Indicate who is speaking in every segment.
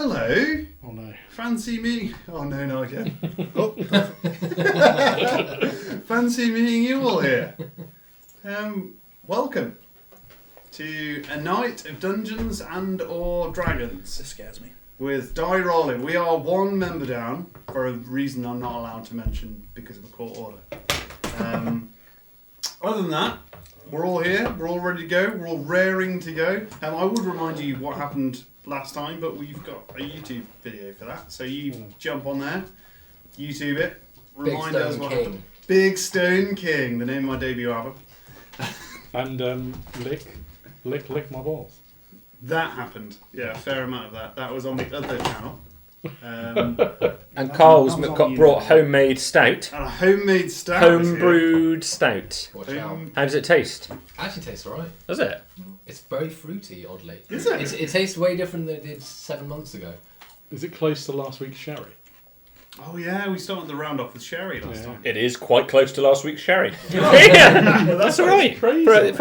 Speaker 1: Hello.
Speaker 2: Oh no.
Speaker 1: Fancy me? Oh no, not again. Fancy meeting you all here. Welcome to a night of Dungeons and or Dragons.
Speaker 3: This scares me.
Speaker 1: With Die Rolling. We are one member down for a reason I'm not allowed to mention because of a court order. Other than that, we're all here. We're all ready to go. We're all raring to go. I would remind you what happened last time, but we've got a YouTube video for that. So you jump on there, YouTube it, remind us what happened. Big Stone King, the name of my debut album.
Speaker 2: And lick my balls.
Speaker 1: That happened. Yeah, a fair amount of that. That was on the other channel.
Speaker 4: And Carl's brought homemade stout.
Speaker 1: And a homemade stout.
Speaker 4: Home-brewed stout.
Speaker 5: Watch out.
Speaker 4: How does it taste?
Speaker 5: Actually tastes alright.
Speaker 4: Does it?
Speaker 5: It's very fruity, oddly.
Speaker 1: Is it?
Speaker 5: It tastes way different than it did 7 months ago.
Speaker 2: Is it close to last week's sherry?
Speaker 1: Oh yeah, we started the round off with sherry last time.
Speaker 4: It is quite close to last week's sherry.
Speaker 2: That's
Speaker 4: all right.
Speaker 2: Crazy.
Speaker 4: Is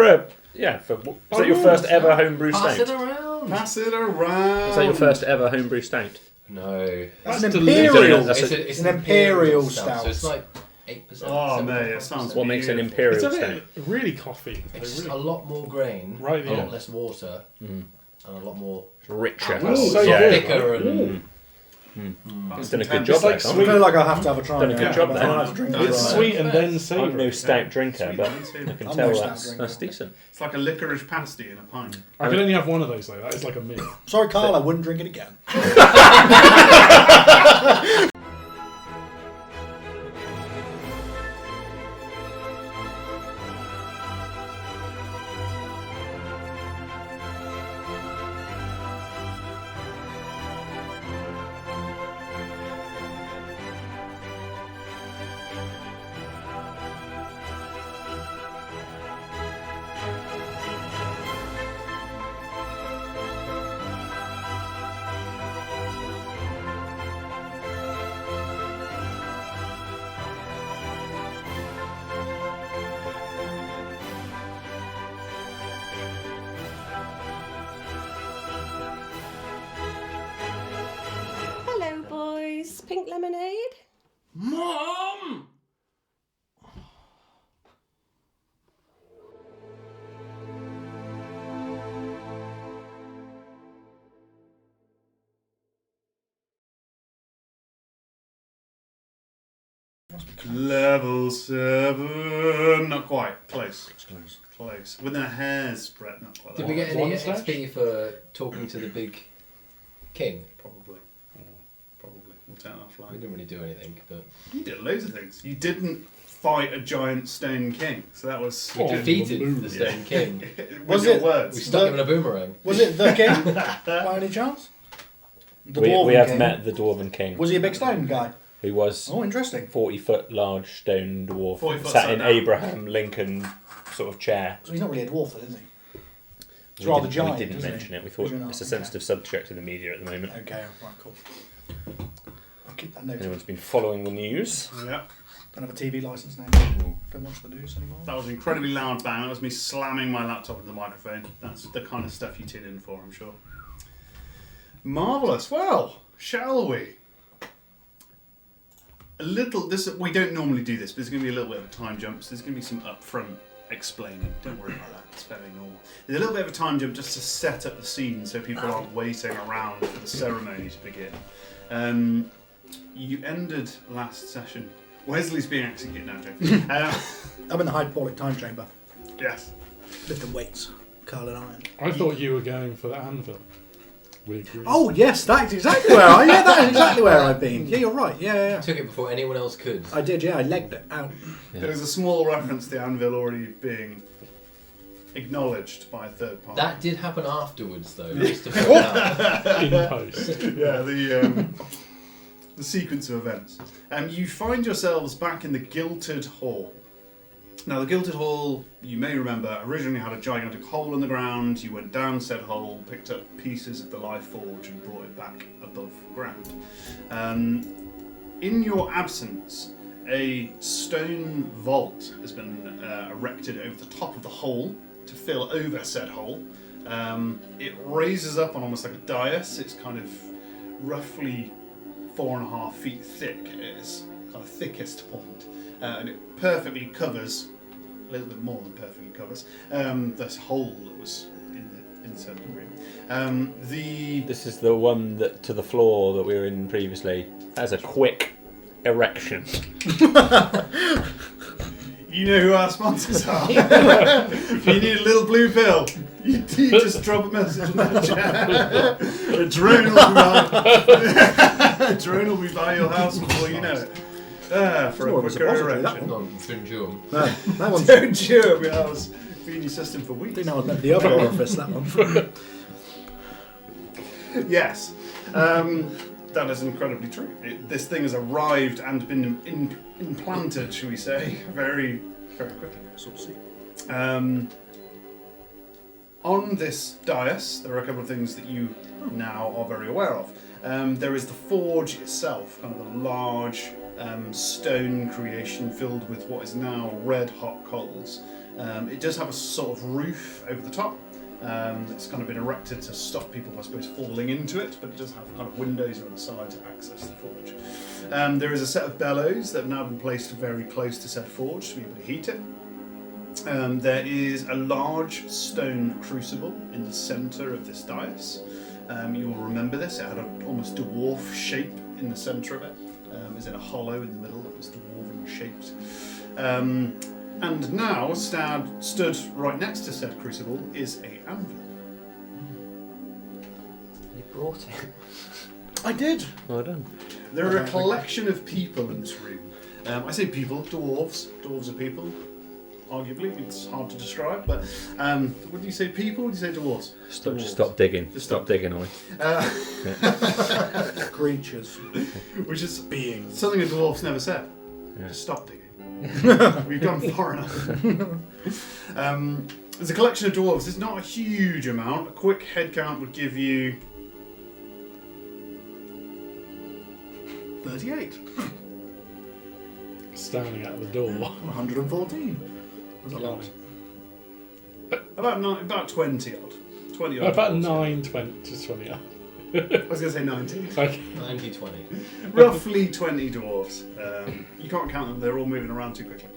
Speaker 4: that your first ever homebrew
Speaker 5: Pass
Speaker 4: stout?
Speaker 5: it around.
Speaker 1: Pass it around.
Speaker 4: Is that your first ever homebrew stout?
Speaker 5: No.
Speaker 3: That's an
Speaker 2: delicious.
Speaker 3: imperial.
Speaker 4: That's
Speaker 5: It's
Speaker 3: an imperial
Speaker 5: So
Speaker 3: stout.
Speaker 5: it's like 8%.
Speaker 1: Oh,
Speaker 5: 7%.
Speaker 1: mate, it sounds
Speaker 4: What makes an
Speaker 1: beautiful.
Speaker 4: imperial
Speaker 2: It's
Speaker 4: stout?
Speaker 2: really coffee.
Speaker 5: It's
Speaker 2: Really-
Speaker 5: a lot more grain,
Speaker 2: Right,
Speaker 5: a
Speaker 2: yeah.
Speaker 5: lot less water, and a lot more
Speaker 4: Richer.
Speaker 2: so
Speaker 4: yeah.
Speaker 2: good.
Speaker 5: thicker and
Speaker 4: It's done a good
Speaker 1: It's
Speaker 4: job
Speaker 2: like
Speaker 4: there,
Speaker 3: I
Speaker 4: Tom.
Speaker 3: feel like I have to have a try.
Speaker 4: Done a
Speaker 3: now.
Speaker 4: good job
Speaker 3: I
Speaker 4: there.
Speaker 3: don't have to drink
Speaker 2: It's
Speaker 3: it.
Speaker 2: sweet and then
Speaker 4: I'm
Speaker 2: savoury.
Speaker 4: no stout drinker,
Speaker 1: Sweet
Speaker 4: but
Speaker 1: and savoury.
Speaker 4: I can
Speaker 3: I'm
Speaker 4: tell
Speaker 3: no stout
Speaker 4: that's
Speaker 3: drinker.
Speaker 4: decent.
Speaker 1: It's like a licorice pasty in a pint.
Speaker 2: I can only have one of those though. That is like a meal.
Speaker 3: Sorry, Carl, I wouldn't drink it again.
Speaker 6: Hello, boys. Pink lemonade?
Speaker 1: Mom! Level 7. Not quite. Close. Close. Within a hair's breadth. Not quite.
Speaker 5: Did
Speaker 1: that
Speaker 5: we get
Speaker 2: One
Speaker 5: any
Speaker 2: slash?
Speaker 5: XP for talking to the big king?
Speaker 1: Probably. We'll take that
Speaker 5: We
Speaker 1: flag.
Speaker 5: didn't really do anything, but
Speaker 1: You did loads of things. You didn't fight a giant stone king, so that was.
Speaker 5: we
Speaker 2: Oh,
Speaker 5: defeated
Speaker 2: move.
Speaker 5: the Stone King.
Speaker 1: Was
Speaker 3: it-
Speaker 1: your words?
Speaker 5: We stuck him in a boomerang.
Speaker 3: Was it the king, by any chance? The
Speaker 4: We
Speaker 3: Dwarven
Speaker 4: have
Speaker 3: king?
Speaker 4: met the Dwarven King,
Speaker 3: Was he a big stone guy?
Speaker 4: who was
Speaker 3: Oh, interesting.
Speaker 4: 40-foot large stone
Speaker 1: 40
Speaker 4: dwarf,
Speaker 1: foot
Speaker 4: sat in
Speaker 1: down.
Speaker 4: Abraham Lincoln sort of chair.
Speaker 3: So he's not really a dwarf, then, is he? It's
Speaker 4: We
Speaker 3: rather
Speaker 4: didn't-
Speaker 3: giant.
Speaker 4: We didn't
Speaker 3: isn't
Speaker 4: mention
Speaker 3: he?
Speaker 4: it. We thought
Speaker 3: Did you not?
Speaker 4: it's a
Speaker 3: Okay.
Speaker 4: sensitive subject in the media at the moment.
Speaker 3: Okay, right, cool. I'll keep that note.
Speaker 4: Anyone's been following the news?
Speaker 1: Yeah.
Speaker 3: Don't have a TV license now. Don't watch the news anymore.
Speaker 1: That was an incredibly loud bang. That was me slamming my laptop into the microphone. That's the kind of stuff you tune in for, I'm sure. Marvellous. Well, shall we? We don't normally do this, but there's going to be a little bit of a time jump, so there's going to be some upfront explaining. Don't worry about that, it's fairly normal. There's a little bit of a time jump just to set up the scene so people aren't waiting around for the ceremony to begin. You ended last session. Wesley's being executed now, Joe.
Speaker 3: I'm in the hyperbolic time chamber.
Speaker 1: Yes.
Speaker 3: Lifting weights. Curling iron.
Speaker 2: I thought you were going for the anvil. We agree.
Speaker 3: Oh, yes, that's exactly where that is exactly where I've been. Yeah, you're right. Yeah.
Speaker 5: Took it before anyone else could.
Speaker 3: I did, yeah. I legged it out.
Speaker 1: There was a small reference to the anvil already being acknowledged by a third party.
Speaker 5: That did happen afterwards, though. Just to point out.
Speaker 2: In post.
Speaker 1: Yeah, the sequence of events. You find yourselves back in the Gilded Hall. Now, the Gilded Hall, you may remember, originally had a gigantic hole in the ground. You went down said hole, picked up pieces of the Life Forge and brought it back above ground. In your absence, a stone vault has been erected over the top of the hole to fill over said hole. It raises up on almost like a dais. It's kind of roughly 4.5 feet thick at its kind of thickest point, and it perfectly covers, a little bit more than perfectly covers, this hole that was in the centre of the room.
Speaker 4: This is the one that to the floor that we were in previously has a quick erection.
Speaker 1: You know who our sponsors are. If you need a little blue pill, you just drop a message in that chat. A drone will be by your house before you know it. For
Speaker 3: more
Speaker 1: a
Speaker 3: of a
Speaker 1: quicker
Speaker 3: suppository, that
Speaker 1: erection.
Speaker 5: Hang on, Finjum.
Speaker 3: No, that one's.
Speaker 1: Don't chew it. I was feeding your system for
Speaker 3: I
Speaker 1: weeks.
Speaker 3: think that was meant the other orifice, that one.
Speaker 1: Yes, that is incredibly true. This thing has arrived and been implanted, shall we say, very, very quickly.
Speaker 3: Saucy.
Speaker 1: On this dais, there are a couple of things that you now are very aware of. There is the forge itself, kind of a large stone creation filled with what is now red hot coals. It does have a sort of roof over the top. It's kind of been erected to stop people, I suppose, falling into it, but it does have kind of windows on the side to access the forge. There is a set of bellows that have now been placed very close to said forge to be able to heat it. There is a large stone crucible in the centre of this dais. You will remember this, it had an almost dwarf shape in the centre of it. It was in a hollow in the middle that was dwarven shaped. And now, stood right next to said crucible, is a anvil.
Speaker 5: You brought it.
Speaker 3: I did.
Speaker 4: Well done.
Speaker 1: There are a collection of people in this room. I say people, dwarves. Dwarves are people. Arguably, it's hard to describe, but would you say people or would you say dwarves?
Speaker 4: Just stop digging.
Speaker 1: Just
Speaker 4: Stop digging, Ollie.
Speaker 3: Creatures.
Speaker 1: Which is
Speaker 3: Beings.
Speaker 1: something a dwarf's never said.
Speaker 4: Yeah.
Speaker 1: Just stop digging. We've gone far enough. There's a collection of dwarves. There's not a huge amount. A quick head count would give you 38.
Speaker 2: Standing out the door.
Speaker 3: 114. Was a lot.
Speaker 1: About 20 odd. 20 odd.
Speaker 2: About
Speaker 1: dwarves.
Speaker 2: 9, 20, just 20.
Speaker 1: I was going to say 19.
Speaker 2: Okay.
Speaker 5: 90-20.
Speaker 1: Roughly 20 dwarves. You can't count them, they're all moving around too quickly.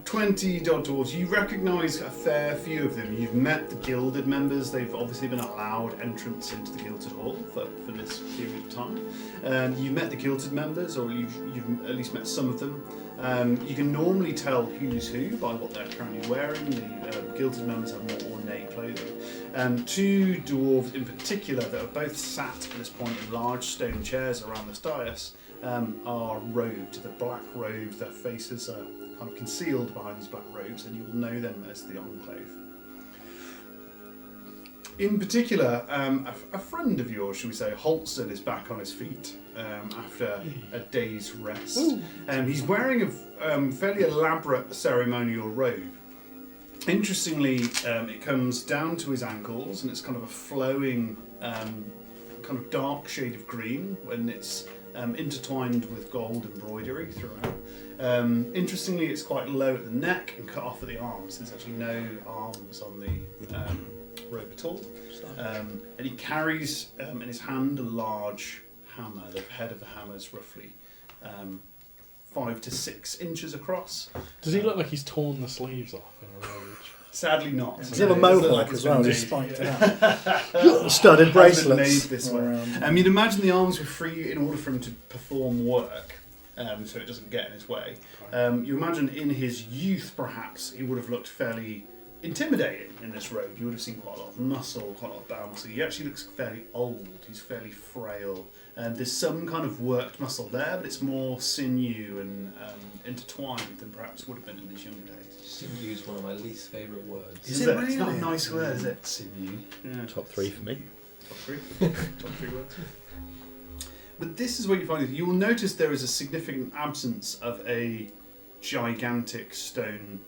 Speaker 1: 20 odd dwarves. You recognise a fair few of them. You've met the gilded members. They've obviously been allowed entrance into the Gilded Hall for this period of time. You've met the gilded members, or you've at least met some of them. You can normally tell who's who by what they're currently wearing. The gilded members have more ornate clothing. Two dwarves in particular that are both sat at this point in large stone chairs around this dais are robed. The black robe, their faces are kind of concealed behind these black robes, and you will know them as the Enclave. In particular, a friend of yours, shall we say, Holtzen, is back on his feet after a day's rest. He's wearing a fairly elaborate ceremonial robe. Interestingly, it comes down to his ankles, and it's kind of a flowing, kind of dark shade of green when it's intertwined with gold embroidery throughout. Interestingly, it's quite low at the neck and cut off at the arms. There's actually no arms on the robe at all. And he carries in his hand a large hammer. The head of the hammer is roughly 5 to 6 inches across.
Speaker 2: Does he look like he's torn the sleeves off in a rage?
Speaker 1: Sadly not.
Speaker 3: Does he have a mohawk as well? Just
Speaker 1: Made-
Speaker 3: spiked out. Studded
Speaker 1: Hasn't been
Speaker 3: bracelets.
Speaker 1: made this way.
Speaker 3: Around.
Speaker 1: You'd imagine the arms were free in order for him to perform work, so it doesn't get in his way. You imagine in his youth, perhaps, he would have looked fairly intimidating in this robe. You would have seen quite a lot of muscle, quite a lot of bounce. He actually looks fairly old. He's fairly frail. There's some kind of worked muscle there, but it's more sinew and intertwined than perhaps would have been in his younger days.
Speaker 5: Sinew is one of my least favourite words.
Speaker 3: Is
Speaker 1: Is
Speaker 3: it
Speaker 1: it? It's not a
Speaker 3: really?
Speaker 1: nice word, is it? Sinew. Yeah.
Speaker 4: Top 3 for me.
Speaker 1: Top 3. Top 3 words. But this is what you find. You will notice there is a significant absence of a gigantic stone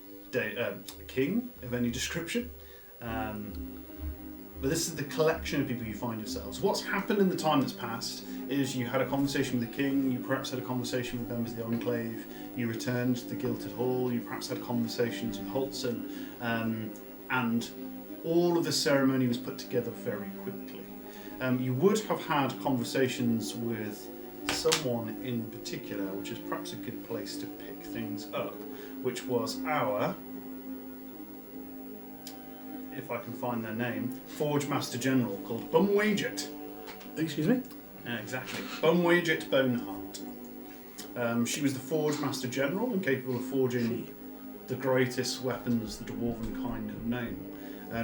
Speaker 1: king of any description. But this is the collection of people you find yourselves. What's happened in the time that's passed is you had a conversation with the king, you perhaps had a conversation with members of the Enclave, you returned to the Gilded Hall, you perhaps had conversations with Holtzen, and all of the ceremony was put together very quickly. You would have had conversations with someone in particular, which is perhaps a good place to pick things up, which was our, if I can find their name, Forge Master General called Bumwaget.
Speaker 3: Excuse me?
Speaker 1: Exactly. Bumwaget Boneheart. She was the Forge Master General and capable of forging the greatest weapons the Dwarven kind have known.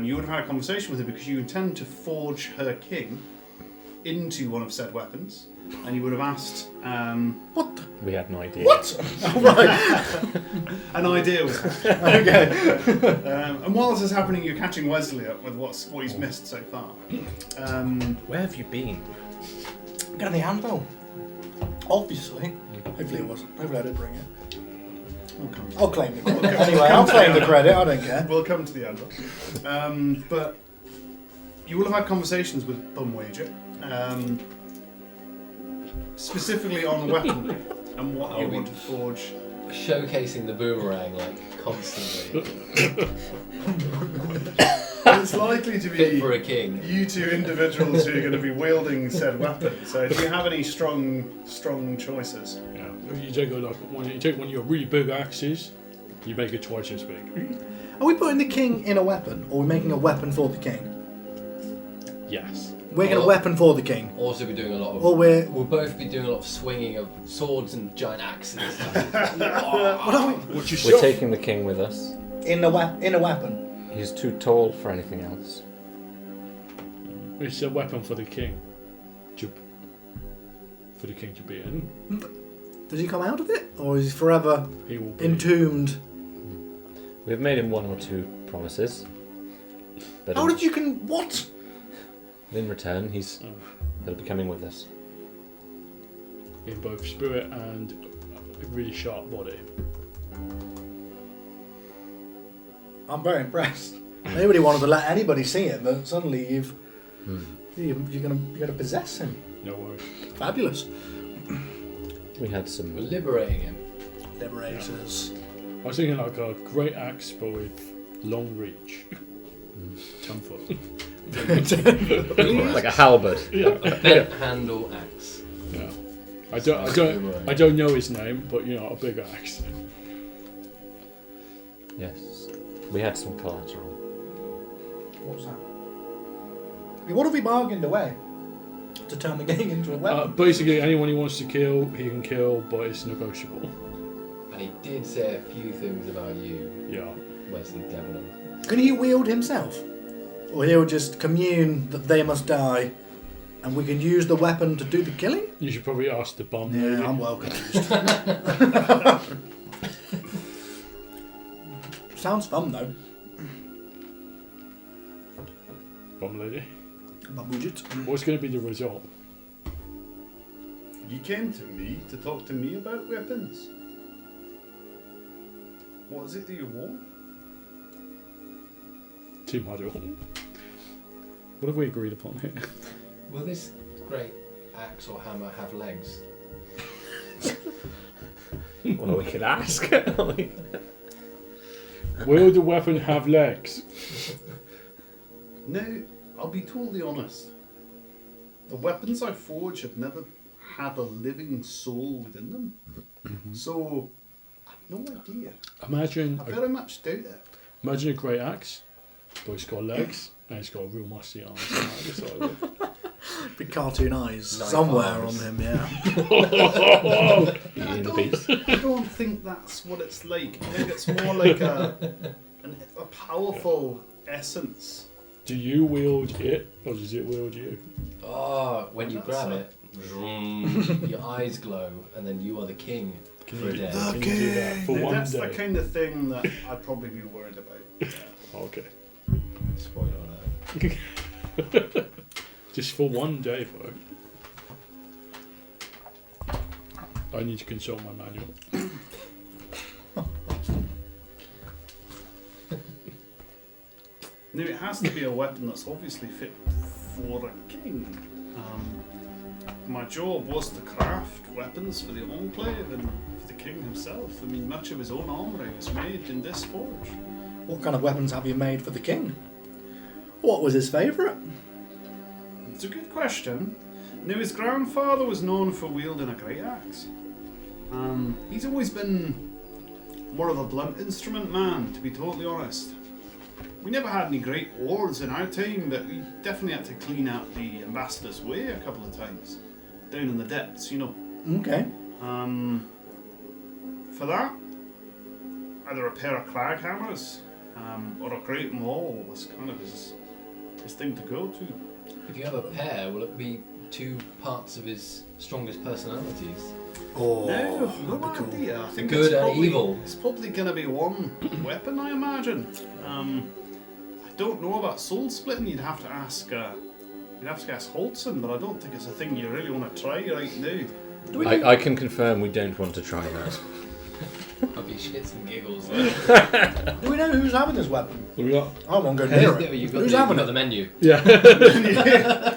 Speaker 1: You would have had a conversation with her because you intend to forge her king into one of said weapons, and you would have asked
Speaker 3: What?
Speaker 4: We had no idea.
Speaker 3: What? Oh, right.
Speaker 1: an idea was
Speaker 3: Okay.
Speaker 1: and while this is happening, you're catching Wesley up with what he's missed so far.
Speaker 4: Where have you been?
Speaker 3: Get the anvil. Obviously. Hopefully it wasn't. Hopefully I did bring it. I'll claim the credit. Anyway, I'll claim the credit. I don't care.
Speaker 1: We'll come to the end. But you will have had conversations with Bumwager, specifically on weaponry and what you want to forge.
Speaker 5: Showcasing the boomerang like constantly.
Speaker 1: It's likely to
Speaker 5: Fit
Speaker 1: be
Speaker 5: for a king.
Speaker 1: you two individuals who are going to be wielding said weapon. So, do you have any strong choices?
Speaker 2: Yeah. You take one of your really big axes, you make it twice as big.
Speaker 3: Are we putting the king in a weapon, or are we making a weapon for the king?
Speaker 2: Yes.
Speaker 3: We're making a weapon for the king.
Speaker 5: Also, we're doing a lot of.
Speaker 3: Or
Speaker 5: We'll both be doing a lot of swinging of swords and giant axes.
Speaker 3: What are we?
Speaker 2: What's your
Speaker 4: We're
Speaker 2: shot?
Speaker 4: taking the king with us.
Speaker 3: In a weapon.
Speaker 4: He's too tall for anything else.
Speaker 2: It's a weapon for the king. For the king to be in.
Speaker 3: Does he come out of it, or is he forever
Speaker 2: He will be.
Speaker 3: entombed?
Speaker 4: We've made him one or two promises. But
Speaker 3: How did you what?
Speaker 4: in return, he'll be coming with us.
Speaker 2: In both spirit and a really sharp body.
Speaker 3: I'm very impressed. Nobody wanted to let anybody see it, but suddenly you're gonna possess him.
Speaker 2: No worries.
Speaker 3: Fabulous.
Speaker 4: We had some.
Speaker 5: We're liberating him.
Speaker 3: Liberators.
Speaker 2: I was thinking like a great axe but with long reach. 10 foot.
Speaker 4: like a halberd.
Speaker 2: Yeah.
Speaker 5: Bent handle axe.
Speaker 2: Yeah. I don't know his name, but a big axe.
Speaker 4: Yes. We had some collateral.
Speaker 3: What was that? What have we bargained away to turn the king into a weapon?
Speaker 2: Basically, anyone he wants to kill, he can kill, but it's negotiable.
Speaker 5: And he did say a few things about you,
Speaker 2: Yeah.
Speaker 5: Wesley Debenham.
Speaker 3: Can he wield himself? Or he'll just commune that they must die, and we can use the weapon to do the killing?
Speaker 2: You should probably ask the bum
Speaker 3: Yeah,
Speaker 2: lady.
Speaker 3: I'm well confused. Sounds fun though.
Speaker 2: Bum lady.
Speaker 3: Bumwidget.
Speaker 2: What's going to be the result?
Speaker 1: You came to me to talk to me about weapons. What is it that you want?
Speaker 2: Team huddle. What have we agreed upon here?
Speaker 5: Will this great axe or hammer have legs?
Speaker 4: Well, we could ask.
Speaker 2: Will the weapon have legs?
Speaker 1: No, I'll be totally honest. The weapons I forge have never had a living soul within them. So, I've no idea.
Speaker 2: Imagine
Speaker 1: I very much doubt it.
Speaker 2: a great axe, but it's got legs and it's got real musty arms. on either side of it.
Speaker 3: Big cartoon eyes
Speaker 5: Knife
Speaker 3: somewhere
Speaker 5: arms.
Speaker 3: on him, yeah.
Speaker 4: Eating the beast.
Speaker 1: I don't think that's what it's like. I think it's more like a powerful essence.
Speaker 2: Do you wield it or does it wield you?
Speaker 5: Oh, when you
Speaker 1: That's
Speaker 5: grab
Speaker 1: a-
Speaker 5: it, your eyes glow, and then you are the king
Speaker 2: Can
Speaker 5: for a
Speaker 2: you,
Speaker 5: day.
Speaker 2: can you do that for
Speaker 1: Now,
Speaker 2: one
Speaker 1: that's
Speaker 2: day?
Speaker 1: the kind of thing that I'd probably be worried about. Yeah.
Speaker 2: Okay.
Speaker 5: Spoiler alert.
Speaker 2: Just for one day, though. I need to consult my manual.
Speaker 1: Now, it has to be a weapon that's obviously fit for a king. My job was to craft weapons for the Enclave and for the king himself. I mean, much of his own armoury was made in this forge.
Speaker 3: What kind of weapons have you made for the king? What was his favourite?
Speaker 1: It's a good question. Now, his grandfather was known for wielding a great axe. He's always been more of a blunt instrument man, to be totally honest. We never had any great wars in our time, but we definitely had to clean out the ambassador's way a couple of times. Down in the depths, you know.
Speaker 3: Okay.
Speaker 1: For that, either a pair of crag hammers or a great maul was kind of his thing to go to.
Speaker 5: If you have a pair, will it be two parts of his strongest personalities?
Speaker 3: Oh,
Speaker 1: No,
Speaker 3: that'd
Speaker 1: no
Speaker 3: be cool.
Speaker 1: idea. I think
Speaker 5: Good
Speaker 1: it's
Speaker 5: and
Speaker 1: probably,
Speaker 5: evil.
Speaker 1: It's probably going to be one weapon, I imagine. I don't know about soul splitting. You'd have to ask Holtzen, but I don't think it's a thing you really want to try right now.
Speaker 4: I can confirm we don't want to try that.
Speaker 5: I'll be shits and giggles.
Speaker 3: Do we know who's having this weapon?
Speaker 2: We got,
Speaker 3: I won't go near it.
Speaker 5: You've got
Speaker 3: Who's
Speaker 5: the,
Speaker 3: having
Speaker 5: you've got
Speaker 3: it?
Speaker 5: the menu.
Speaker 2: yeah.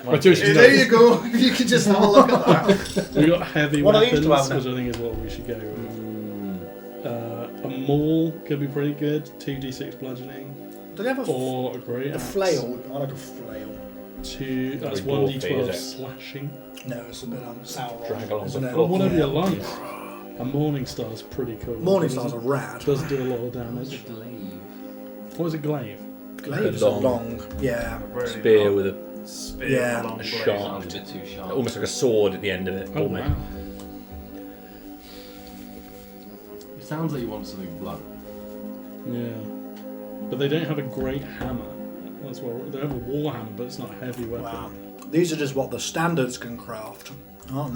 Speaker 2: I just
Speaker 1: Hey, there you go. You can just have a look at that.
Speaker 2: We got heavy
Speaker 3: What are
Speaker 2: weapons,
Speaker 3: these two having
Speaker 2: which I think is what we should go with. A maul could be pretty good. 2d6 bludgeoning,
Speaker 3: Do they have
Speaker 2: or a great
Speaker 3: a
Speaker 2: axe.
Speaker 3: flail? I like a flail.
Speaker 2: That's
Speaker 4: Very dwarfy,
Speaker 2: 1d12
Speaker 4: is it?
Speaker 2: slashing.
Speaker 3: No, it's a bit sour.
Speaker 4: Drag along
Speaker 3: isn't
Speaker 4: the
Speaker 3: it?
Speaker 4: floor.
Speaker 2: Whatever
Speaker 3: Yeah.
Speaker 2: you like. A morning star's pretty cool.
Speaker 3: Morning stars are rad.
Speaker 2: Does do a lot of
Speaker 5: What's a
Speaker 2: damage.
Speaker 5: glaive?
Speaker 2: What is a glaive?
Speaker 3: Glaive is a
Speaker 4: Long-
Speaker 3: long. Yeah.
Speaker 1: Really
Speaker 4: Spear
Speaker 1: long
Speaker 4: with a
Speaker 1: spear
Speaker 3: Yeah.
Speaker 1: with a long blade.
Speaker 4: shaft.
Speaker 5: Sounds a bit too sharp.
Speaker 4: almost like a sword at the end of it.
Speaker 2: Oh
Speaker 4: for me.
Speaker 2: wow.
Speaker 5: It sounds like you want something blunt.
Speaker 2: Yeah. But they don't have a great hammer. That's what they have a war hammer, but it's not a heavy weapon.
Speaker 3: Wow. These are just what the standards can craft, aren't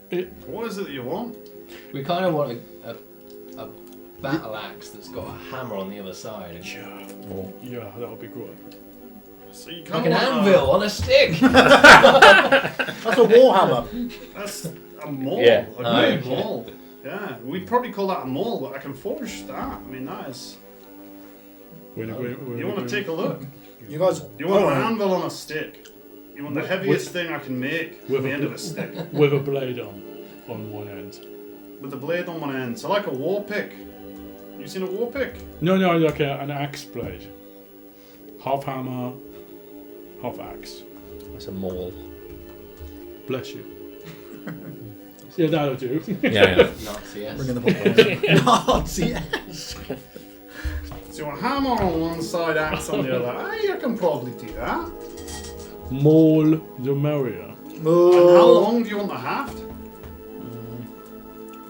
Speaker 3: they?
Speaker 1: What is it that you want?
Speaker 5: We kind of want a battle axe that's got a hammer on the other side.
Speaker 2: Yeah, that would be great.
Speaker 1: So you
Speaker 5: Like
Speaker 1: can't
Speaker 5: an
Speaker 1: want
Speaker 5: anvil on a stick!
Speaker 3: That's a warhammer.
Speaker 1: That's a maul.
Speaker 4: Yeah.
Speaker 1: A
Speaker 5: Oh,
Speaker 1: good
Speaker 5: okay.
Speaker 1: maul. Yeah, we'd probably call that a maul, but I can forge that. I mean, that is.
Speaker 2: We're
Speaker 1: You want to take a look?
Speaker 3: You guys.
Speaker 1: You want
Speaker 3: oh,
Speaker 1: an anvil on a stick. You want the heaviest thing I can make
Speaker 2: with
Speaker 1: at the
Speaker 2: a
Speaker 1: end of
Speaker 2: bl-
Speaker 1: a stick.
Speaker 2: with a blade on one end.
Speaker 1: With the blade on one end. So like a war pick. You seen a war pick?
Speaker 2: No, like an axe blade. Half hammer, half axe.
Speaker 4: That's a maul.
Speaker 2: Bless you. Yeah, that'll do.
Speaker 4: Yeah.
Speaker 5: Nazi yes.
Speaker 3: Bringing the popcorn. Nazi.
Speaker 1: So a hammer on one side, axe on the other. Hey, I can probably do that.
Speaker 2: Maul the merrier.
Speaker 1: And how long do you want the haft?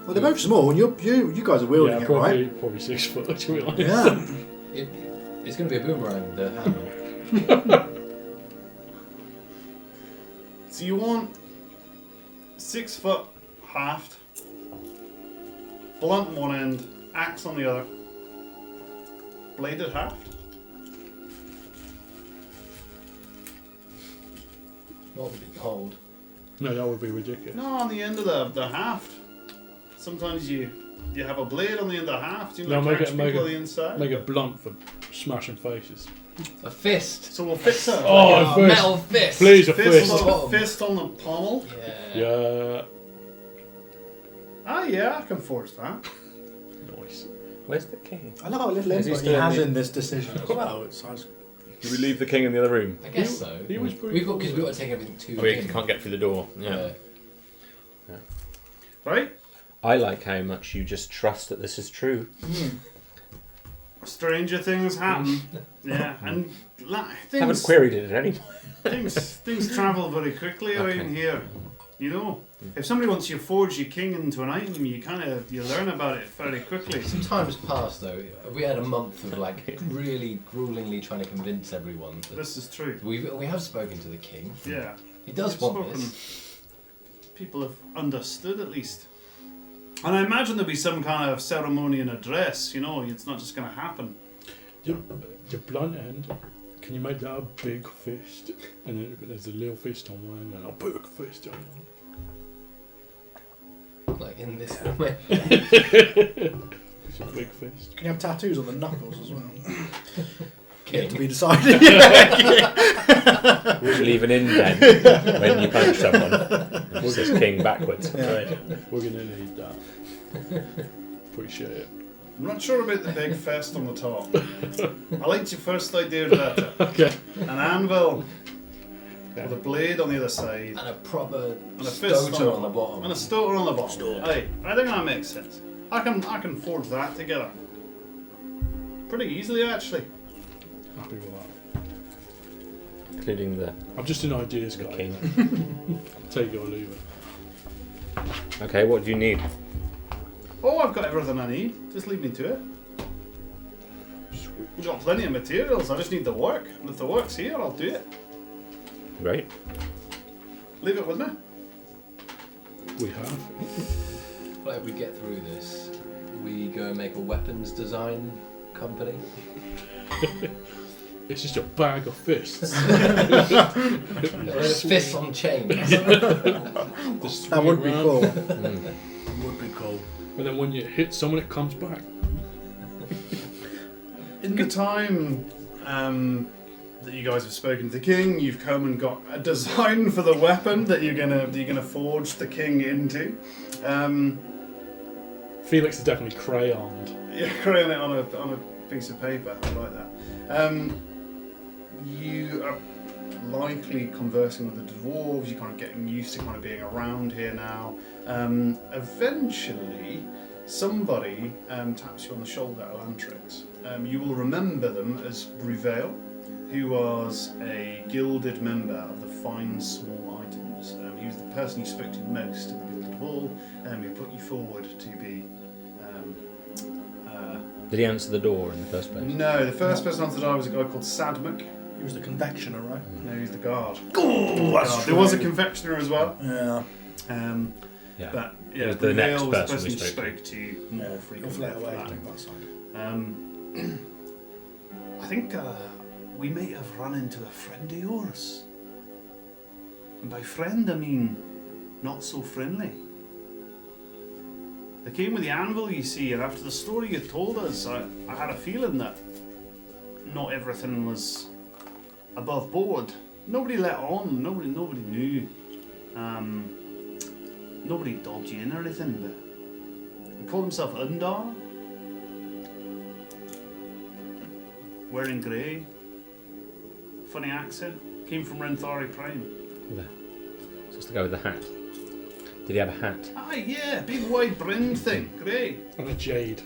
Speaker 3: Well, they're both small, and you guys are wielding
Speaker 2: Yeah,
Speaker 3: it, right?
Speaker 2: probably 6 foot, to be honest.
Speaker 3: Yeah.
Speaker 5: It's going to be a boomerang, the hammer.
Speaker 1: So you want 6 foot haft, blunt on one end, axe on the other, bladed haft.
Speaker 5: What would it hold?
Speaker 2: No, that would be ridiculous.
Speaker 1: No, on the end of the haft. Sometimes you have a blade on the end of the haft. You
Speaker 2: No,
Speaker 1: know,
Speaker 2: make
Speaker 1: catch
Speaker 2: it-
Speaker 1: people
Speaker 2: make it-
Speaker 1: on the inside.
Speaker 2: Make it blunt for smashing faces.
Speaker 5: A fist!
Speaker 1: So we'll fix it.
Speaker 2: Oh,
Speaker 5: a
Speaker 2: a fist.
Speaker 5: metal fist!
Speaker 2: Please, a
Speaker 1: fist,
Speaker 2: fist.
Speaker 1: on, fist on the pommel.
Speaker 5: Yeah.
Speaker 2: Yeah.
Speaker 1: Ah, yeah, I can force that.
Speaker 2: Nice.
Speaker 4: Where's the king?
Speaker 3: I love how little
Speaker 4: Is he
Speaker 3: input he
Speaker 4: still
Speaker 3: has
Speaker 4: in
Speaker 3: in this decision as well. It sounds.
Speaker 4: Do we leave the king in the other room?
Speaker 5: I guess so.
Speaker 2: he was pretty
Speaker 5: We've got
Speaker 2: cool.
Speaker 5: because we've got to take everything to
Speaker 4: Oh, you
Speaker 5: him.
Speaker 4: can't get through the door. Yeah.
Speaker 1: Right?
Speaker 4: I like how much you just trust that this is true.
Speaker 1: Stranger things happen. Yeah, and
Speaker 4: Haven't
Speaker 1: things
Speaker 4: queried it anymore.
Speaker 1: things travel very quickly around
Speaker 4: Okay.
Speaker 1: here. You know, if somebody wants you to forge your king into an item, you learn about it very quickly.
Speaker 5: Some time has passed though. We had a month of like really gruelingly trying to convince everyone that
Speaker 1: This is true.
Speaker 5: we have spoken to the king.
Speaker 1: Yeah,
Speaker 5: He does
Speaker 1: We've
Speaker 5: want
Speaker 1: spoken.
Speaker 5: this.
Speaker 1: People have understood at least. And I imagine there'll be some kind of ceremony and address. You know, it's not just going to happen.
Speaker 2: Your blunt end, can you make that a big fist? And then there's a little fist on one and a big fist on the other.
Speaker 5: Like in this way.
Speaker 2: It's a big fist.
Speaker 3: Can you have tattoos on the knuckles as well?
Speaker 5: King.
Speaker 3: To be decided.
Speaker 4: We'll leave an indent when you punch someone. It says king backwards.
Speaker 3: Yeah.
Speaker 2: We're gonna need that. Appreciate it.
Speaker 1: I'm not sure about the big fest on the top. I liked your first idea better.
Speaker 2: Okay.
Speaker 1: An anvil. with a blade on the other side,
Speaker 5: And a proper
Speaker 1: and a fist
Speaker 5: stoter on the bottom.
Speaker 1: and a stoter on the bottom. Aye, I think that makes sense. I can forge that together pretty easily, actually.
Speaker 2: Happy with that.
Speaker 4: Including the
Speaker 2: I'm just an ideas guy.
Speaker 4: king.
Speaker 2: Take it or leave it.
Speaker 4: Okay, what do you need?
Speaker 1: Oh, I've got everything I need. Just leave me to it. We've got plenty of materials. I just need the work. And if the work's here, I'll do it.
Speaker 4: Great.
Speaker 1: Leave it with me.
Speaker 2: We have.
Speaker 5: Well, if we get through this, we go and make a weapons design company.
Speaker 2: It's just a bag of fists.
Speaker 5: There's fists on chains.
Speaker 3: That would be cool.
Speaker 4: Mm.
Speaker 3: Would be cool.
Speaker 2: And then when you hit someone, it comes back.
Speaker 1: In the time that you guys have spoken to the king, you've come and got a design for the weapon that you're gonna forge the king into.
Speaker 2: Felix is definitely crayoned.
Speaker 1: You're crayon it on a piece of paper. I like that. You are likely conversing with the dwarves. You're kind of getting used to kind of being around here now. Eventually, somebody taps you on the shoulder at Elantrix. You will remember them as Bruvale, who was a gilded member of the Fine Small Items. He was the person you spoke to most in the Gilded Hall, and he put you forward to be.
Speaker 4: Did he answer the door in the first place?
Speaker 1: No, the first person on the door was a guy called Sadmuk.
Speaker 3: He was the confectioner, right?
Speaker 1: No, he's the guard.
Speaker 3: Oh,
Speaker 1: Guard. There was a confectioner as well.
Speaker 3: Yeah.
Speaker 4: Yeah.
Speaker 1: But
Speaker 4: It
Speaker 1: yeah,
Speaker 4: was the next
Speaker 1: Bruvale was the
Speaker 4: person
Speaker 1: person
Speaker 4: we
Speaker 1: you
Speaker 4: spoke
Speaker 1: spoke to more
Speaker 3: He'll
Speaker 1: frequently.
Speaker 3: flit
Speaker 1: for
Speaker 3: away
Speaker 1: that.
Speaker 3: to that side.
Speaker 1: I think we might have run into a friend of yours. And by friend, I mean not so friendly. They came with the anvil, you see, and after the story you told us, I had a feeling that not everything was above board. Nobody let on. Nobody knew. Nobody dogged you in or anything, but he called himself Undar. Wearing grey. Funny accent. Came from Renthari Prime.
Speaker 4: Just to go with the hat. Did he have a hat?
Speaker 1: Ah, yeah, big wide brimmed thing. Grey.
Speaker 2: And a jade.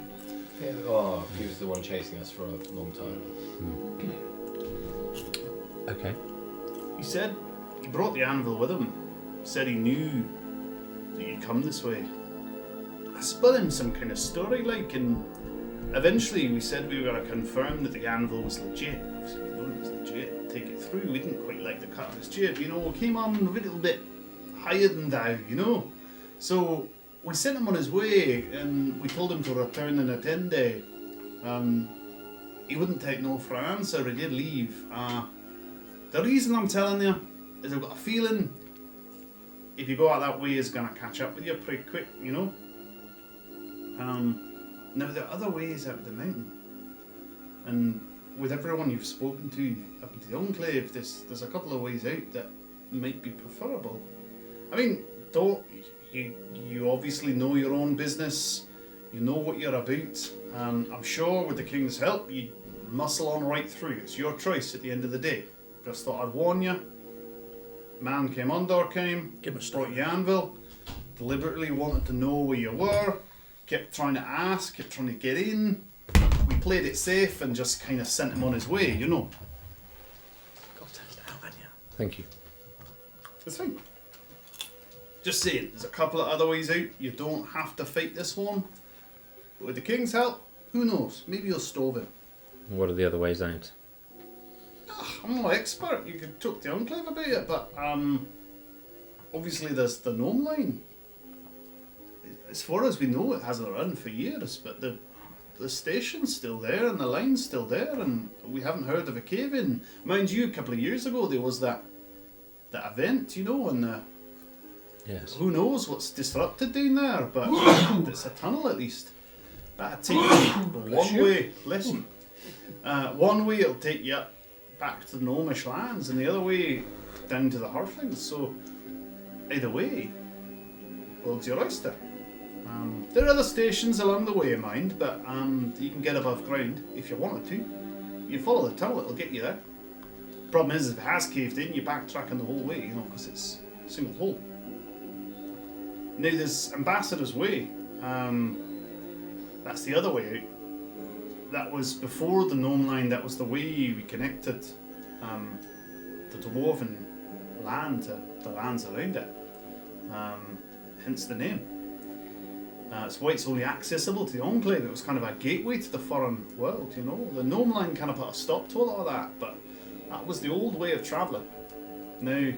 Speaker 5: Yeah, oh, he was the one chasing us for a long time.
Speaker 4: Okay.
Speaker 1: He said he brought the anvil with him. Said he knew that you'd come this way. I spun him some kind of story, like, and eventually we said we were going to confirm that the anvil was legit. Obviously, we know it was legit. Take it through. We didn't quite like the cut of his jib, you know. Came on a little bit higher than thou, you know. So we sent him on his way, and we told him to return in a 10 day. He wouldn't take no for an answer. He did leave. The reason I'm telling you is I've got a feeling if you go out that way, he's going to catch up with you pretty quick, you know. Now there are other ways out of the mountain, and with everyone you've spoken to up into the Enclave, there's a couple of ways out that might be preferable. I mean, you obviously know your own business, you know what you're about. I'm sure with the King's help, you muscle on right through. It's your choice at the end of the day. Just thought I'd warn you. Man came, Undar came,
Speaker 3: Give him a
Speaker 1: brought
Speaker 3: start.
Speaker 1: you anvil, deliberately wanted to know where you were, kept trying to ask, kept trying to get in. We played it safe and just kind of sent him on his way, you know.
Speaker 3: Got to test it out, haven't you?
Speaker 4: Thank you.
Speaker 1: That's fine. Just saying, there's a couple of other ways out. You don't have to fight this one. But with the King's help, who knows? Maybe you'll stove him.
Speaker 4: What are the other ways out?
Speaker 1: I'm no expert. You could talk to the Enclave about it, but obviously there's the Gnome Line. As far as we know, it hasn't run for years, but the station's still there and the line's still there, and we haven't heard of a cave-in. Mind you, a couple of years ago there was that event, you know, and
Speaker 4: Yes.
Speaker 1: who knows what's disrupted down there, but it's a tunnel at least. That'll take you one way. Listen, one way it'll take you up back to the Gnomish lands, and the other way down to the Halflings. So either way, world's your oyster. There are other stations along the way, mind, but you can get above ground if you wanted to. You follow the tunnel, it'll get you there. Problem is, if it has caved in, you're backtracking the whole way, you know, because it's a single hole. Now there's Ambassador's Way. That's the other way out. That was before the gnome line. That was the way we connected the dwarven land to the lands around it. Hence the name. It's why it's only accessible to the Enclave. It was kind of a gateway to the foreign world, you know. The gnome line kind of put a stop to a lot of that, but that was the old way of travelling. Now,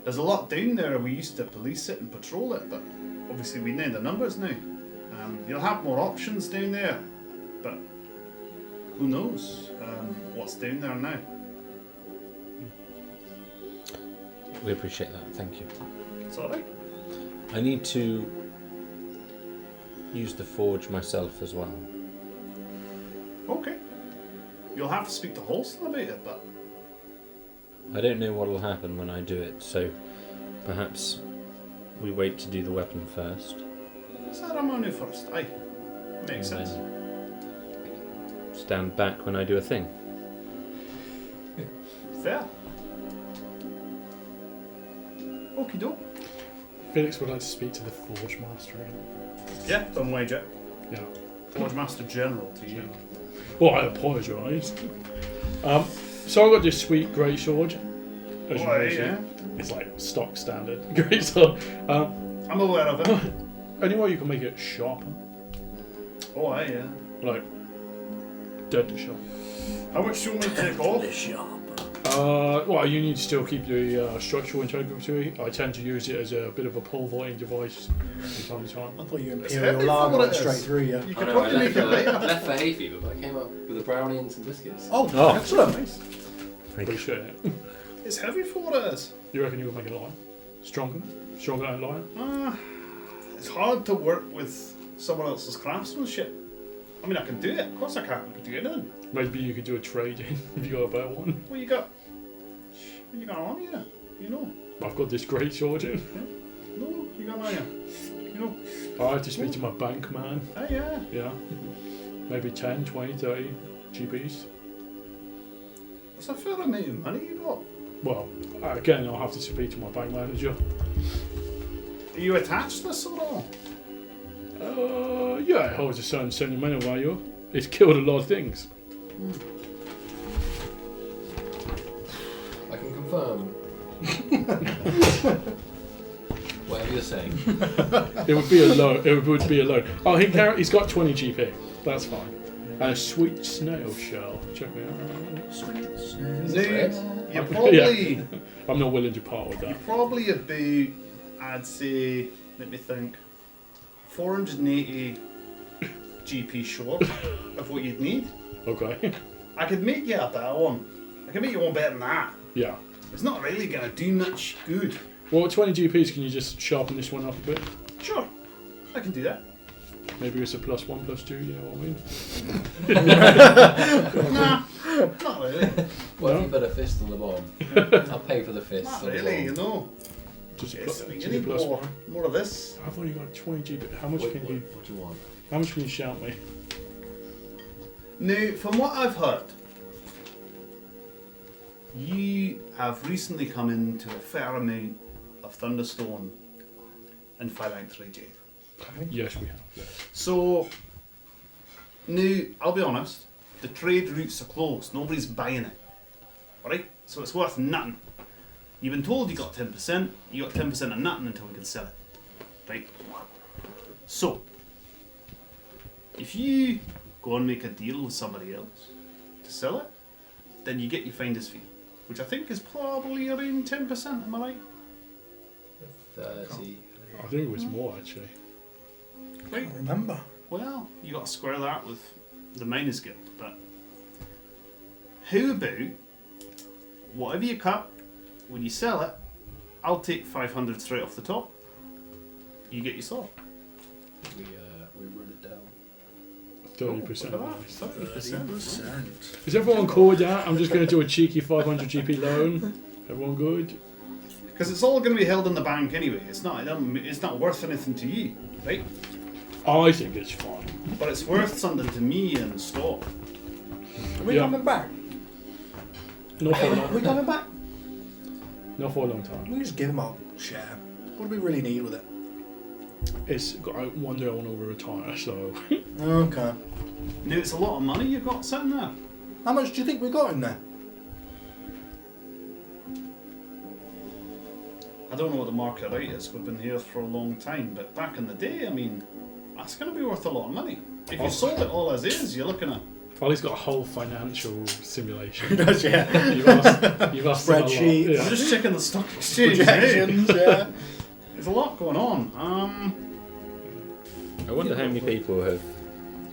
Speaker 1: there's a lot down there. We used to police it and patrol it, but obviously we know the numbers now. You'll have more options down there, but who knows what's down there now.
Speaker 4: We appreciate that. Thank you.
Speaker 1: It's alright.
Speaker 4: I need to use the forge myself as well.
Speaker 1: Okay. You'll have to speak to Holston about it, but
Speaker 4: I don't know what'll happen when I do it, so perhaps we wait to do the weapon first.
Speaker 1: ceremony first. Aye. Makes
Speaker 4: and
Speaker 1: sense.
Speaker 4: then stand back when I do a thing.
Speaker 1: Fair. Okie doke.
Speaker 2: Felix would like to speak to the Forge Master again.
Speaker 1: Yeah, don't wager.
Speaker 2: Yeah.
Speaker 1: Forge Master General to you.
Speaker 2: Well, I apologise. So I got this sweet great sword. As you
Speaker 1: Oh,
Speaker 2: know,
Speaker 1: yeah.
Speaker 2: It's like stock standard great sword.
Speaker 1: I'm aware of it.
Speaker 2: Any way you can make it sharper,
Speaker 1: Oh, aye, yeah.
Speaker 2: like dead sharp.
Speaker 1: How much do you want me to take off?
Speaker 2: Well, you need to still keep the structural integrity. I tend to use it as a bit of a pole vaulting device from time to time.
Speaker 3: I thought you
Speaker 1: It's
Speaker 3: Imperial
Speaker 1: heavy
Speaker 3: Lager
Speaker 1: for what
Speaker 3: went
Speaker 1: it
Speaker 3: straight
Speaker 1: is.
Speaker 3: through you.
Speaker 1: You
Speaker 5: I
Speaker 1: could
Speaker 5: know,
Speaker 1: probably make it
Speaker 5: I
Speaker 1: later.
Speaker 5: left for hay fever, but I came up with a brownie and some biscuits.
Speaker 3: Oh,
Speaker 4: Oh.
Speaker 3: excellent.
Speaker 2: Appreciate it.
Speaker 1: It's heavy for what it is.
Speaker 2: You reckon you could make it lighter? Stronger? Stronger than lighter?
Speaker 1: It's hard to work with someone else's craftsmanship. I mean, I can do it. Of course I can. I can do anything.
Speaker 2: Maybe you could do a trade in if you got a better one.
Speaker 1: What you got? What you got on you? You know.
Speaker 2: I've got this great sword in.
Speaker 1: No, you got on you. You know.
Speaker 2: I have to speak to my bank man.
Speaker 1: Oh, yeah.
Speaker 2: Yeah. Maybe 10, 20, 30 GBs.
Speaker 1: That's a fair amount of money you got.
Speaker 2: Well, again, I'll have to speak to my bank manager.
Speaker 1: Are you attached to this at all?
Speaker 2: Yeah, it holds a certain sentimental value. It's killed a lot of things.
Speaker 5: I can confirm. Whatever you're saying.
Speaker 2: It would be a loan. It would be a loan. Oh, he's got 20 GP. That's fine. And a sweet snail shell. Check me out.
Speaker 5: Is it red?
Speaker 1: You probably,
Speaker 2: I'm not willing to part with
Speaker 1: you
Speaker 2: that.
Speaker 1: probably about, I'd say, let me think, 480 GP short of what you'd need.
Speaker 2: Okay.
Speaker 1: I could make you a better one. I could make you one better than that.
Speaker 2: Yeah.
Speaker 1: It's not really going to do much good.
Speaker 2: Well, 20 GPs, can you just sharpen this one up a bit?
Speaker 1: Sure, I can do that.
Speaker 2: Maybe it's a +1, +2, you know what I mean?
Speaker 1: Nah, not really.
Speaker 5: What
Speaker 2: No.
Speaker 5: if you put a fist on the bomb? I'll pay for the fist
Speaker 1: Not
Speaker 5: on
Speaker 1: really, you
Speaker 5: the bomb.
Speaker 1: know.
Speaker 2: Just a
Speaker 1: Yes,
Speaker 2: plus,
Speaker 1: you
Speaker 2: just a
Speaker 1: need
Speaker 2: plus
Speaker 1: more,
Speaker 2: one.
Speaker 1: more of this.
Speaker 2: I've only got 20 GP. How much
Speaker 5: What,
Speaker 2: can
Speaker 5: what,
Speaker 2: you?
Speaker 5: what do you want?
Speaker 2: How much can you shout me?
Speaker 1: Now, from what I've heard, you have recently come into a fair amount of Thunderstone and Firelight 3J.
Speaker 2: Yes, we have. Yeah.
Speaker 1: So, now, I'll be honest, the trade routes are closed. Nobody's buying it. Alright? So it's worth nothing. You've been told you got 10%, you got 10% of nothing until we can sell it. Right? So, if you go and make a deal with somebody else to sell it, then you get your finder's fee, which I think is probably around 10%, am I right?
Speaker 5: 30.
Speaker 2: I think it was more actually.
Speaker 3: I can't remember.
Speaker 1: Well, you got to square that with the Miners Guild, but how about whatever you cut, when you sell it, I'll take 500 straight off the top. You get your sword.
Speaker 5: We wrote it down.
Speaker 2: 30%.
Speaker 1: Look at that, 30%.
Speaker 2: Is everyone cool with that? I'm just going to do a cheeky 500 GP loan. Everyone good?
Speaker 1: Because it's all going to be held in the bank anyway. It's not worth anything to you, right?
Speaker 2: I think it's fine.
Speaker 1: But it's worth something to me and stock.
Speaker 3: Are we
Speaker 2: Yeah.
Speaker 3: coming back?
Speaker 2: Not for a
Speaker 3: Are we
Speaker 2: long,
Speaker 3: coming back?
Speaker 2: not for a long time.
Speaker 3: We just give him our share. What do we really need with it?
Speaker 2: It's one day I want to retire, so
Speaker 3: Okay.
Speaker 1: No, it's a lot of money you've got sitting there.
Speaker 3: How much do you think we got in there?
Speaker 1: I don't know what the market rate is. We've been here for a long time, but back in the day, I mean, that's going to be worth a lot of money. If you sold it all as is, you're looking at.
Speaker 2: Ollie's got a whole financial simulation.
Speaker 3: Does yeah.
Speaker 2: You've asked him a lot.
Speaker 3: Spreadsheets.
Speaker 1: I'm just checking the stock exchange.
Speaker 3: Projections. Yeah.
Speaker 1: There's a lot going on.
Speaker 4: I wonder how many people have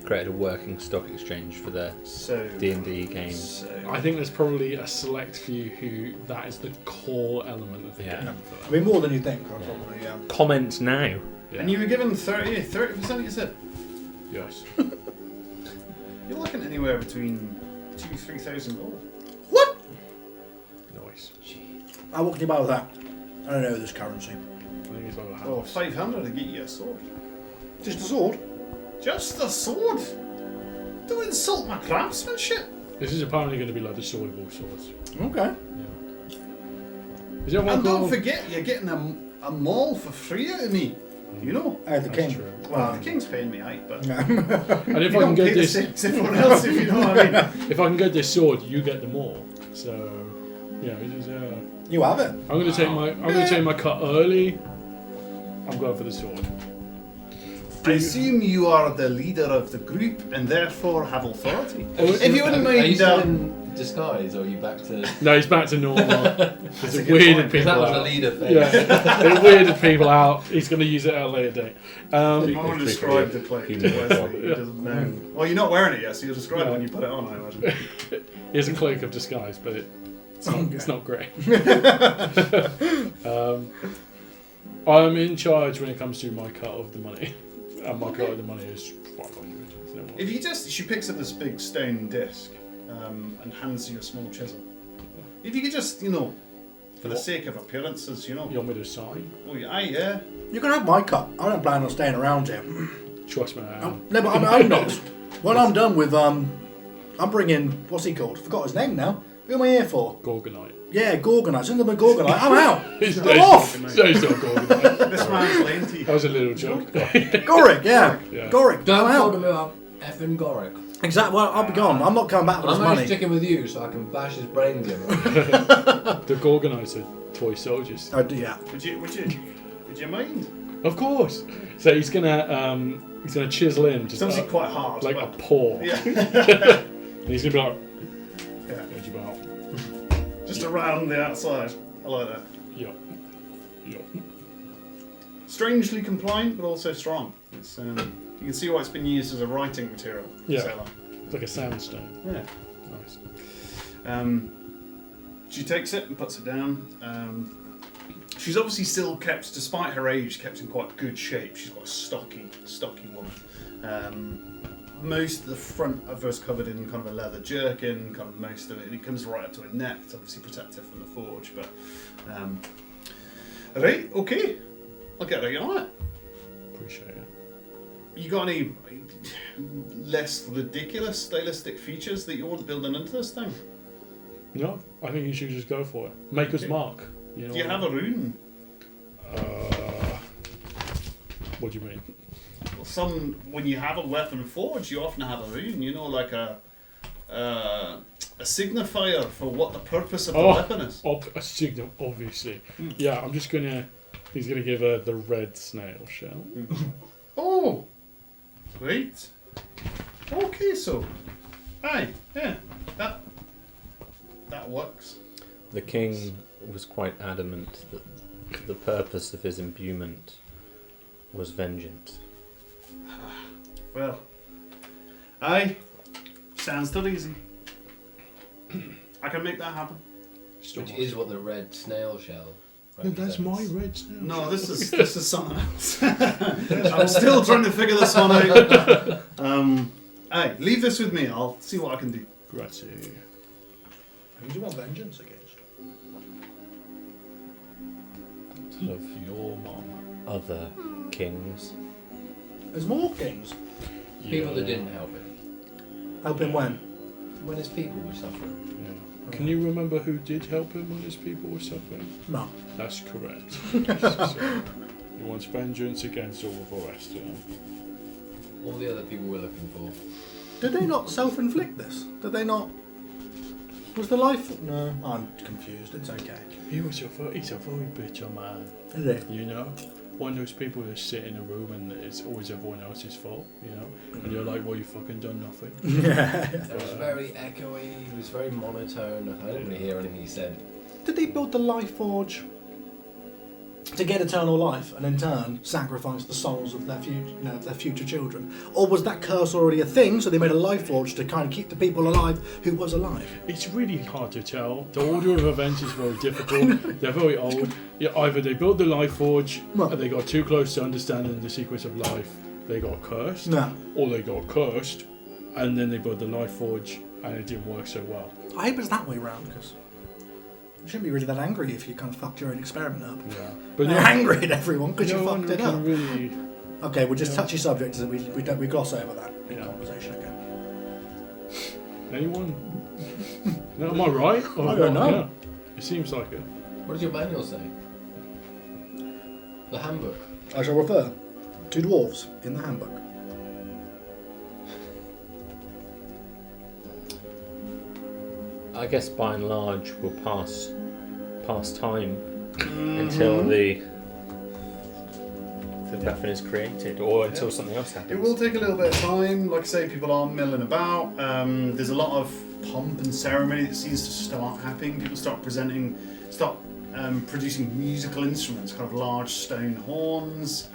Speaker 4: created a working stock exchange for their
Speaker 1: So
Speaker 4: D&D games.
Speaker 1: So,
Speaker 2: I think there's probably a select few who that is the core element of the
Speaker 4: Yeah.
Speaker 2: game.
Speaker 3: I mean, more than you think, probably. Yeah.
Speaker 4: Comment now.
Speaker 2: Yeah.
Speaker 1: and you were given 30%. You said
Speaker 2: Yes.
Speaker 1: you're looking at anywhere between 2,000-3,000 gold.
Speaker 3: What?
Speaker 2: Nice.
Speaker 3: What can you buy with that? I don't know this currency.
Speaker 2: I think it's over half.
Speaker 1: Oh, 500 to get you a sword.
Speaker 3: Just a sword.
Speaker 1: Just a sword. Don't insult my craftsmanship.
Speaker 2: This is apparently going to be like the sword of all swords.
Speaker 3: Okay.
Speaker 2: Is there one
Speaker 1: And don't
Speaker 2: called?
Speaker 1: forget, you're getting a maul for free out of me. You know.
Speaker 3: The
Speaker 2: That's
Speaker 3: king.
Speaker 2: true.
Speaker 1: Well, the king's paying me out, but
Speaker 3: Yeah.
Speaker 2: And if
Speaker 1: you
Speaker 2: I can
Speaker 1: don't pay
Speaker 2: get
Speaker 1: the
Speaker 2: this,
Speaker 1: same as everyone else, if you know what I mean.
Speaker 2: if I can get this sword, you get them all. So, yeah, it is.
Speaker 3: You have it.
Speaker 2: I'm going to take my cut early. I'm going for the sword.
Speaker 1: I assume you are the leader of the group and therefore have authority.
Speaker 2: Oh,
Speaker 1: If you wouldn't
Speaker 5: Are you
Speaker 1: mind,
Speaker 5: still in disguise, or are you back to?
Speaker 2: No, he's back to normal. Because
Speaker 1: a
Speaker 2: it
Speaker 1: good
Speaker 2: weirded
Speaker 1: point, 'cause
Speaker 2: people
Speaker 5: That was
Speaker 2: out.
Speaker 5: the leader thing.
Speaker 2: Yeah, it weirded people out. He's going to use it at a later date.
Speaker 1: I want to
Speaker 4: It's
Speaker 1: describe
Speaker 4: pretty
Speaker 1: the cloak to
Speaker 4: human.
Speaker 1: Wesley. He doesn't know. Well, you're not wearing it yet, so you'll describe it when you put it on, I imagine.
Speaker 2: He has a cloak of disguise, but it's not great. I'm in charge when it comes to my cut of the money. And my cut of the money is 500. So
Speaker 1: If you just, she picks up this big stone disc and hands you a small chisel. If you could just, for the sake of appearances,
Speaker 2: you want me to sign?
Speaker 1: Oh, yeah.
Speaker 3: You can have my cut. I don't plan on staying around here.
Speaker 2: Trust me, I am.
Speaker 3: No, but I'm not. When I'm done with I'm bringing what's he called? Forgot his name now. Who am I here for?
Speaker 2: Gorgonite.
Speaker 3: Yeah, Gorgonite. As soon as I'm a Gorgonite, I'm out.
Speaker 2: He's
Speaker 3: I'm off.
Speaker 2: He's not Gorgonite.
Speaker 1: This man's lengthy.
Speaker 2: That was a little joke.
Speaker 3: Goric, yeah.
Speaker 2: Yeah.
Speaker 3: Goric,
Speaker 5: Don't
Speaker 3: I'm
Speaker 5: call
Speaker 3: out.
Speaker 5: him out, effing Goric.
Speaker 3: Exactly. Well, I'll be gone. I'm not coming back with
Speaker 5: I'm
Speaker 3: this
Speaker 5: only
Speaker 3: money.
Speaker 5: sticking with you so I can bash his brains in.
Speaker 2: The Gorgonites are toy soldiers.
Speaker 3: I do, yeah.
Speaker 1: Would you mind?
Speaker 2: Of course. So he's gonna chisel in
Speaker 1: It's
Speaker 2: just
Speaker 1: obviously quite hard.
Speaker 2: like a
Speaker 1: but,
Speaker 2: paw.
Speaker 1: yeah.
Speaker 2: And he's gonna be like,
Speaker 1: Yeah.
Speaker 2: "Edge about."
Speaker 1: Just around the outside. I like that.
Speaker 2: Yup. Yup.
Speaker 1: Strangely compliant, but also strong. It's you can see why it's been used as a writing material.
Speaker 2: Yeah.
Speaker 1: So long.
Speaker 2: It's like a sandstone.
Speaker 1: Yeah.
Speaker 2: Nice.
Speaker 1: She takes it and puts it down. She's obviously still kept, despite her age, kept in quite good shape. She's quite a stocky woman. Most of the front of her is covered in kind of a leather jerkin, kind of most of it. It comes right up to her neck. It's obviously protected from the forge, but... right, okay. I'll get right on it.
Speaker 2: Appreciate it.
Speaker 1: You got any less ridiculous stylistic features that you want building into this thing?
Speaker 2: No, I think you should just go for it. Maker's mark. You know
Speaker 1: Do you
Speaker 2: what I
Speaker 1: have a rune?
Speaker 2: What do you mean?
Speaker 1: Well, when you have a weapon forged, you often have a rune. Like a signifier for what the purpose of the weapon is.
Speaker 2: A signal, obviously. Yeah, I'm just gonna. He's gonna give her the red snail shell.
Speaker 1: Oh, right. Okay, so, aye, yeah, that works.
Speaker 4: The king was quite adamant that the purpose of his imbuement was vengeance.
Speaker 1: Well, aye, sounds still easy. I can make that happen.
Speaker 5: Which is what the red snail shell
Speaker 2: No, that's my
Speaker 5: represents.
Speaker 2: red snail.
Speaker 1: No, this is something else. I'm still trying to figure this one out. Aye, leave this with me. I'll see what I can do.
Speaker 2: Grazie.
Speaker 3: Who do you want vengeance against?
Speaker 2: Sort of your mom.
Speaker 4: Other kings.
Speaker 3: There's more kings.
Speaker 5: People that didn't help him.
Speaker 3: Help him when?
Speaker 5: When his people were suffering.
Speaker 2: Yeah. Can you remember who did help him when his people were suffering?
Speaker 3: No.
Speaker 2: That's correct. So, he wants vengeance against all of the rest of them.
Speaker 5: All the other people we're looking for.
Speaker 3: Did they not self-inflict this? Did they not? Was the life? No, I'm confused. It's okay.
Speaker 2: He's a very bitter man.
Speaker 3: Is it?
Speaker 2: You know, one of those people that sit in a room and it's always everyone else's fault. You know, and you're like, well, you fucking done nothing.
Speaker 3: Yeah.
Speaker 5: It was very echoey, he was very monotone. I didn't really hear anything he said.
Speaker 3: Did they build the Life Forge to get eternal life, and in turn sacrifice the souls of their future children, or was that curse already a thing? So they made a Life Forge to kind of keep the people alive who was alive.
Speaker 2: It's really hard to tell. The order of events is very difficult. They're very old. Yeah, either they built the Life Forge,
Speaker 3: Well-
Speaker 2: and they got too close to understanding the sequence of life, they got cursed,
Speaker 3: No,
Speaker 2: or they got cursed, and then they built the Life Forge, and it didn't work so well.
Speaker 3: I hope it's that way round, because you shouldn't be really that angry if you kind of fucked your own experiment up.
Speaker 2: Yeah,
Speaker 3: But you're angry at everyone because you
Speaker 2: no
Speaker 3: fucked
Speaker 2: one
Speaker 3: it
Speaker 2: can
Speaker 3: up.
Speaker 2: really.
Speaker 3: Okay, we'll just
Speaker 2: Yeah.
Speaker 3: touchy subjects and we gloss over that in
Speaker 2: Yeah.
Speaker 3: conversation. Okay.
Speaker 2: Anyone? No, am I right? Or
Speaker 3: I don't know.
Speaker 2: Yeah. It seems like it.
Speaker 5: What does your manual say? The handbook.
Speaker 3: I shall refer to dwarves in the handbook.
Speaker 4: I guess by and large we'll pass time until the weapon is created, or until something else happens.
Speaker 1: It will take a little bit of time. Like I say, people are milling about. There's a lot of pomp and ceremony that seems to start happening. People start producing musical instruments, kind of large stone horns.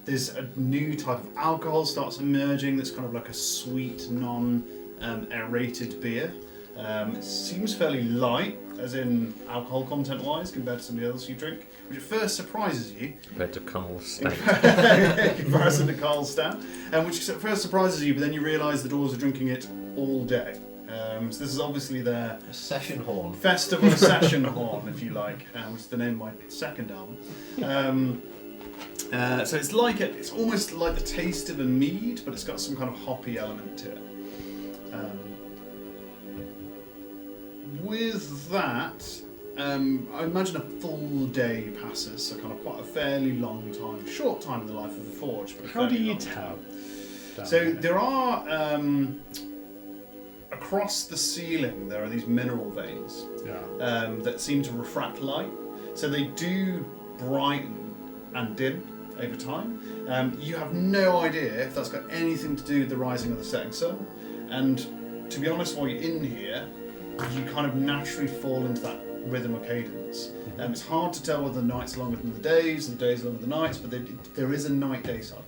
Speaker 1: There's a new type of alcohol starts emerging that's kind of like a sweet, non-aerated beer. It seems fairly light, as in alcohol content-wise, compared to some of the others you drink, which at first surprises you.
Speaker 4: Compared to Carl's state.
Speaker 1: In comparison to Carl's Stout, which at first surprises you, but then you realise the dwarves are drinking it all day. So this is obviously their
Speaker 5: A session horn.
Speaker 1: festival session horn, if you like, which is the name of my second album. So it's almost like the taste of a mead, but it's got some kind of hoppy element to it. With that, I imagine a full day passes, so kind of quite a fairly long time, short time in the life of the forge. But a
Speaker 2: How do
Speaker 1: fairly
Speaker 2: you
Speaker 1: long
Speaker 2: tell?
Speaker 1: time. So there are across the ceiling there are these mineral veins
Speaker 2: Yeah.
Speaker 1: that seem to refract light, so they do brighten and dim over time. You have no idea if that's got anything to do with the rising or the setting sun, and to be honest, while you're in here, you kind of naturally fall into that rhythm or cadence. It's hard to tell whether the night's longer than the days, and the days longer than the nights, but there is a night-day cycle.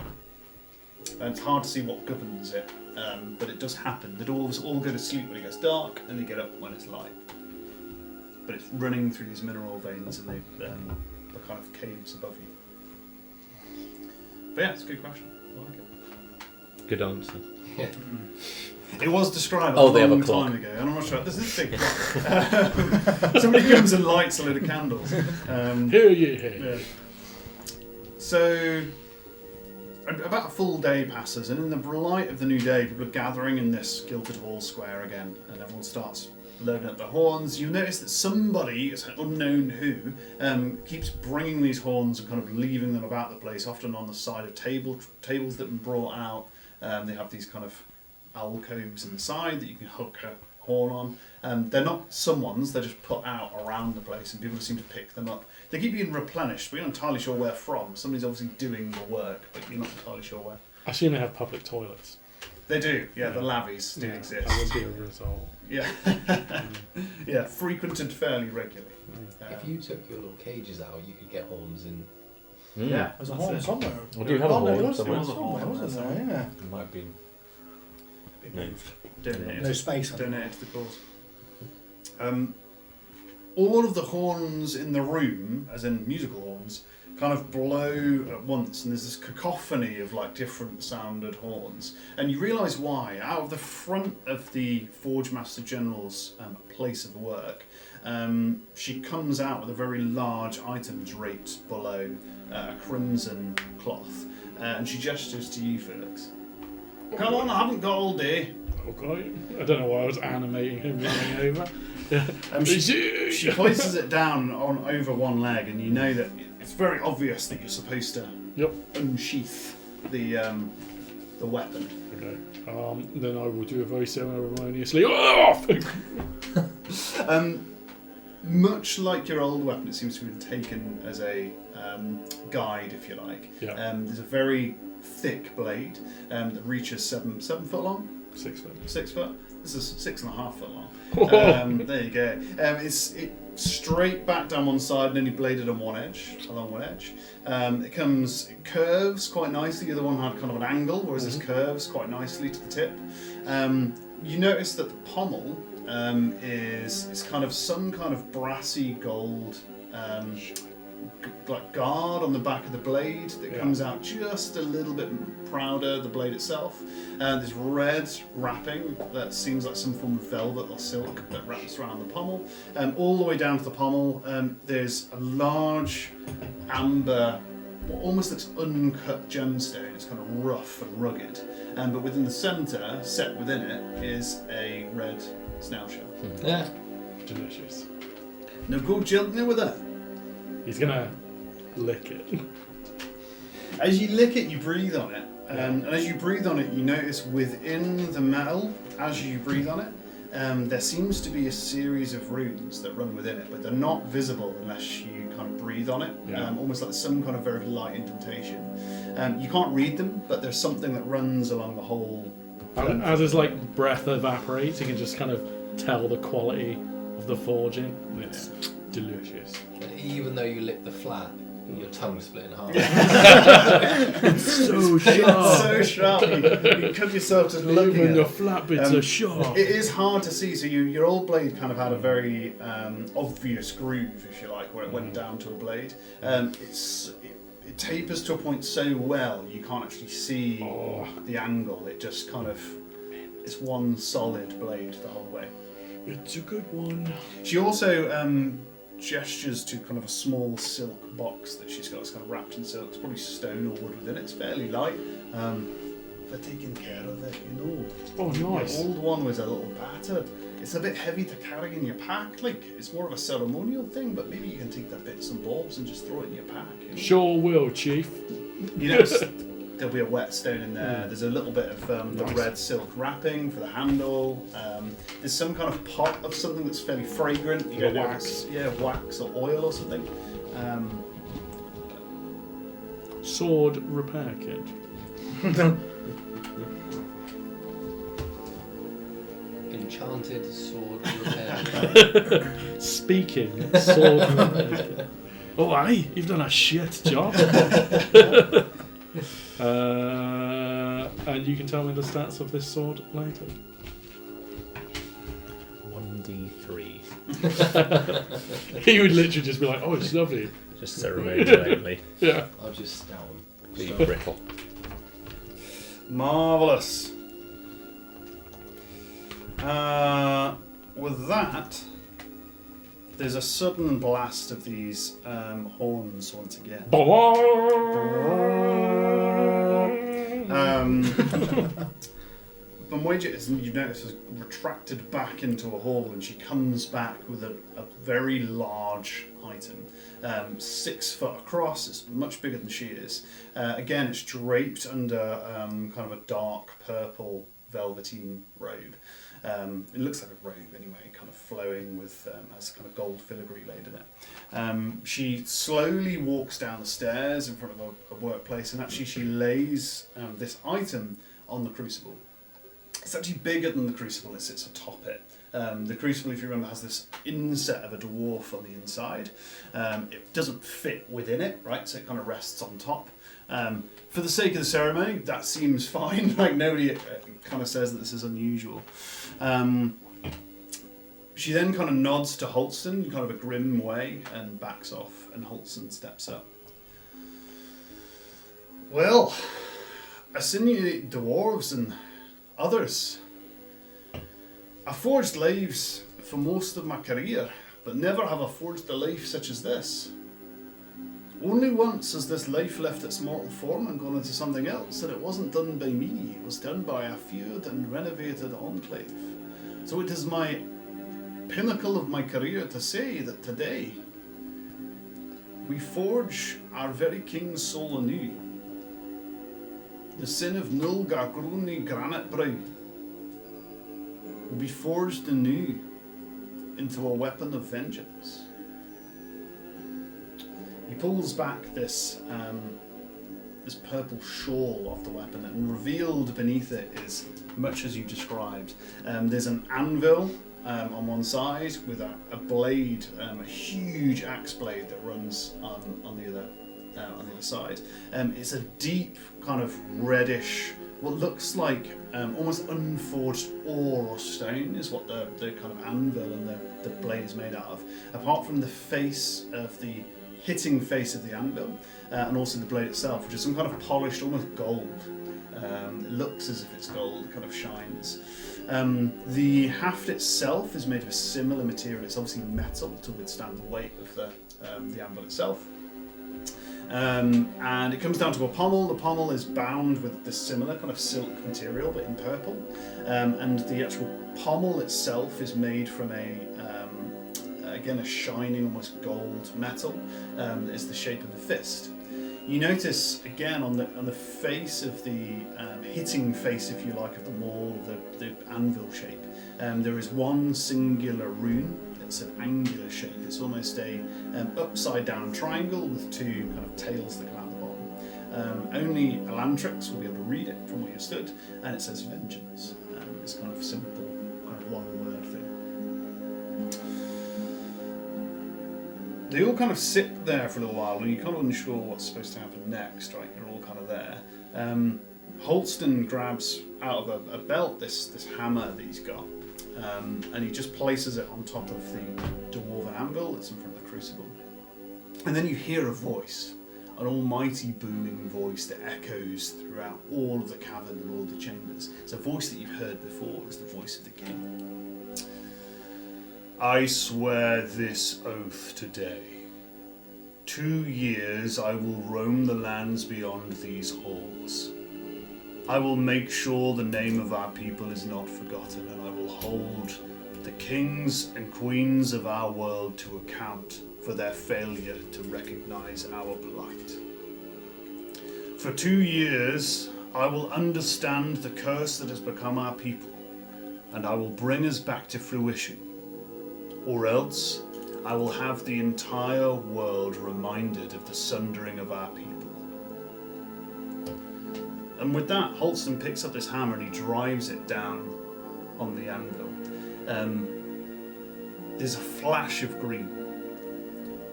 Speaker 1: And it's hard to see what governs it, but it does happen. The dwarves all go to sleep when it gets dark, and they get up when it's light. But it's running through these mineral veins and the kind of caves above you. But yeah, it's a good question. I like it.
Speaker 4: Good answer.
Speaker 1: It was described
Speaker 4: Oh,
Speaker 1: a
Speaker 4: they have a
Speaker 1: long
Speaker 4: clock.
Speaker 1: time ago, and I'm not sure. This is a big clock. Somebody comes and lights a load of candles.
Speaker 2: Hear ye, hear ye.
Speaker 1: Yeah. So, about a full day passes, and in the light of the new day, people are gathering in this Gilded Hall square again, and everyone starts loading up their horns. You notice that somebody, it's unknown who, keeps bringing these horns and kind of leaving them about the place, often on the side of tables that have been brought out. They have these kind of alcoves in the side that you can hook a horn on. They're not someone's, they're just put out around the place, and people seem to pick them up. They keep being replenished, but you're not entirely sure where from. Somebody's obviously doing the work, but you're not entirely sure where.
Speaker 2: I assume they have public toilets.
Speaker 1: They do, yeah, the lavies do exist.
Speaker 2: That would be a result.
Speaker 1: Yeah. Yeah, frequented fairly regularly.
Speaker 5: If you took your little cages out, you could get horns in.
Speaker 1: Yeah,
Speaker 3: There's a
Speaker 1: that's
Speaker 3: horn
Speaker 1: it.
Speaker 3: somewhere.
Speaker 4: I do have a
Speaker 3: Oh, no,
Speaker 4: horn
Speaker 3: there was
Speaker 4: somewhere.
Speaker 3: wasn't there? Yeah.
Speaker 4: It might be moved.
Speaker 1: Donated.
Speaker 3: No space.
Speaker 1: Donated to the cause. All of the horns in the room, as in musical horns, kind of blow at once, and there's this cacophony of like different sounded horns, and you realise why. Out of the front of the Forge Master General's place of work, she comes out with a very large item draped below a crimson cloth, and she gestures to you, Felix. Come on, I haven't got all day.
Speaker 2: Okay. I don't know why I was animating him running over.
Speaker 1: She places it down on over one leg, and you know that it's very obvious that you're supposed to unsheath the weapon.
Speaker 2: Okay. Then I will do it very ceremoniously.
Speaker 1: Much like your old weapon, it seems to have been taken as a guide, if you like.
Speaker 2: Yeah.
Speaker 1: There's a very thick blade that reaches 7 foot long.
Speaker 2: 6 foot.
Speaker 1: 6 foot. This is 6.5 foot long. There you go. It's straight back down one side and only bladed on along one edge. It curves quite nicely. The other one had kind of an angle, whereas this curves quite nicely to the tip. You notice that the pommel is kind of some kind of brassy gold like guard on the back of the blade that comes out just a little bit prouder, the blade itself. There's red wrapping that seems like some form of velvet or silk that wraps around the pommel. All the way down to the pommel, there's a large amber, what almost looks uncut gemstone. It's kind of rough and rugged. But within the centre, set within it, is a red snail shell.
Speaker 5: Yeah.
Speaker 2: Delicious.
Speaker 1: Now go gently with it.
Speaker 2: He's gonna lick it.
Speaker 1: As you lick it, you breathe on it. And as you breathe on it, you notice within the metal, as you breathe on it, there seems to be a series of runes that run within it, but they're not visible unless you kind of breathe on it. Almost like some kind of very light indentation. You can't read them, but there's something that runs along the whole.
Speaker 2: As his like breath evaporates, you can just kind of tell the quality of the forging. It's delicious.
Speaker 5: Even though you lick the flap, your tongue split in half.
Speaker 2: It's so sharp.
Speaker 1: It's so sharp. You cut yourself just looking
Speaker 2: Even
Speaker 1: at
Speaker 2: the
Speaker 1: it.
Speaker 2: flat bits are sharp.
Speaker 1: It is hard to see. So your old blade kind of had a very obvious groove, if you like, where it went down to a blade. It tapers to a point so well you can't actually see the angle. It just kind of it's one solid blade the whole way.
Speaker 2: It's a good one.
Speaker 1: She also gestures to kind of a small silk box that she's got. It's kind of wrapped in silk. It's probably stone or wood within it. It's fairly light. For taking care of it, you know.
Speaker 2: Oh, nice.
Speaker 1: The old one was a little battered. It's a bit heavy to carry in your pack. Like, it's more of a ceremonial thing, but maybe you can take the bits and bobs and just throw it in your pack. You know?
Speaker 2: Sure will, Chief.
Speaker 1: You know, there'll be a whetstone in there. There's a little bit of the red silk wrapping for the handle. There's some kind of pot of something that's fairly fragrant. You
Speaker 2: Like
Speaker 1: don't know if
Speaker 2: wax.
Speaker 1: it's wax or oil or something.
Speaker 2: Sword repair kit.
Speaker 5: Enchanted sword repair.
Speaker 2: Speaking sword repair kit. Oh, aye, you've done a shit job. And you can tell me the stats of this sword later.
Speaker 4: 1d3.
Speaker 2: He would literally just be like, oh, it's lovely.
Speaker 4: Just ceremonially.
Speaker 2: Yeah.
Speaker 5: I'll just down.
Speaker 4: Be brittle.
Speaker 1: Marvellous. With that, there's a sudden blast of these horns once again. Benwaja, as you've noticed, has retracted back into a hall, and she comes back with a very large item. 6 foot across, it's much bigger than she is. Again, it's draped under kind of a dark purple velveteen robe. It looks like a robe anyway, kind of flowing with, has kind of gold filigree laid in it. She slowly walks down the stairs in front of a workplace, and actually she lays this item on the crucible. It's actually bigger than the crucible, it sits atop it. The crucible, if you remember, has this inset of a dwarf on the inside. It doesn't fit within it, right? So it kind of rests on top. For the sake of the ceremony, that seems fine. Like, nobody kind of says that this is unusual. She then kind of nods to Holston in kind of a grim way and backs off, and Holston steps up. Well, I seen you dwarves and others. I forged lives for most of my career, but never have I forged a life such as this. Only once has this life left its mortal form and gone into something else, and it wasn't done by me, it was done by a feud and renovated enclave. So it is my pinnacle of my career to say that today we forge our very king's soul anew. The sin of Nulgar Gruni Granite Brow will be forged anew into a weapon of vengeance. He pulls back this purple shawl off the weapon, and revealed beneath it is much as you described. There's an anvil on one side with a blade, a huge axe blade that runs on the other side. It's a deep kind of reddish, what looks like almost unforged ore or stone is what the kind of anvil and the blade is made out of. Apart from the face of the hitting face of the anvil, and also the blade itself, which is some kind of polished, almost gold. It looks as if it's gold, it kind of shines. The haft itself is made of a similar material. It's obviously metal to withstand the weight of the anvil itself. And it comes down to a pommel. The pommel is bound with this similar kind of silk material, but in purple. And the actual pommel itself is made from again, a shining, almost gold metal. Is the shape of a fist. You notice again on the face of the hitting face, if you like, of the maul, the anvil shape. There is one singular rune. It's an angular shape. It's almost a upside down triangle with two kind of tails that come out the bottom. Only Elantrix will be able to read it from where you stood, and it says vengeance. It's kind of simple, kind of one word thing. They all kind of sit there for a little while, and you're kind of unsure what's supposed to happen next, right? You're all kind of there. Holston grabs out of a belt this hammer that he's got, and he just places it on top of the dwarven anvil that's in front of the crucible. And then you hear a voice, an almighty booming voice that echoes throughout all of the cavern and all the chambers. It's a voice that you've heard before. It's the voice of the king. I swear this oath today. 2 years I will roam the lands beyond these halls. I will make sure the name of our people is not forgotten, and I will hold the kings and queens of our world to account for their failure to recognize our plight. For 2 years, I will understand the curse that has become our people, and I will bring us back to fruition. Or else, I will have the entire world reminded of the sundering of our people. And with that, Holston picks up this hammer and he drives it down on the anvil. There's a flash of green.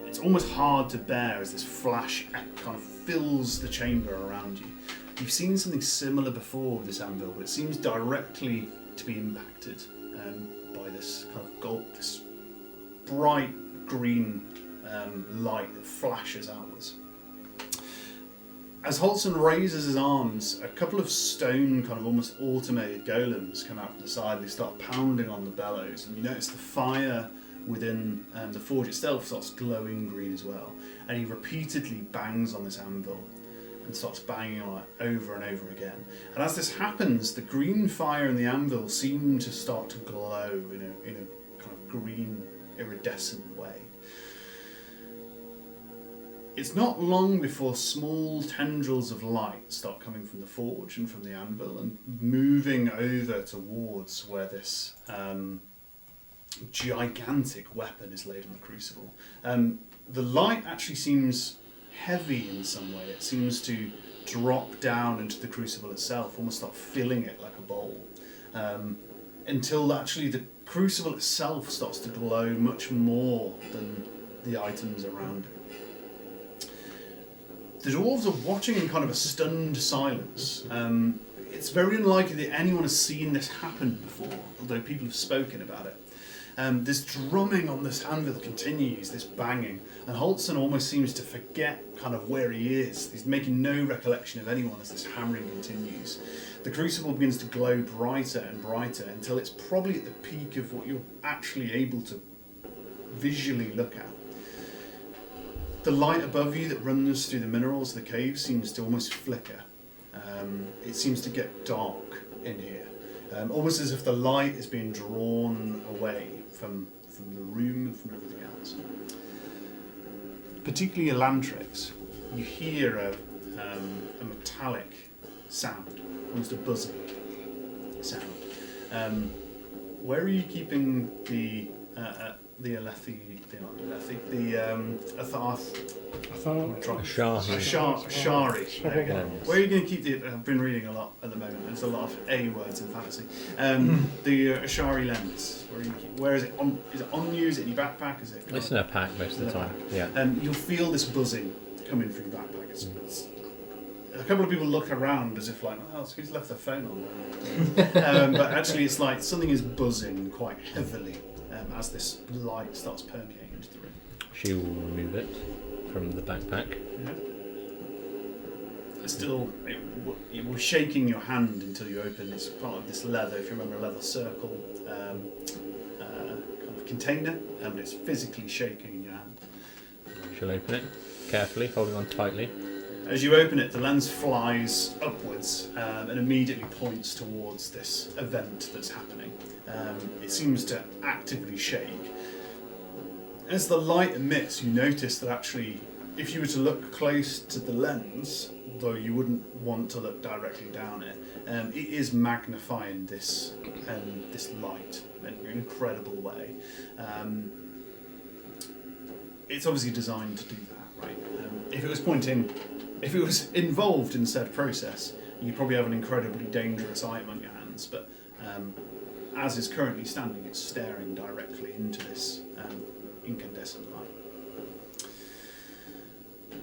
Speaker 1: It's almost hard to bear as this flash kind of fills the chamber around you. You've seen something similar before with this anvil, but it seems directly to be impacted by this kind of gold, this bright green light that flashes outwards. As Holston raises his arms, a couple of stone, kind of almost automated golems come out from the side. They start pounding on the bellows, and you notice the fire within the forge itself starts glowing green as well. And he repeatedly bangs on this anvil and starts banging on it over and over again. And as this happens, the green fire in the anvil seem to start to glow in a kind of green, iridescent way. It's not long before small tendrils of light start coming from the forge and from the anvil and moving over towards where this gigantic weapon is laid on the crucible. The light actually seems heavy in some way. It seems to drop down into the crucible itself, almost start filling it like a bowl, until actually the crucible itself starts to glow much more than the items around it. The dwarves are watching in kind of a stunned silence. It's very unlikely that anyone has seen this happen before, although people have spoken about it. This drumming on this anvil continues, this banging, and Holston almost seems to forget kind of where he is. He's making no recollection of anyone as this hammering continues. The crucible begins to glow brighter and brighter until it's probably at the peak of what you're actually able to visually look at. The light above you that runs through the minerals of the cave seems to almost flicker. It seems to get dark in here, almost as if the light is being drawn away from from the room and from everything else. Particularly Elantrix, you hear a metallic sound, almost a buzzing sound. Where are you keeping the Alethi, Atharth? Ashari. Where are you going to keep the? I've been reading a lot at the moment. There's a lot of A words in fantasy. The Ashari lens. Where is it? Is it on you? Is it in your backpack? Is it?
Speaker 4: It's in a pack most of the time. Yeah.
Speaker 1: You'll feel this buzzing coming through your backpack. It's a couple of people look around as if like, oh, who's left their phone on there? But actually, it's like something is buzzing quite heavily as this light starts permeating into the room.
Speaker 4: She will remove it from the backpack.
Speaker 1: Yeah. It's still, it was shaking your hand until you opened. It's part of this leather, if you remember, a leather circle kind of container, and it's physically shaking in your hand.
Speaker 4: She'll open it carefully, holding on tightly.
Speaker 1: As you open it, the lens flies upwards and immediately points towards this event that's happening. It seems to actively shake. As the light emits, you notice that actually, if you were to look close to the lens, though you wouldn't want to look directly down it, it is magnifying this light in an incredible way. It's obviously designed to do that, right? If it was involved in said process, you'd probably have an incredibly dangerous item on your hands, but as is currently standing, it's staring directly into this incandescent light.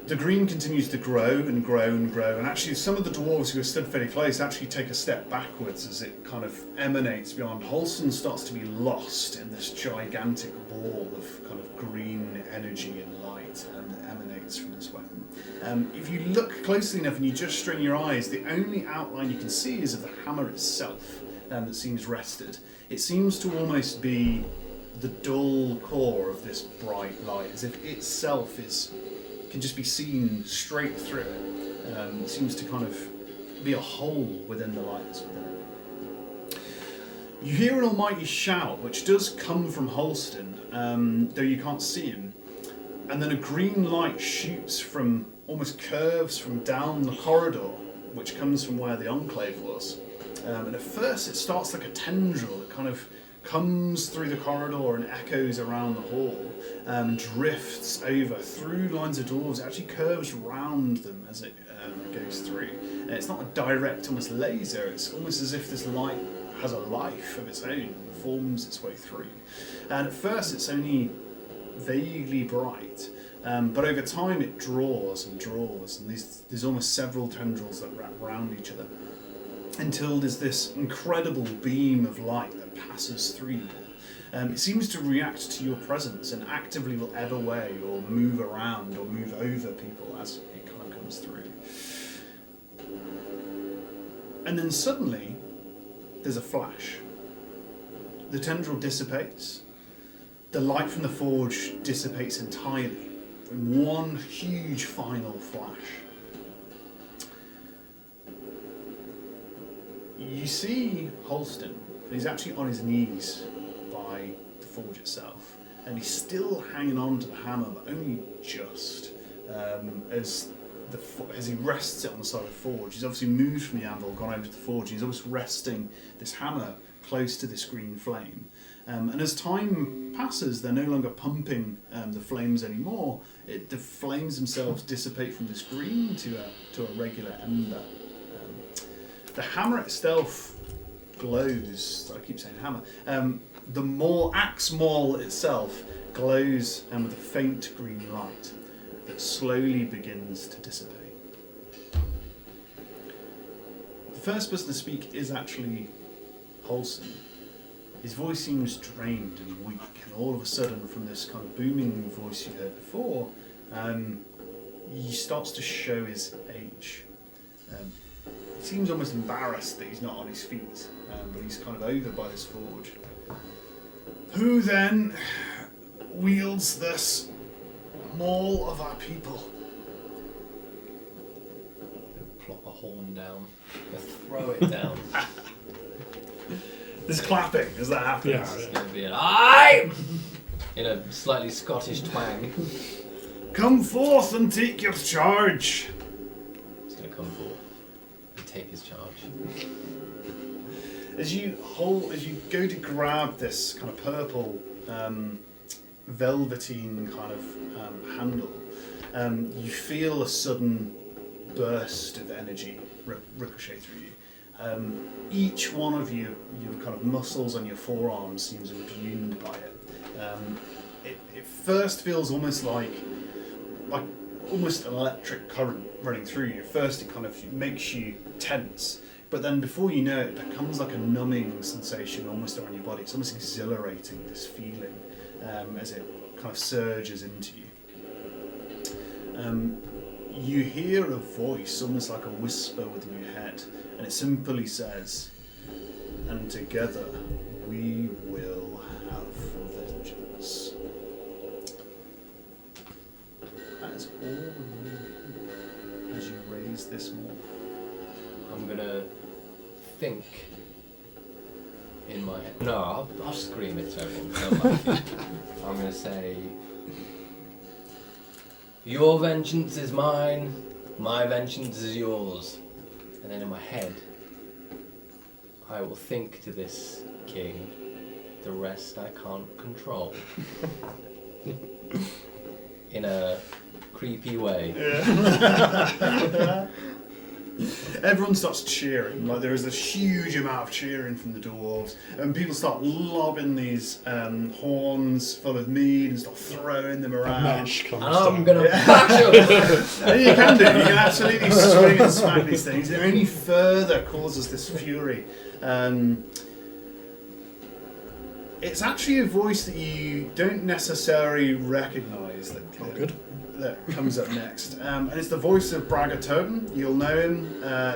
Speaker 1: The green continues to grow and grow and grow, and actually some of the dwarves who are stood fairly close actually take a step backwards as it kind of emanates beyond. Holston starts to be lost in this gigantic ball of kind of green energy and light that emanates from this weapon. If you look closely enough and you just strain your eyes, the only outline you can see is of the hammer itself that seems rested. It seems to almost be the dull core of this bright light, as if itself can just be seen straight through it. It seems to kind of be a hole within the light that's within it. You hear an almighty shout, which does come from Holston, though you can't see him. And then a green light shoots almost curves from down the corridor, which comes from where the Enclave was. And at first it starts like a tendril that kind of comes through the corridor and echoes around the hall, drifts over through lines of doors, it actually curves round them as it goes through. And it's not a direct, almost laser, it's almost as if this light has a life of its own and forms its way through. And at first it's only vaguely bright, but over time it draws and draws, and there's almost several tendrils that wrap around each other, until there's this incredible beam of light that passes through you. It seems to react to your presence and actively will ebb away or move around or move over people as it kind of comes through. And then suddenly, there's a flash. The tendril dissipates. The light from the forge dissipates entirely in one huge final flash. You see Holston, and he's actually on his knees by the forge itself, and he's still hanging on to the hammer, but only just. As he rests it on the side of the forge, he's obviously moved from the anvil, gone over to the forge, and he's almost resting this hammer close to this green flame. And as time passes, they're no longer pumping the flames anymore. The flames themselves dissipate from this green to a regular ember. The hammer itself glows. I keep saying hammer. The axe maul itself glows with a faint green light that slowly begins to dissipate. The first person to speak is actually Holston. His voice seems drained and weak, and all of a sudden, from this kind of booming voice you heard before, he starts to show his age. He seems almost embarrassed that he's not on his feet, but he's kind of over by this forge. Who then wields this maul of our people?
Speaker 5: Plop a horn down. Throw it down.
Speaker 1: There's clapping as that happens.
Speaker 2: Yeah.
Speaker 5: It's going to be an I. in a slightly Scottish twang.
Speaker 1: Come forth and take your charge.
Speaker 5: He's going to come forth and take his charge.
Speaker 1: As you go to grab this kind of purple velveteen kind of handle, you feel a sudden burst of energy ricochet through you. Each one of you, your kind of muscles on your forearms seems imbued by it. It first feels almost like almost an electric current running through you. First, it kind of makes you tense, but then before you know it, it becomes like a numbing sensation almost around your body. It's almost exhilarating, this feeling, as it kind of surges into you. You hear a voice, almost like a whisper within your head, and it simply says, "And together we will have vengeance." That is all you need as you raise this more.
Speaker 5: I'm going to think in my head. No, I'll scream it to everyone. No, I'm going to say, "Your vengeance is mine, my vengeance is yours." And then in my head, I will think to this king, "The rest I can't control." In a creepy way.
Speaker 1: Yeah. Everyone starts cheering. Like there is this huge amount of cheering from the dwarves, and people start lobbing these horns full of mead and start throwing them around.
Speaker 2: Mesh comes
Speaker 5: And I'm
Speaker 2: down.
Speaker 5: going to bash him!
Speaker 1: And you can do. You can absolutely swing and smack these things. It only further causes this fury. It's actually a voice that you don't necessarily recognise that comes up next. And it's the voice of Bragatoten. You'll know him.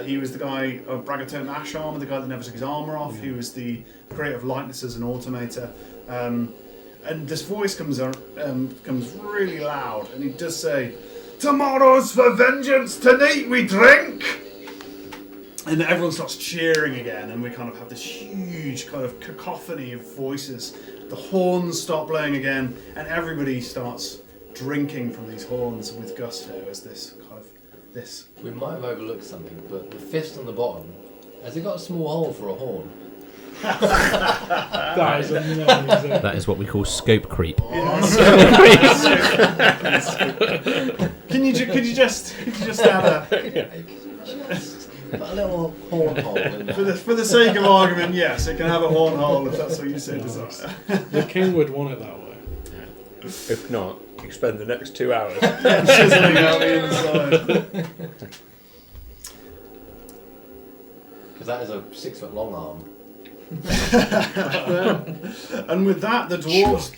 Speaker 1: He was the guy of Bragatoten Asham, the guy that never took his armour off. He was the creator of Likeness as an automator. And this voice comes really loud, and he does say, "Tomorrow's for vengeance, tonight we drink!" And everyone starts cheering again, and we kind of have this huge kind of cacophony of voices. The horns start blowing again, and everybody starts drinking from these horns with gusto as this.
Speaker 5: We might have overlooked something, but the fist on the bottom, has it got a small hole for a horn?
Speaker 2: That is amazing.
Speaker 4: That is what we call scope creep.
Speaker 1: Could you just add a...
Speaker 5: Put a little horn hole in there.
Speaker 1: For the sake of argument, yes, it can have a horn hole if that's what you so desire.
Speaker 2: The king would want it that way.
Speaker 4: If not, you spend the next 2 hours.
Speaker 1: Chiseling out the inside.
Speaker 5: Because that is a 6 foot long arm.
Speaker 1: And with that, the dwarves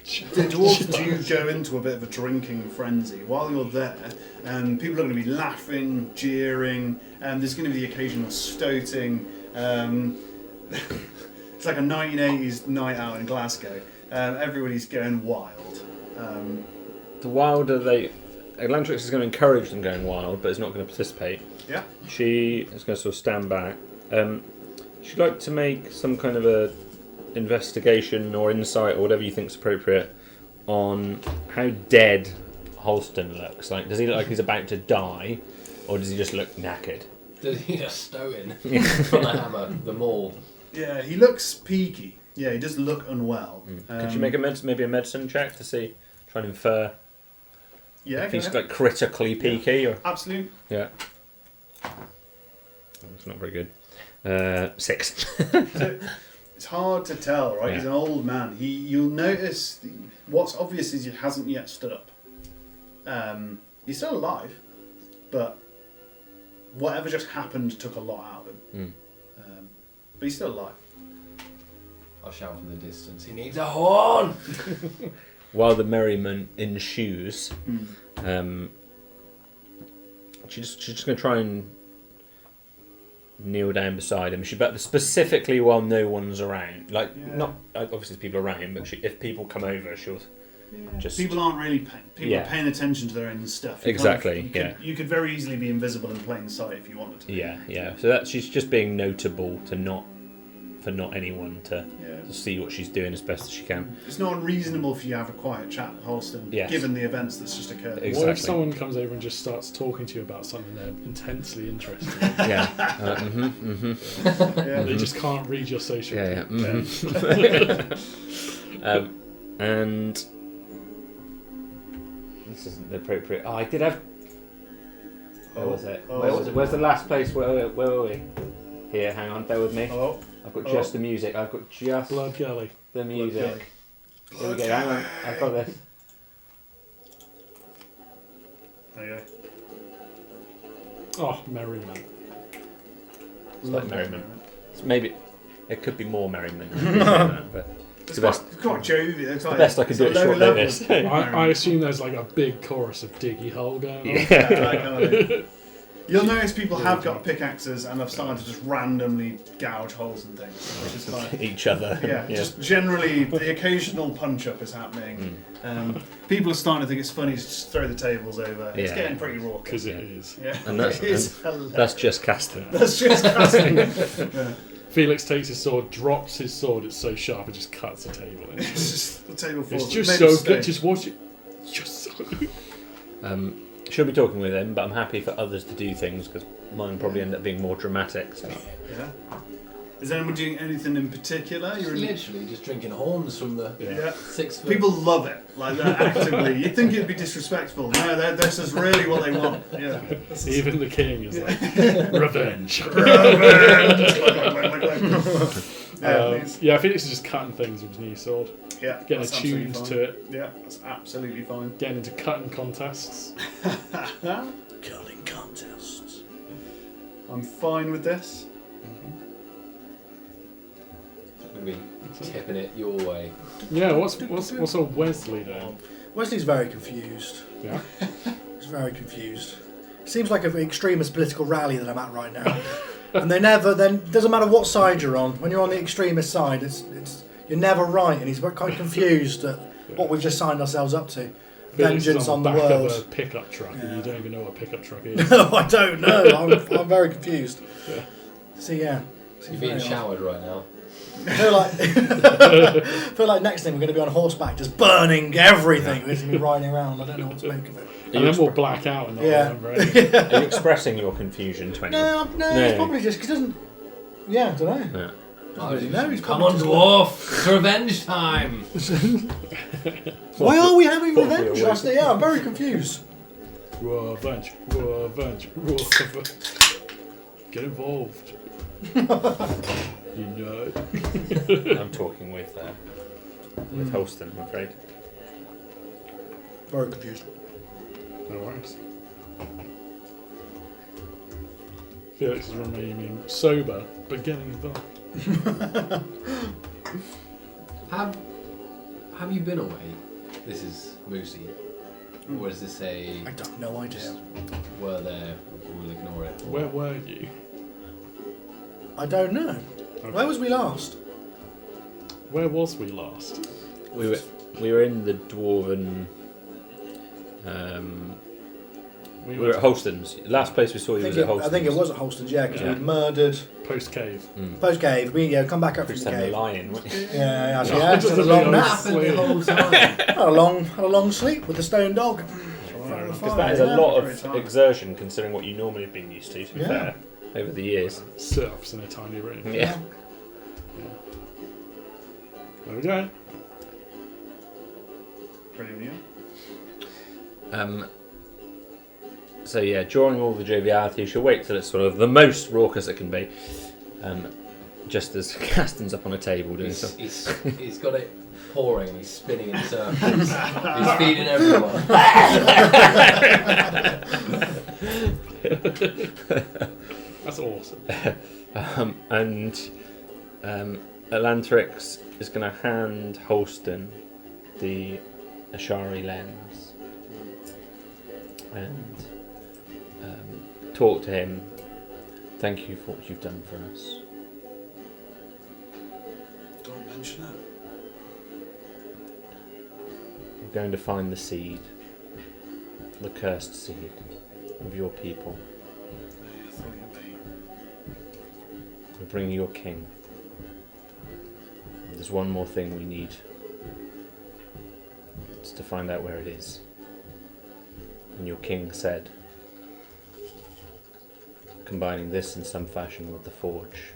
Speaker 1: do go into a bit of a drinking frenzy. While you're there, people are going to be laughing, jeering, and there's going to be the occasional stoating. It's like a 1980s night out in Glasgow. Everybody's going wild.
Speaker 4: The wilder they... Elantrix is going to encourage them going wild, but is not going to participate.
Speaker 1: Yeah.
Speaker 4: She is going to sort of stand back. She'd like to make some kind of a investigation or insight or whatever you think is appropriate on how dead Holston looks. Like, does he look like he's about to die, or does he just look knackered?
Speaker 5: Does he just stow in from the hammer, the maul?
Speaker 1: Yeah, he looks peaky. Yeah, he does look unwell.
Speaker 4: Could you make maybe a medicine check to see, try and infer
Speaker 1: Yeah,
Speaker 4: if he's like critically peaky or
Speaker 1: absolutely.
Speaker 4: yeah. That's not very good. 6.
Speaker 1: So, it's hard to tell, right?
Speaker 4: Yeah.
Speaker 1: He's an old man. You'll notice what's obvious is he hasn't yet stood up. He's still alive, but whatever just happened took a lot out of him. But he's still alive.
Speaker 5: I'll shout from the distance, "He needs a horn!"
Speaker 4: While the merriment ensues, she's just going to try and kneel down beside him. But specifically while no one's around. Like, not obviously there's people around, but if people come over, she'll just...
Speaker 1: People aren't really are paying attention to their own stuff.
Speaker 4: Exactly,
Speaker 1: You could very easily be invisible in plain sight if you wanted to.
Speaker 4: Yeah. So she's just being notable for for not anyone to see what she's doing as best as she can.
Speaker 1: It's not unreasonable for you to have a quiet chat with Holston,
Speaker 4: Yes.
Speaker 1: given the events that's just occurred.
Speaker 4: Exactly.
Speaker 2: What if someone comes over and just starts talking to you about something they're intensely interested in?
Speaker 4: Yeah.
Speaker 1: Yeah.
Speaker 2: They just can't read your social.
Speaker 4: Yeah.
Speaker 2: media.
Speaker 4: And this isn't appropriate. Oh, I did have. Where was it? Where was it? Where's the last place? Where were we? Here, hang on, bear with me.
Speaker 1: Oh,
Speaker 4: I've got just the music. I've got just
Speaker 2: Blood Gully.
Speaker 4: the music. Here we go. Hang on, I've got this.
Speaker 1: there you go.
Speaker 2: Oh, Merryman.
Speaker 4: It's like merriment. It's maybe it could be more merriment, but
Speaker 1: It's
Speaker 4: the best.
Speaker 1: quite jovial. It's
Speaker 4: the best I can do at short notice.
Speaker 2: I assume there's like a big chorus of Diggy Hole going on.
Speaker 4: Yeah.
Speaker 1: You'll notice people have got pickaxes and have started to just randomly gouge holes and things, which is fine.
Speaker 4: Each other.
Speaker 1: Yeah, just generally the occasional punch up is happening. People are starting to think it's funny to just throw the tables over. It's
Speaker 4: Yeah.
Speaker 1: getting pretty raucous.
Speaker 2: Because it is.
Speaker 1: Yeah,
Speaker 4: And that's-
Speaker 1: it is hilarious.
Speaker 4: That's just casting.
Speaker 1: That's just fascinating. Yeah.
Speaker 2: Felix takes his sword, drops his sword, it's so sharp it just cuts the table.
Speaker 1: It's just the table falls.
Speaker 2: It's just
Speaker 1: Made a
Speaker 2: so
Speaker 1: mistake.
Speaker 2: good, just watch it. Just so
Speaker 4: She'll be talking with him, but I'm happy for others to do things because mine will probably end up being more dramatic. So.
Speaker 1: Yeah. Is anyone doing anything in particular?
Speaker 5: Just literally just drinking horns from the
Speaker 1: Yeah.
Speaker 5: 6 foot.
Speaker 1: People love it, like they're actively. You'd think it'd be disrespectful. No, this is really what they want. Yeah.
Speaker 2: even the king is like, revenge. Yeah, Felix is just cutting things with his new sword.
Speaker 1: Yeah,
Speaker 2: Getting
Speaker 1: that's absolutely
Speaker 2: attuned
Speaker 1: fine.
Speaker 2: to it.
Speaker 1: Yeah, that's absolutely fine.
Speaker 2: Getting into cutting contests.
Speaker 3: Curling contests.
Speaker 1: I'm fine with this.
Speaker 5: I'm going to be tipping it your way.
Speaker 2: Yeah, what's old Wesley doing?
Speaker 3: Wesley's very confused.
Speaker 2: Yeah.
Speaker 3: He's very confused. Seems like an extremist political rally that I'm at right now. And they never, then doesn't matter what side you're on. When you're on the extremist side, it's you're never right, and he's quite confused at what we've just signed ourselves up to.
Speaker 2: Felix is
Speaker 3: Vengeance on the
Speaker 2: back
Speaker 3: world.
Speaker 2: of a pickup truck, and
Speaker 3: Yeah.
Speaker 2: you don't even know what a pickup truck is.
Speaker 3: No, I don't know. I'm very confused.
Speaker 2: Yeah.
Speaker 3: So yeah.
Speaker 5: You're being showered right now.
Speaker 3: I feel like next thing we're going to be on horseback, just burning everything. We're going to be riding around. I don't know what to make of it.
Speaker 2: And then we'll black out and not
Speaker 3: Yeah.
Speaker 2: remember anything.
Speaker 4: Are you expressing your confusion to anyone?
Speaker 3: No, it's probably just because he doesn't. Yeah, I don't know.
Speaker 4: Yeah.
Speaker 3: No, he's
Speaker 5: Come
Speaker 3: probably
Speaker 5: on,
Speaker 3: just-
Speaker 5: dwarf! It's revenge time!
Speaker 3: Why are we having
Speaker 4: What we
Speaker 3: revenge?
Speaker 4: always-
Speaker 3: I'm very confused.
Speaker 2: Revenge, revenge, revenge. Get involved. You know.
Speaker 4: I'm talking with Holston, I'm afraid.
Speaker 3: Very confused.
Speaker 2: No worries. Felix is remaining sober, but getting involved.
Speaker 5: Have you been away? This is Moosey. Or is this a
Speaker 3: I have no idea.
Speaker 5: were there, we'll ignore it? Or-
Speaker 2: Where were you?
Speaker 3: I don't know.
Speaker 2: Okay.
Speaker 3: Where was we last?
Speaker 2: Where was we last?
Speaker 4: We were in the dwarven. We were at Holston's. Last place we saw you was at Holston's.
Speaker 3: I think it was at Holston's, yeah, because
Speaker 2: Yeah.
Speaker 3: we'd murdered
Speaker 2: Post cave.
Speaker 3: post cave. We come back up from the
Speaker 4: Pretend
Speaker 3: cave.
Speaker 4: lion. Weren't you?
Speaker 3: Yeah, actually,
Speaker 2: No,
Speaker 3: yeah,
Speaker 2: just
Speaker 3: had a
Speaker 2: a
Speaker 3: long
Speaker 2: little
Speaker 3: nap.
Speaker 5: happened the whole time.
Speaker 3: Had a long sleep with the stone dog.
Speaker 4: Because that is a lot of exertion considering what you normally have been used to be
Speaker 3: Yeah.
Speaker 4: fair, over the years.
Speaker 2: Sit-ups in a tiny room.
Speaker 4: Yeah.
Speaker 2: There we go.
Speaker 1: Brilliant.
Speaker 4: So yeah, during all the joviality, she'll wait till it's sort of the most raucous it can be. Just as Caston's up on a table doing something.
Speaker 5: He's got it pouring, he's spinning in circles. He's feeding everyone.
Speaker 2: That's awesome.
Speaker 4: And Atlantrix is going to hand Holston the Ashari lens and talk to him. Thank you for what you've done for us.
Speaker 1: Don't mention that.
Speaker 4: We're going to find the seed, the cursed seed of your people.
Speaker 1: I thought you
Speaker 4: We're bringing your king. There's one more thing we need. It's to find out where it is. And your king said, combining this in some fashion with the forge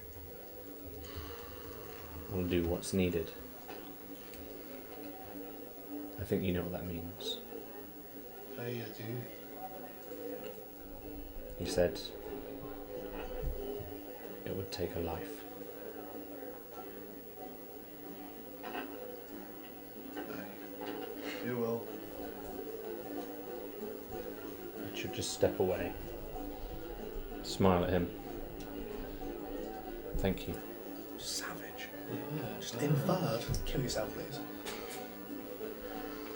Speaker 4: will do what's needed. I think you know what that means.
Speaker 1: I do.
Speaker 4: He said it would take a life.
Speaker 1: You will.
Speaker 4: I should just step away. Smile at him. Thank you.
Speaker 3: Savage. Just inferred. Kill yourself, please.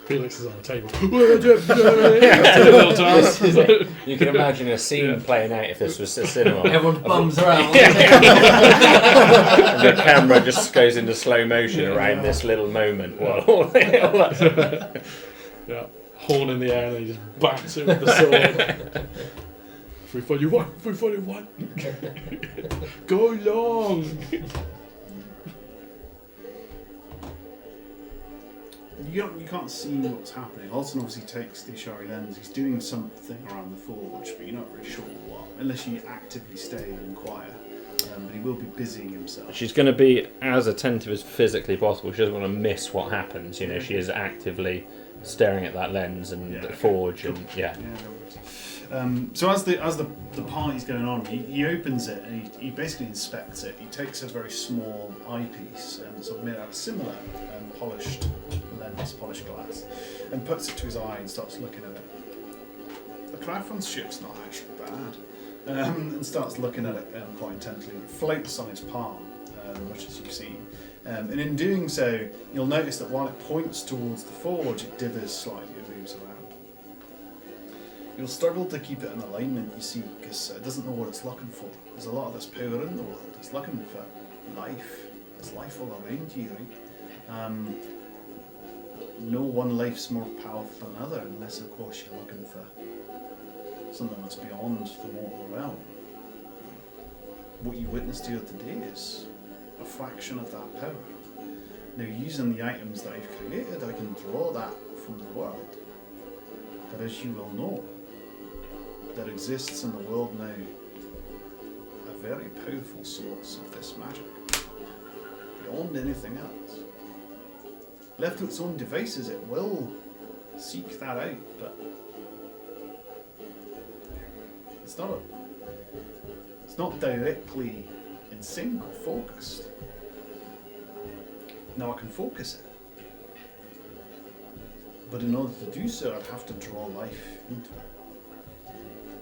Speaker 2: Felix is on the table. Little dance.
Speaker 4: You can imagine a scene playing out if this was a cinema.
Speaker 5: Everyone bums around.
Speaker 4: And the camera just goes into slow motion around this little moment. While
Speaker 2: Yeah, horn in the air, and then he just bats it with the sword. 341, 341. Go long.
Speaker 1: You can't see what's happening. Alton obviously takes the Ishari lens. He's doing something around the forge, but you're not really sure what, unless you actively stay and inquire. But he will be busying himself.
Speaker 4: she's going to be as attentive as physically possible. She doesn't want to miss what happens. You know, she is actively staring at that lens and the forge, and
Speaker 1: Yeah, no worries. So as the party's going on, he opens it and he basically inspects it. He takes a very small eyepiece and sort of made out of similar polished lens, polished glass, and puts it to his eye and starts looking at it. The craftsmanship's not actually bad, and starts looking at it quite intently. It floats on his palm, much as you've seen. And in doing so, you'll notice that while it points towards the forge, it dithers slightly and moves around. You'll struggle to keep it in alignment, you see, because it doesn't know what it's looking for. There's a lot of this power in the world. It's looking for life. There's life all around you, right? No one life's more powerful than another, unless, of course, you're looking for something that's beyond the mortal realm. What you witnessed here today is a fraction of that power. Now, using the items that I've created, I can draw that from the world. But as you will know, there exists in the world now a very powerful source of this magic, beyond anything else. Left to its own devices, it will seek that out, but it's not directly in sync or focused. Now I can focus it, but in order to do so, I'd have to draw life into it,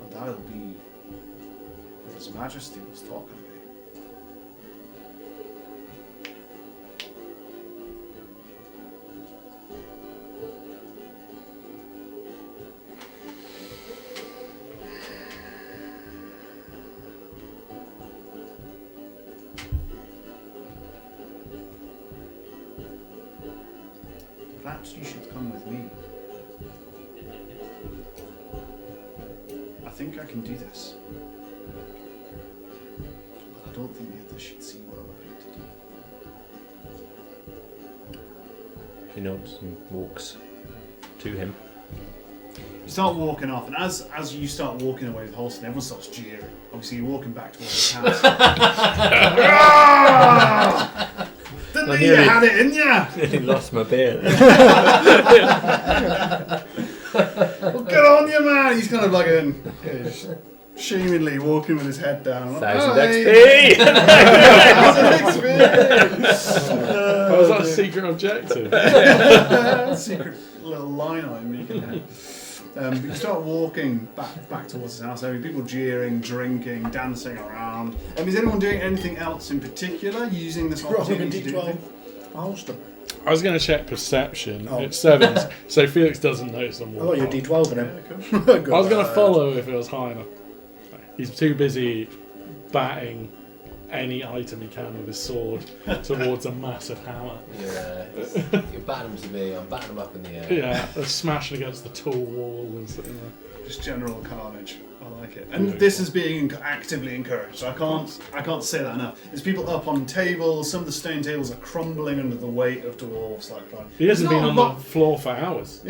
Speaker 1: and that'll be what His Majesty was talking about. Perhaps you should come with me. I think I can do this. But I don't think the others should see what I'm about to do.
Speaker 4: he nods and walks to him.
Speaker 1: You start walking off, and as you start walking away with Holston, everyone starts jeering. Obviously, you're walking back towards the house. Didn't know you had it in ya!
Speaker 4: He lost my beard.
Speaker 1: Well, good on you, man! He's kind of like shamedly walking with his head down.
Speaker 4: 1000
Speaker 1: XP!
Speaker 2: Oh, was that a secret objective?
Speaker 1: Secret little line item you can have. But you start walking back towards his house. I mean, people jeering, drinking, dancing around. Is anyone doing anything else in particular, using this opportunity to do anything?
Speaker 3: Holston.
Speaker 2: I was going to check perception.
Speaker 3: Oh.
Speaker 2: It's 7s, so Felix doesn't notice I'm
Speaker 3: I thought
Speaker 2: walking.
Speaker 3: you were D12 in him.
Speaker 1: Yeah, cool.
Speaker 2: I was going to follow if it was high enough. He's too busy batting any item he can with his sword towards a massive hammer.
Speaker 5: Yeah, you bat him to me, I'm batting him up in the air.
Speaker 2: Yeah, they're smashing against the tall wall and sitting there.
Speaker 1: Just general carnage. I like it. And this is being actively encouraged. I can't say that enough. There's people up on tables. Some of the stone tables are crumbling under the weight of dwarves.
Speaker 2: He hasn't
Speaker 1: There's
Speaker 2: been
Speaker 1: not a
Speaker 2: on
Speaker 1: lot-
Speaker 2: the floor for hours.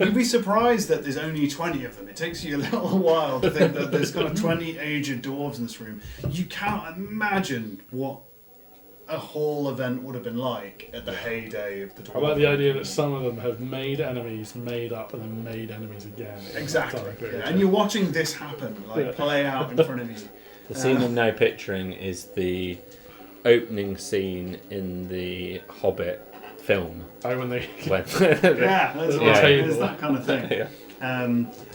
Speaker 1: You'd be surprised that there's only 20 of them. It takes you a little while to think that there's kind of 20 aged dwarves in this room. You can't imagine what a whole event would have been like at the heyday of the dwarf.
Speaker 2: I like the idea that some of them have made enemies, made up, and then made enemies again. in
Speaker 1: Exactly.
Speaker 2: that time period.
Speaker 1: Yeah. And you're watching this happen, play out in front of you.
Speaker 4: The scene I'm now picturing is the opening scene in the Hobbit film.
Speaker 2: Oh, when they
Speaker 4: When
Speaker 1: Yeah, that's
Speaker 2: Yeah.
Speaker 1: right. It's that kind of thing.
Speaker 4: Yeah.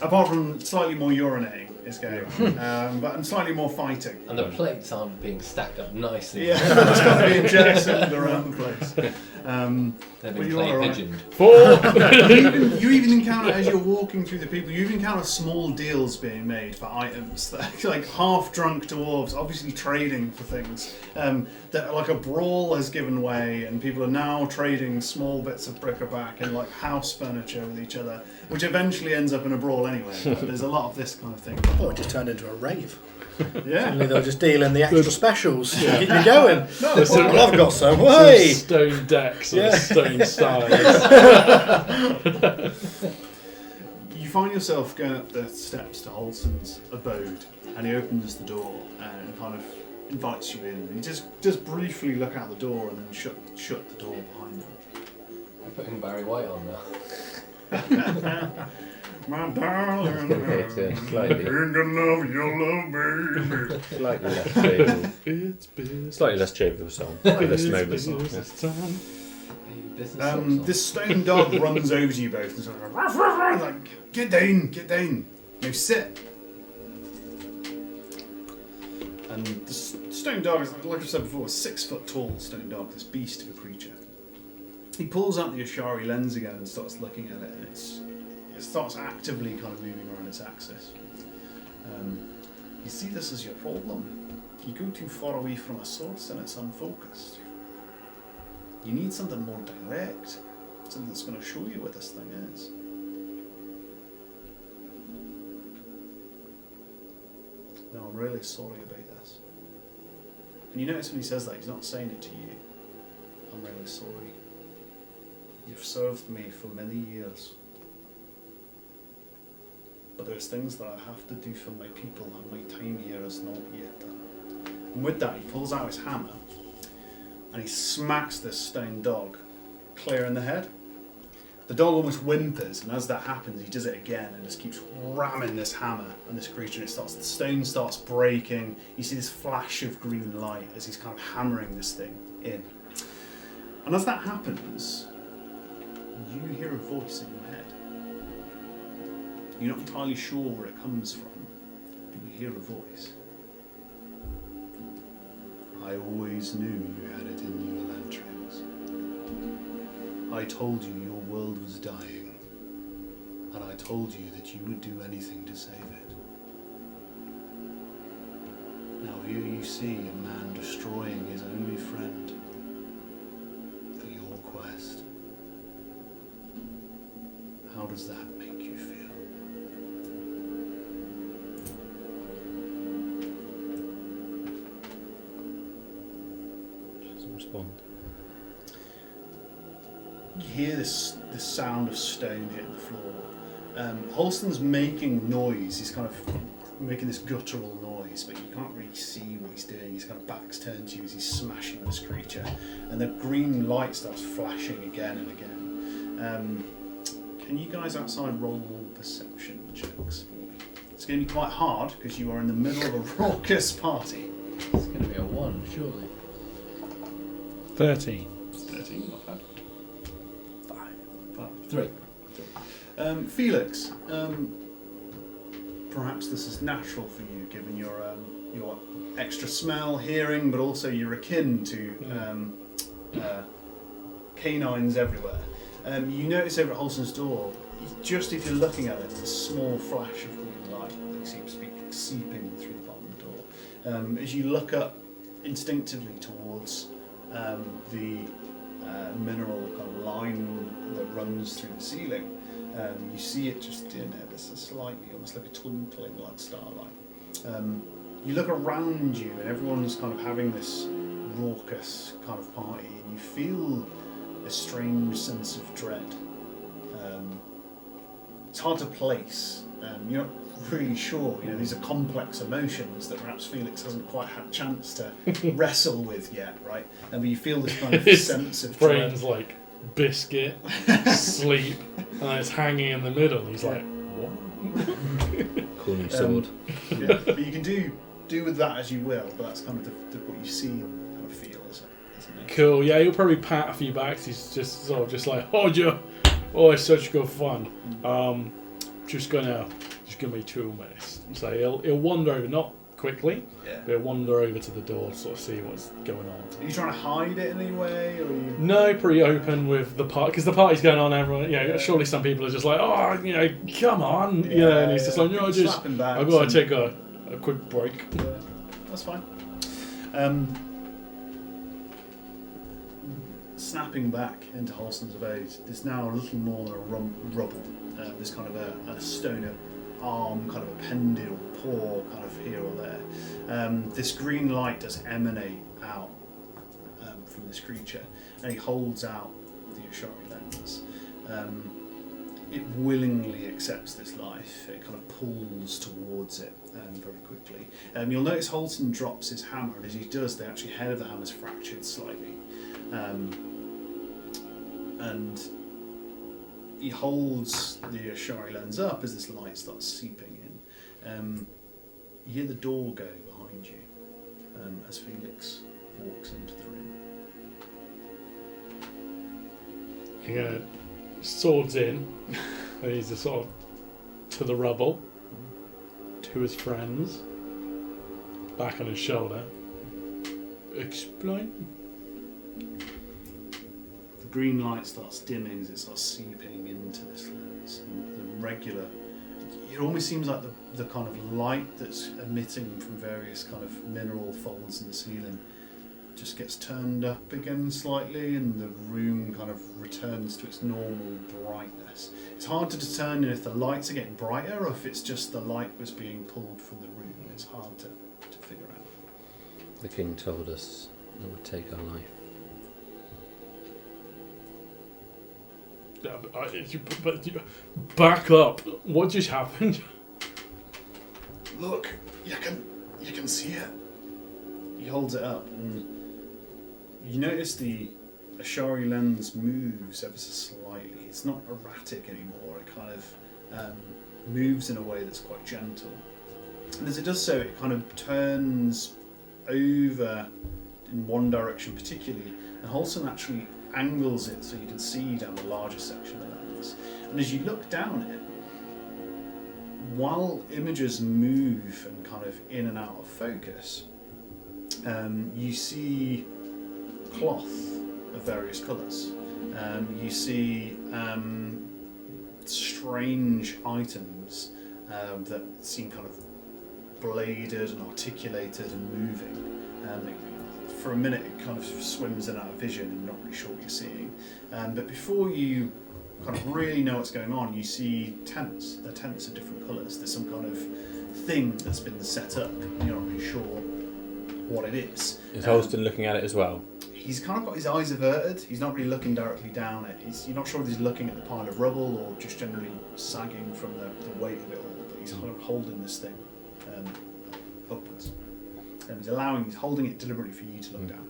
Speaker 1: Apart from slightly more urinating is going on, but and slightly more fighting.
Speaker 5: And the plates aren't being stacked up nicely.
Speaker 1: Yeah, it's got to be jettisoned around the place.
Speaker 5: They've
Speaker 1: But
Speaker 5: been
Speaker 1: you're
Speaker 5: plate
Speaker 1: all right.
Speaker 5: pigeoned.
Speaker 2: 4.
Speaker 1: You even encounter, as you're walking through the people, you even encounter small deals being made for items. Like half-drunk dwarves, obviously trading for things. That like a brawl has given way, and people are now trading small bits of bric-a-brac and like house furniture with each other, which eventually ends up in a brawl anyway. But there's a lot of this kind of thing.
Speaker 3: Oh, it just turned into a rave.
Speaker 1: Yeah.
Speaker 3: Suddenly they were just dealing the extra specials. Keep me going.
Speaker 2: There's some-
Speaker 3: Well, I've got some.
Speaker 2: Some
Speaker 3: Hey!
Speaker 2: stone decks and
Speaker 3: Yeah.
Speaker 2: stone stars.
Speaker 1: You find yourself going up the steps to Holston's abode, and he opens the door and kind of invites you in. And you just briefly look out the door and then shut the door behind him.
Speaker 5: We're putting Barry White on now.
Speaker 1: My darling,
Speaker 4: Okay, slightly.
Speaker 1: ain't gonna love your love, baby.
Speaker 4: Slightly less jovial.
Speaker 2: It's business.
Speaker 4: Slightly less jovial song for this moment.
Speaker 2: Business time.
Speaker 5: Hey, business songs.
Speaker 1: This stone dog runs over to you both and sort of ruff, ruff, ruff, like, get down. Now sit. And the stone dog is, like I said before, a 6 foot tall stone dog, this beast of a creature. He pulls out the Ashari lens again and starts looking at it, and it starts actively kind of moving around its axis. You see, this is your problem. You go too far away from a source and it's unfocused. You need something more direct, something that's going to show you what this thing is. No, I'm really sorry about this. And you notice when he says that, he's not saying it to you. I'm really sorry. You've served me for many years. But there's things that I have to do for my people, and my time here is not yet done. And with that, he pulls out his hammer, and he smacks this stone dog clear in the head. The dog almost whimpers, and as that happens, he does it again and just keeps ramming this hammer on this creature. And the stone starts breaking. You see this flash of green light as he's kind of hammering this thing in. And as that happens, you hear a voice in your head. You're not entirely sure where it comes from, but you hear a voice. I always knew you had it in you, Elantrix. I told you your world was dying, and I told you that you would do anything to save it. Now here you see a man destroying his only friend for your quest. How does that make you feel?
Speaker 4: Doesn't respond.
Speaker 1: You hear this sound of stone hitting the floor. Holston's making noise. He's kind of making this guttural noise, but you can't really see what he's doing. His kind of back's turned to you as he's smashing this creature, and the green light starts flashing again and again. Can you guys outside roll perception checks for me? It's going to be quite hard because you are in the middle of a raucous party.
Speaker 5: It's going to be a 1, surely.
Speaker 2: 13.
Speaker 1: 13, not bad.
Speaker 5: 3.
Speaker 1: Felix, perhaps this is natural for you, given your extra smell, hearing, but also you're akin to canines everywhere. You notice over at Holston's door, just if you're looking at it, there's a small flash of green light that seems to be seeping through the bottom of the door. As you look up instinctively towards the mineral kind of line that runs through the ceiling, You see it just in there. There's a slightly, almost like a twinkling like starlight. You look around you, and everyone's kind of having this raucous kind of party, and you feel a strange sense of dread. It's hard to place. You're not really sure. These are complex emotions that perhaps Felix hasn't quite had a chance to wrestle with yet, right? But you feel this kind of
Speaker 2: His
Speaker 1: sense of dread.
Speaker 2: brain's like biscuit, sleep, and it's hanging in the middle. He's like, what?
Speaker 4: Cool new sword.
Speaker 1: Yeah, but you can do with that as you will. But that's kind of what you see and kind of feel, isn't it?
Speaker 2: Cool. Yeah, he'll probably pat a few backs. He's just sort of just like, oh, it's such good fun. Just give me 2 minutes. So he'll wander over, not quickly,
Speaker 1: Yeah.
Speaker 2: but he'll wander over to the door to sort of see what's going on.
Speaker 1: Are you trying to hide it in any way, or are you?
Speaker 2: No, pretty open with the party, because the party's going on. Everyone,
Speaker 1: Yeah.
Speaker 2: surely some people are just like, oh, come on, and he's just like, no,
Speaker 1: Slapping back
Speaker 2: I've got to
Speaker 1: and-
Speaker 2: take a quick break.
Speaker 1: Yeah, that's fine. Snapping back into Halston's abode, there's now a little more than a rubble. There's kind of a stone arm, kind of appended or paw, kind of here or there. This green light does emanate out from this creature, and he holds out the Ashari lens. It willingly accepts this life. It kind of pulls towards it very quickly. You'll notice Halston drops his hammer, and as he does, the actual head of the hammer is fractured slightly. And he holds the Ashari lens up as this light starts seeping in. You hear the door go behind you as Felix walks into the room.
Speaker 2: Swords in, and he's just sort of to the rubble, to his friends, back on his shoulder. Explain.
Speaker 1: The green light starts dimming as it starts seeping into this lens. And the regular, it almost seems like the kind of light that's emitting from various kind of mineral folds in the ceiling just gets turned up again slightly, and the room kind of returns to its normal brightness. It's hard to determine if the lights are getting brighter or if it's just the light was being pulled from the room. It's hard to figure out.
Speaker 4: The king told us it would take our life.
Speaker 2: Back up. What just happened?
Speaker 1: Look, you can see it. He holds it up, and you notice the Ashari lens moves ever so slightly. It's not erratic anymore. It kind of moves in a way that's quite gentle. And as it does so, it kind of turns over in one direction particularly, and Halston actually angles it so you can see down the larger section of the lens. And as you look down it, while images move and kind of in and out of focus, you see cloth of various colours. You see strange items that seem kind of bladed and articulated and moving. For a minute it kind of swims in and out of vision and you're not really sure what you're seeing. But before you kind of really know what's going on, you see tents. They're tents of different colours. There's some kind of thing that's been set up and you're not really sure what it is.
Speaker 4: Is Halston looking at it as well?
Speaker 1: He's kind of got his eyes averted. He's not really looking directly down it. You're not sure if he's looking at the pile of rubble or just generally sagging from the weight of it all. But he's kind of holding this thing upwards. He's holding it deliberately for you to look down.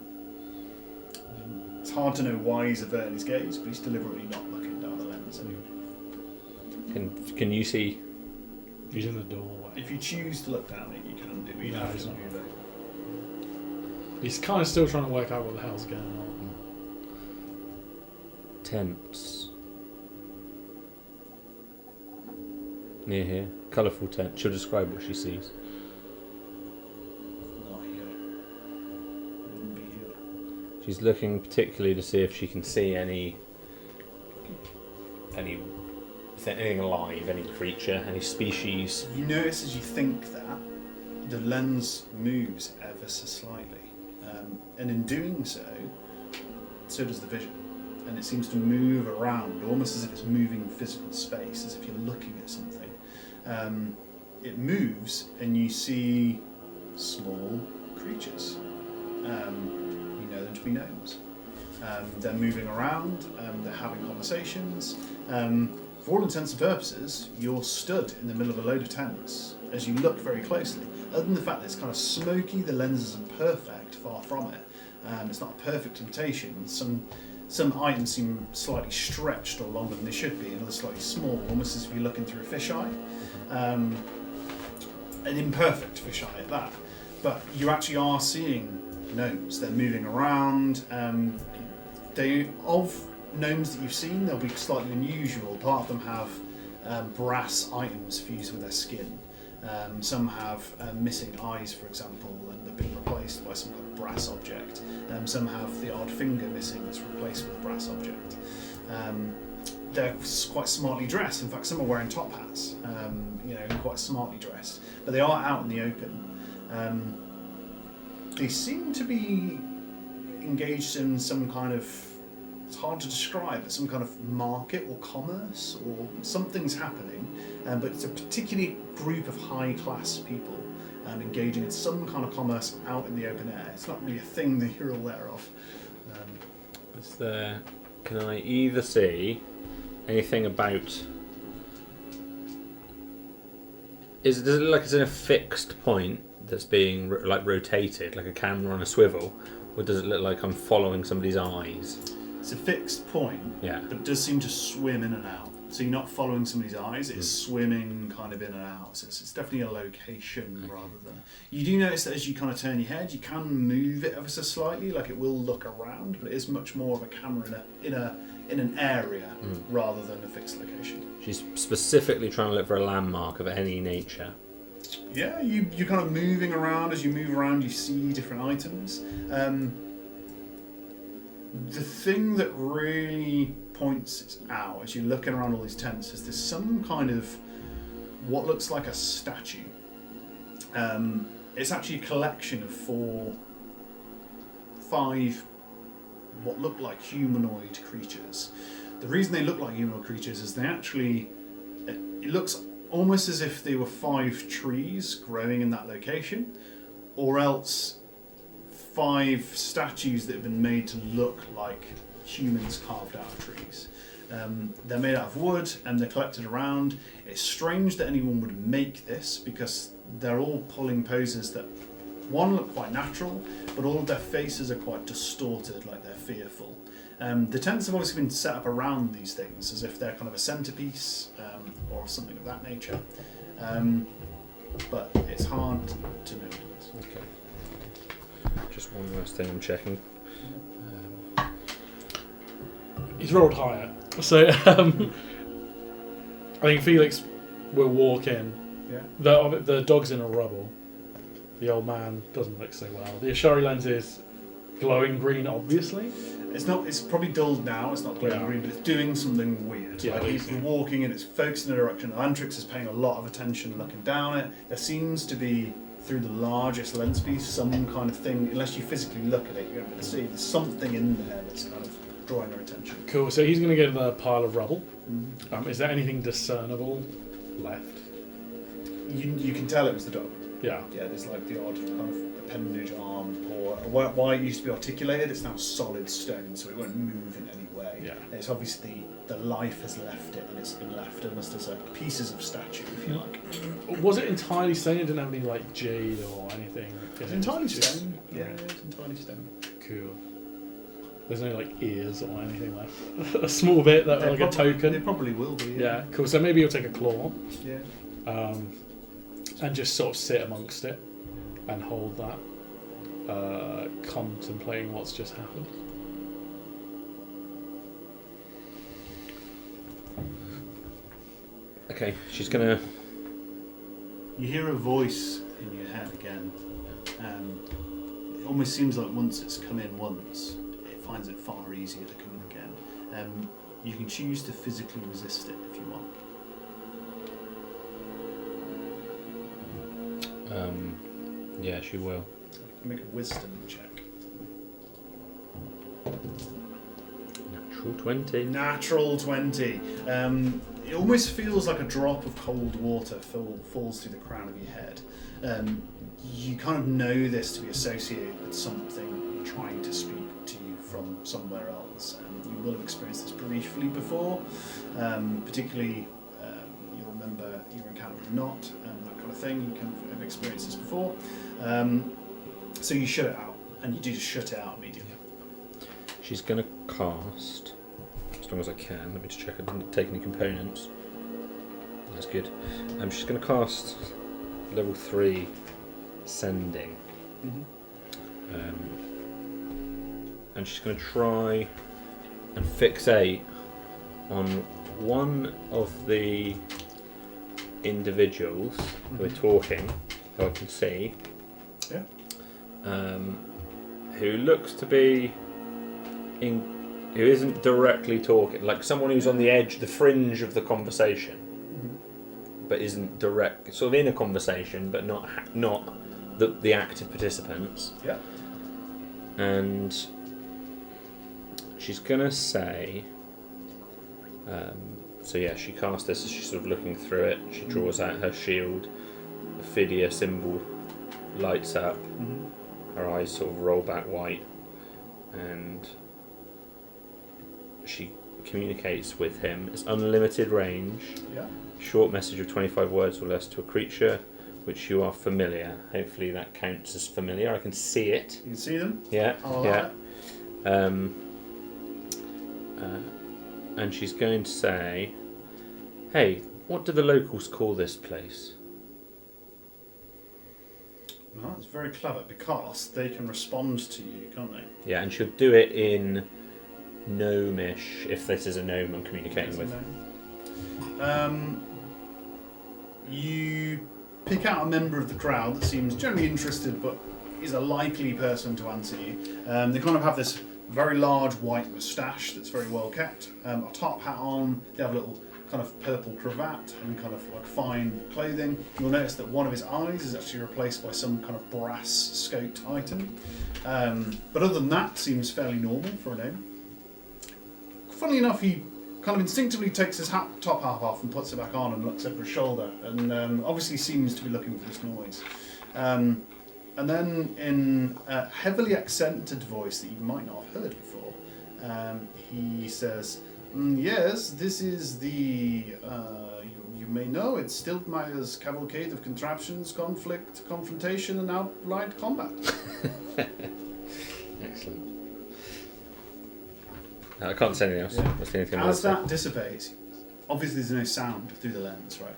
Speaker 1: It's hard to know why he's averting his gaze, but he's deliberately not looking down the lens anyway.
Speaker 4: Can you see?
Speaker 2: He's in the doorway.
Speaker 1: If you choose to look down it, you can do it. You
Speaker 2: No,
Speaker 1: don't have
Speaker 2: he's
Speaker 1: to
Speaker 2: not.
Speaker 1: move it.
Speaker 2: He's kind of still trying to work out what the hell's going on.
Speaker 4: Tents. Near here. Colourful tent. She'll describe what she sees.
Speaker 1: Not here. Wouldn't be here.
Speaker 4: She's looking particularly to see if she can see anything alive, any creature, any species.
Speaker 1: You notice as you think that the lens moves ever so slightly, and in doing so, so does the vision. and it seems to move around, almost as if it's moving physical space, as if you're looking at something. It moves, and you see small creatures. You know them to be gnomes. They're moving around, they're having conversations. For all intents and purposes, you're stood in the middle of a load of tents as you look very closely. Other than the fact that it's kind of smoky, the lens isn't perfect, far from it. It's not a perfect imitation. Some items seem slightly stretched or longer than they should be, and others slightly small, almost as if you're looking through a fisheye. An imperfect fisheye at that. But you actually are seeing gnomes. They're moving around. Of gnomes that you've seen, they'll be slightly unusual. Part of them have brass items fused with their skin. Some have missing eyes, for example, and they've been replaced by some kind of brass object. Some have the odd finger missing that's replaced with a brass object. They're quite smartly dressed. In fact, some are wearing top hats, quite smartly dressed. But they are out in the open. They seem to be engaged in some kind of, it's hard to describe, but some kind of market or commerce, or something's happening. But it's a particular group of high-class people engaging in some kind of commerce out in the open air. It's not really a thing that you're aware of.
Speaker 4: Can I either see anything about... does it look like it's in a fixed point that's being rotated, like a camera on a swivel, or does it look like I'm following somebody's eyes?
Speaker 1: It's a fixed point,
Speaker 4: Yeah.
Speaker 1: but it does seem to swim in and out. So you're not following somebody's eyes, it's swimming kind of in and out. So it's definitely a location rather than... You do notice that as you kind of turn your head, you can move it ever so slightly, like it will look around, but it is much more of a camera in an area rather than a fixed location.
Speaker 4: She's specifically trying to look for a landmark of any nature.
Speaker 1: Yeah, you're kind of moving around. As you move around, you see different items. The thing that really points out as you're looking around all these tents is there's some kind of what looks like a statue. It's actually a collection of 5 what look like humanoid creatures. The reason they look like humanoid creatures is it looks almost as if they were 5 trees growing in that location, or else 5 statues that have been made to look like humans carved out of trees. They're made out of wood and they're collected around. It's strange that anyone would make this because they're all pulling poses that, one, look quite natural, but all of their faces are quite distorted, like they're fearful. The tents have obviously been set up around these things as if they're kind of a centerpiece or something of that nature. But it's hard to know.
Speaker 4: Okay. Just one last thing I'm checking.
Speaker 2: He's rolled higher. So I think Felix will walk in.
Speaker 1: Yeah.
Speaker 2: The dog's in a rubble. The old man doesn't look so well. The Ashari lens is glowing green, obviously.
Speaker 1: It's not. It's probably dulled now. It's not glowing
Speaker 2: Yeah.
Speaker 1: green, but it's doing something weird.
Speaker 2: Yeah,
Speaker 1: Like he's
Speaker 2: okay.
Speaker 1: walking and it's focused in a direction. Antrix is paying a lot of attention, looking down it. There seems to be, through the largest lens piece, some kind of thing. Unless you physically look at it, you're able to see there's something in there that's kind of drawing our attention.
Speaker 2: Cool. So he's going to go to the pile of rubble. Is there anything discernible left?
Speaker 1: You can tell it was the dog.
Speaker 2: Yeah.
Speaker 1: Yeah, there's like the odd kind of appendage, arm, paw. Why it used to be articulated, it's now solid stone, so it won't move in any way.
Speaker 2: Yeah.
Speaker 1: It's obviously the life has left it, and it's been left almost as like pieces of statue, if you like.
Speaker 2: Was it entirely stone? It didn't have any like jade or anything.
Speaker 1: It's entirely
Speaker 2: Just-
Speaker 1: stone. Yeah,
Speaker 2: okay.
Speaker 1: it's entirely stone.
Speaker 2: Cool. There's no like ears or anything left. A small bit that like a token.
Speaker 1: It probably will be.
Speaker 2: Yeah. Cool. So maybe you'll take a claw.
Speaker 1: Yeah.
Speaker 2: And just sort of sit amongst it and hold that, contemplating what's just happened.
Speaker 4: Okay, she's gonna...
Speaker 1: You hear a voice in your head again. It almost seems like once it's come in once, it finds it far easier to come in again. You can choose to physically resist it if you want.
Speaker 4: Yeah, she will.
Speaker 1: Make a wisdom check.
Speaker 4: Natural Natural 20.
Speaker 1: Natural 20. It almost feels like a drop of cold water falls through the crown of your head. You kind of know this to be associated with something trying to speak to you from somewhere else. You will have experienced this briefly before, particularly you'll remember your encounter with Not and that kind of thing. You can have experienced this before. So you shut it out, and you do just shut it out immediately.
Speaker 4: She's going to cast, as long as I can. Let me just check I didn't take any components. That's good. She's going to cast level 3 Sending. And she's going to try and fixate on one of the individuals who are talking, who I can see,
Speaker 1: Yeah.
Speaker 4: who looks to be who isn't directly talking, like someone who's on the edge, the fringe of the conversation, but isn't direct, sort of in a conversation, but not the active participants.
Speaker 1: Yeah.
Speaker 4: And she's gonna say, so yeah, she casts this as she's sort of looking through it. She draws out her shield, the Phidia symbol lights up, her eyes sort of roll back white, and she communicates with him. It's unlimited range.
Speaker 1: Yeah.
Speaker 4: Short message of 25 words or less to a creature which you are familiar. Hopefully that counts as familiar. I can see it.
Speaker 1: You can see them?
Speaker 4: Yeah.
Speaker 1: I'll
Speaker 4: Yeah.
Speaker 1: allow it.
Speaker 4: And she's going to say, "Hey, what do the locals call this place?"
Speaker 1: Well, that's very clever because they can respond to you, can't they?
Speaker 4: Yeah, and she'll do it in gnomish, if this is a gnome I'm communicating with.
Speaker 1: You pick out a member of the crowd that seems generally interested but is a likely person to answer you. They kind of have this very large white moustache that's very well kept, a top hat on. They have a little kind of purple cravat and kind of like fine clothing. You'll notice that one of his eyes is actually replaced by some kind of brass scoped item. But other than that, seems fairly normal for a gnome. Funnily enough, he kind of instinctively takes his top half off and puts it back on and looks over his shoulder, and obviously seems to be looking for this noise. And then in a heavily accented voice that you might not have heard before, he says, "Yes, this is the, you may know, it's Stiltmeier's cavalcade of contraptions, conflict, confrontation, and outright combat."
Speaker 4: Excellent. I can't say anything else.
Speaker 1: Yeah.
Speaker 4: That's the only thing I
Speaker 1: As
Speaker 4: want
Speaker 1: that dissipates, obviously there's no sound through the lens, right?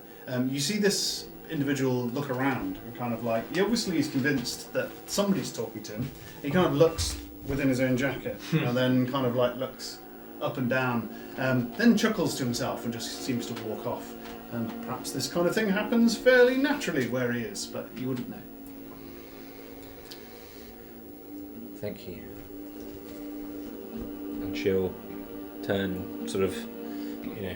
Speaker 1: You see this individual look around and kind of like, he obviously is convinced that somebody's talking to him. He kind of looks within his own jacket and then kind of like looks up and down, then chuckles to himself and just seems to walk off. And perhaps this kind of thing happens fairly naturally where he is, but you wouldn't know.
Speaker 4: Thank you. And she'll turn, sort of,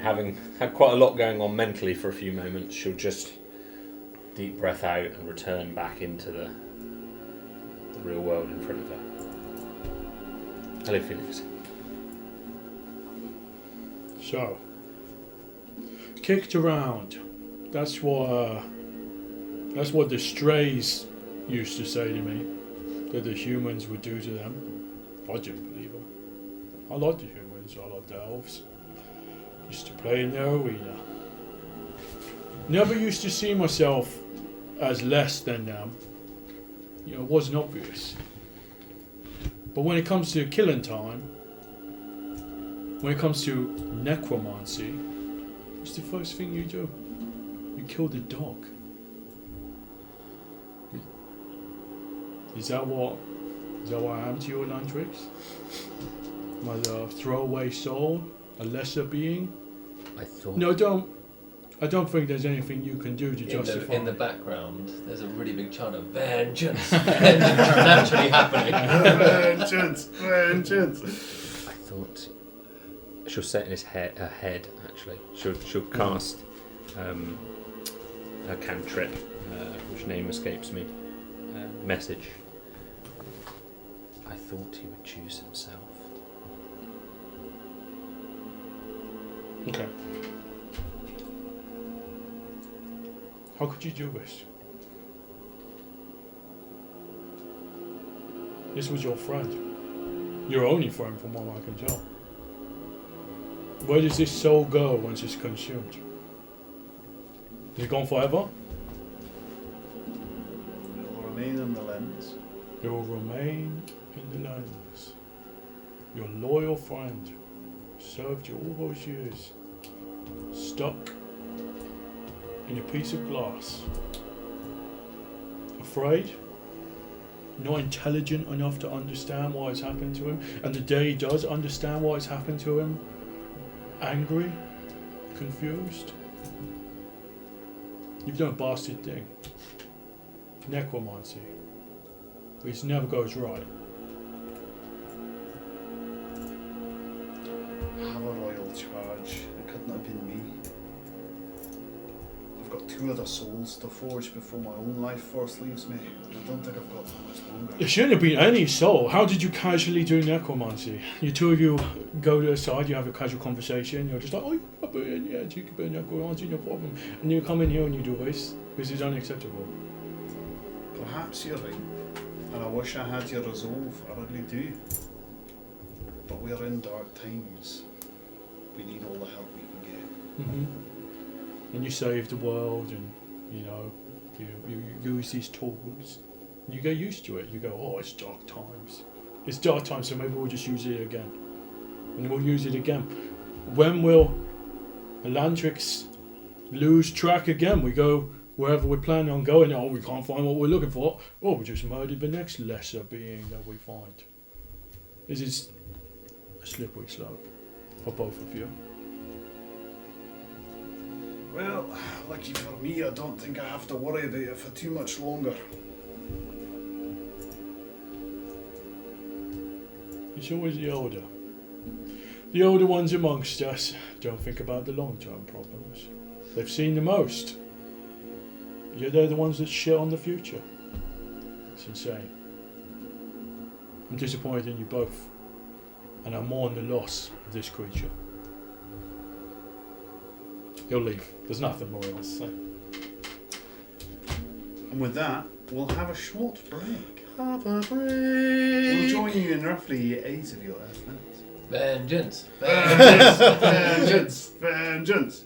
Speaker 4: having had quite a lot going on mentally for a few moments, she'll just deep breath out and return back into the real world in front of her. Hello, Phoenix.
Speaker 2: So, kicked around. That's what the strays used to say to me, that the humans would do to them. I didn't believe them. I like the humans, I like the elves. Used to play in their arena. Never used to see myself as less than them. It wasn't obvious. But when it comes to killing time, when it comes to necromancy, what's the first thing you do? You kill the dog. Is that what I am to you, Landrix? My throwaway soul, a lesser being?
Speaker 4: I thought...
Speaker 2: No, I don't think there's anything you can do to justify.
Speaker 5: In the background, there's a really big chant of vengeance. Vengeance naturally happening.
Speaker 1: Vengeance!
Speaker 4: I thought she'll set in her head. Actually, she'll cast her cantrip, which name escapes me. Message. I thought he would choose himself.
Speaker 2: Okay. How could you do this? This was your friend. Your only friend from what I can tell. Where does this soul go once it's consumed? Is it gone forever?
Speaker 1: It will remain in the lens.
Speaker 2: It will remain in the lens. Your loyal friend served you all those years, stuck in a piece of glass, afraid, not intelligent enough to understand what has happened to him, and the day he does understand what has happened to him, angry, confused. You've done a bastard thing. Necromancy. Which never goes right.
Speaker 1: Have a royal charge. It couldn't have been me. I've got 2 other souls to forge before my own life force leaves me. I don't think I've got that much longer.
Speaker 2: There shouldn't have been any soul. How did you casually do necromancy? You two of you go to the side, you have a casual conversation, you're just like, oh, you could be necromancy, no problem. And you come in here and you do this. This is unacceptable.
Speaker 1: Perhaps you're right. And I wish I had your resolve. I really do. But we are in dark times. We need all the help we can get.
Speaker 2: And you save the world, and you use these tools. And you get used to it. You go, oh, it's dark times. It's dark times, so maybe we'll just use it again. And then we'll use it again. When will Elantrix lose track again? We go wherever we're planning on going. Oh, we can't find what we're looking for. Oh, we just murdered the next lesser being that we find. This is a slippery slope for both of you.
Speaker 1: Well, lucky for me, I don't think I have to worry about it for too much longer.
Speaker 2: It's always the older. The older ones amongst us don't think about the long-term problems. They've seen the most. Yet they're the ones that shit on the future. It's insane. I'm disappointed in you both. And I mourn the loss of this creature. He'll leave. There's nothing more else to say.
Speaker 1: And with that, we'll have a short break.
Speaker 3: Have a break.
Speaker 1: We'll join you in roughly 8 of your Earth minutes.
Speaker 5: Vengeance.
Speaker 1: Vengeance! Vengeance!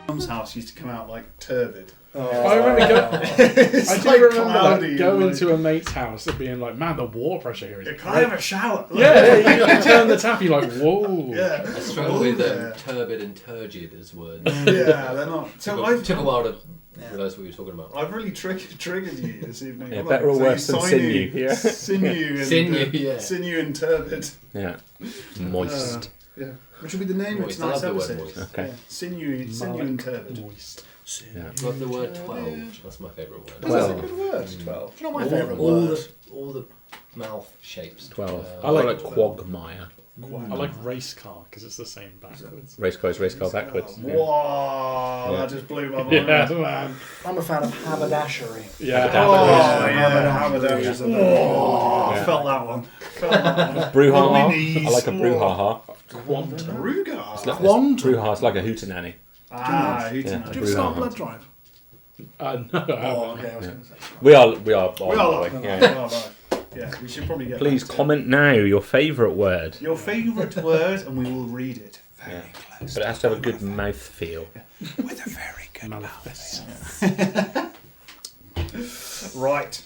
Speaker 1: mum's house used to come out like turbid.
Speaker 2: I remember
Speaker 1: It's
Speaker 2: I do
Speaker 1: like
Speaker 2: remember
Speaker 1: cloudy
Speaker 2: like, going
Speaker 1: and
Speaker 2: to a mate's house and being like, man, the water pressure here is
Speaker 1: Can I have a shower?
Speaker 2: yeah, you turn the tap, you're like, whoa.
Speaker 1: Yeah.
Speaker 5: I struggle with
Speaker 1: Yeah.
Speaker 5: turbid and turgid as words.
Speaker 1: Yeah, they're not. So
Speaker 5: Took a while to
Speaker 3: Yeah.
Speaker 5: realise what you were talking about.
Speaker 1: I've really triggered you this evening.
Speaker 4: Yeah,
Speaker 1: Well,
Speaker 4: better or
Speaker 1: so
Speaker 4: worse than sinew, yeah.
Speaker 1: Sinew and,
Speaker 5: Sinew, yeah.
Speaker 1: Sinew and turbid.
Speaker 4: Yeah. Moist.
Speaker 1: Yeah. Which will be the name
Speaker 5: Moist.
Speaker 1: of
Speaker 5: I
Speaker 1: tonight's
Speaker 5: love the word
Speaker 1: episode.
Speaker 5: moist.
Speaker 4: Okay.
Speaker 1: Yeah. Sinew and turbid.
Speaker 2: Moist.
Speaker 4: Yeah.
Speaker 5: Love the word 12. That's my favourite word.
Speaker 1: That's a good word, 12.
Speaker 3: It's not my
Speaker 5: all,
Speaker 3: favourite
Speaker 5: all
Speaker 3: word.
Speaker 5: all the mouth shapes.
Speaker 4: 12.
Speaker 2: I
Speaker 4: I
Speaker 2: like-
Speaker 4: like quagmire.
Speaker 2: I like race car because it's the same backwards.
Speaker 4: Race car backwards. Yeah.
Speaker 1: Whoa,
Speaker 4: Yeah.
Speaker 1: that just blew my mind.
Speaker 2: Yeah, man.
Speaker 3: I'm a fan of haberdashery.
Speaker 2: Yeah.
Speaker 1: Oh, yeah,
Speaker 3: Haberdashery.
Speaker 1: haberdashery. Oh,
Speaker 4: Yeah.
Speaker 1: I felt that one. Felt that one.
Speaker 4: Brouhaha.
Speaker 1: On my knees.
Speaker 4: I like a brouhaha.
Speaker 1: Ruga.
Speaker 4: Brouhaha is like a hootenanny.
Speaker 1: Ah,
Speaker 3: Do you
Speaker 4: Yeah.
Speaker 3: ever start
Speaker 4: Brouhaha.
Speaker 3: blood drive?
Speaker 2: No, I
Speaker 3: Oh,
Speaker 2: haven't.
Speaker 3: okay, I was
Speaker 4: Yeah.
Speaker 3: going to say.
Speaker 4: We are on,
Speaker 1: We are
Speaker 4: by the
Speaker 1: live.
Speaker 4: way.
Speaker 1: We
Speaker 4: Yeah.
Speaker 1: are live. Yeah, we should probably get
Speaker 4: Please
Speaker 1: back to
Speaker 4: comment now your favourite word.
Speaker 1: it. Your favourite word, and we will read it very
Speaker 4: Yeah.
Speaker 1: close.
Speaker 4: But it has to have a good mouth feel.
Speaker 1: With a very good
Speaker 2: Maleficent.
Speaker 1: Right.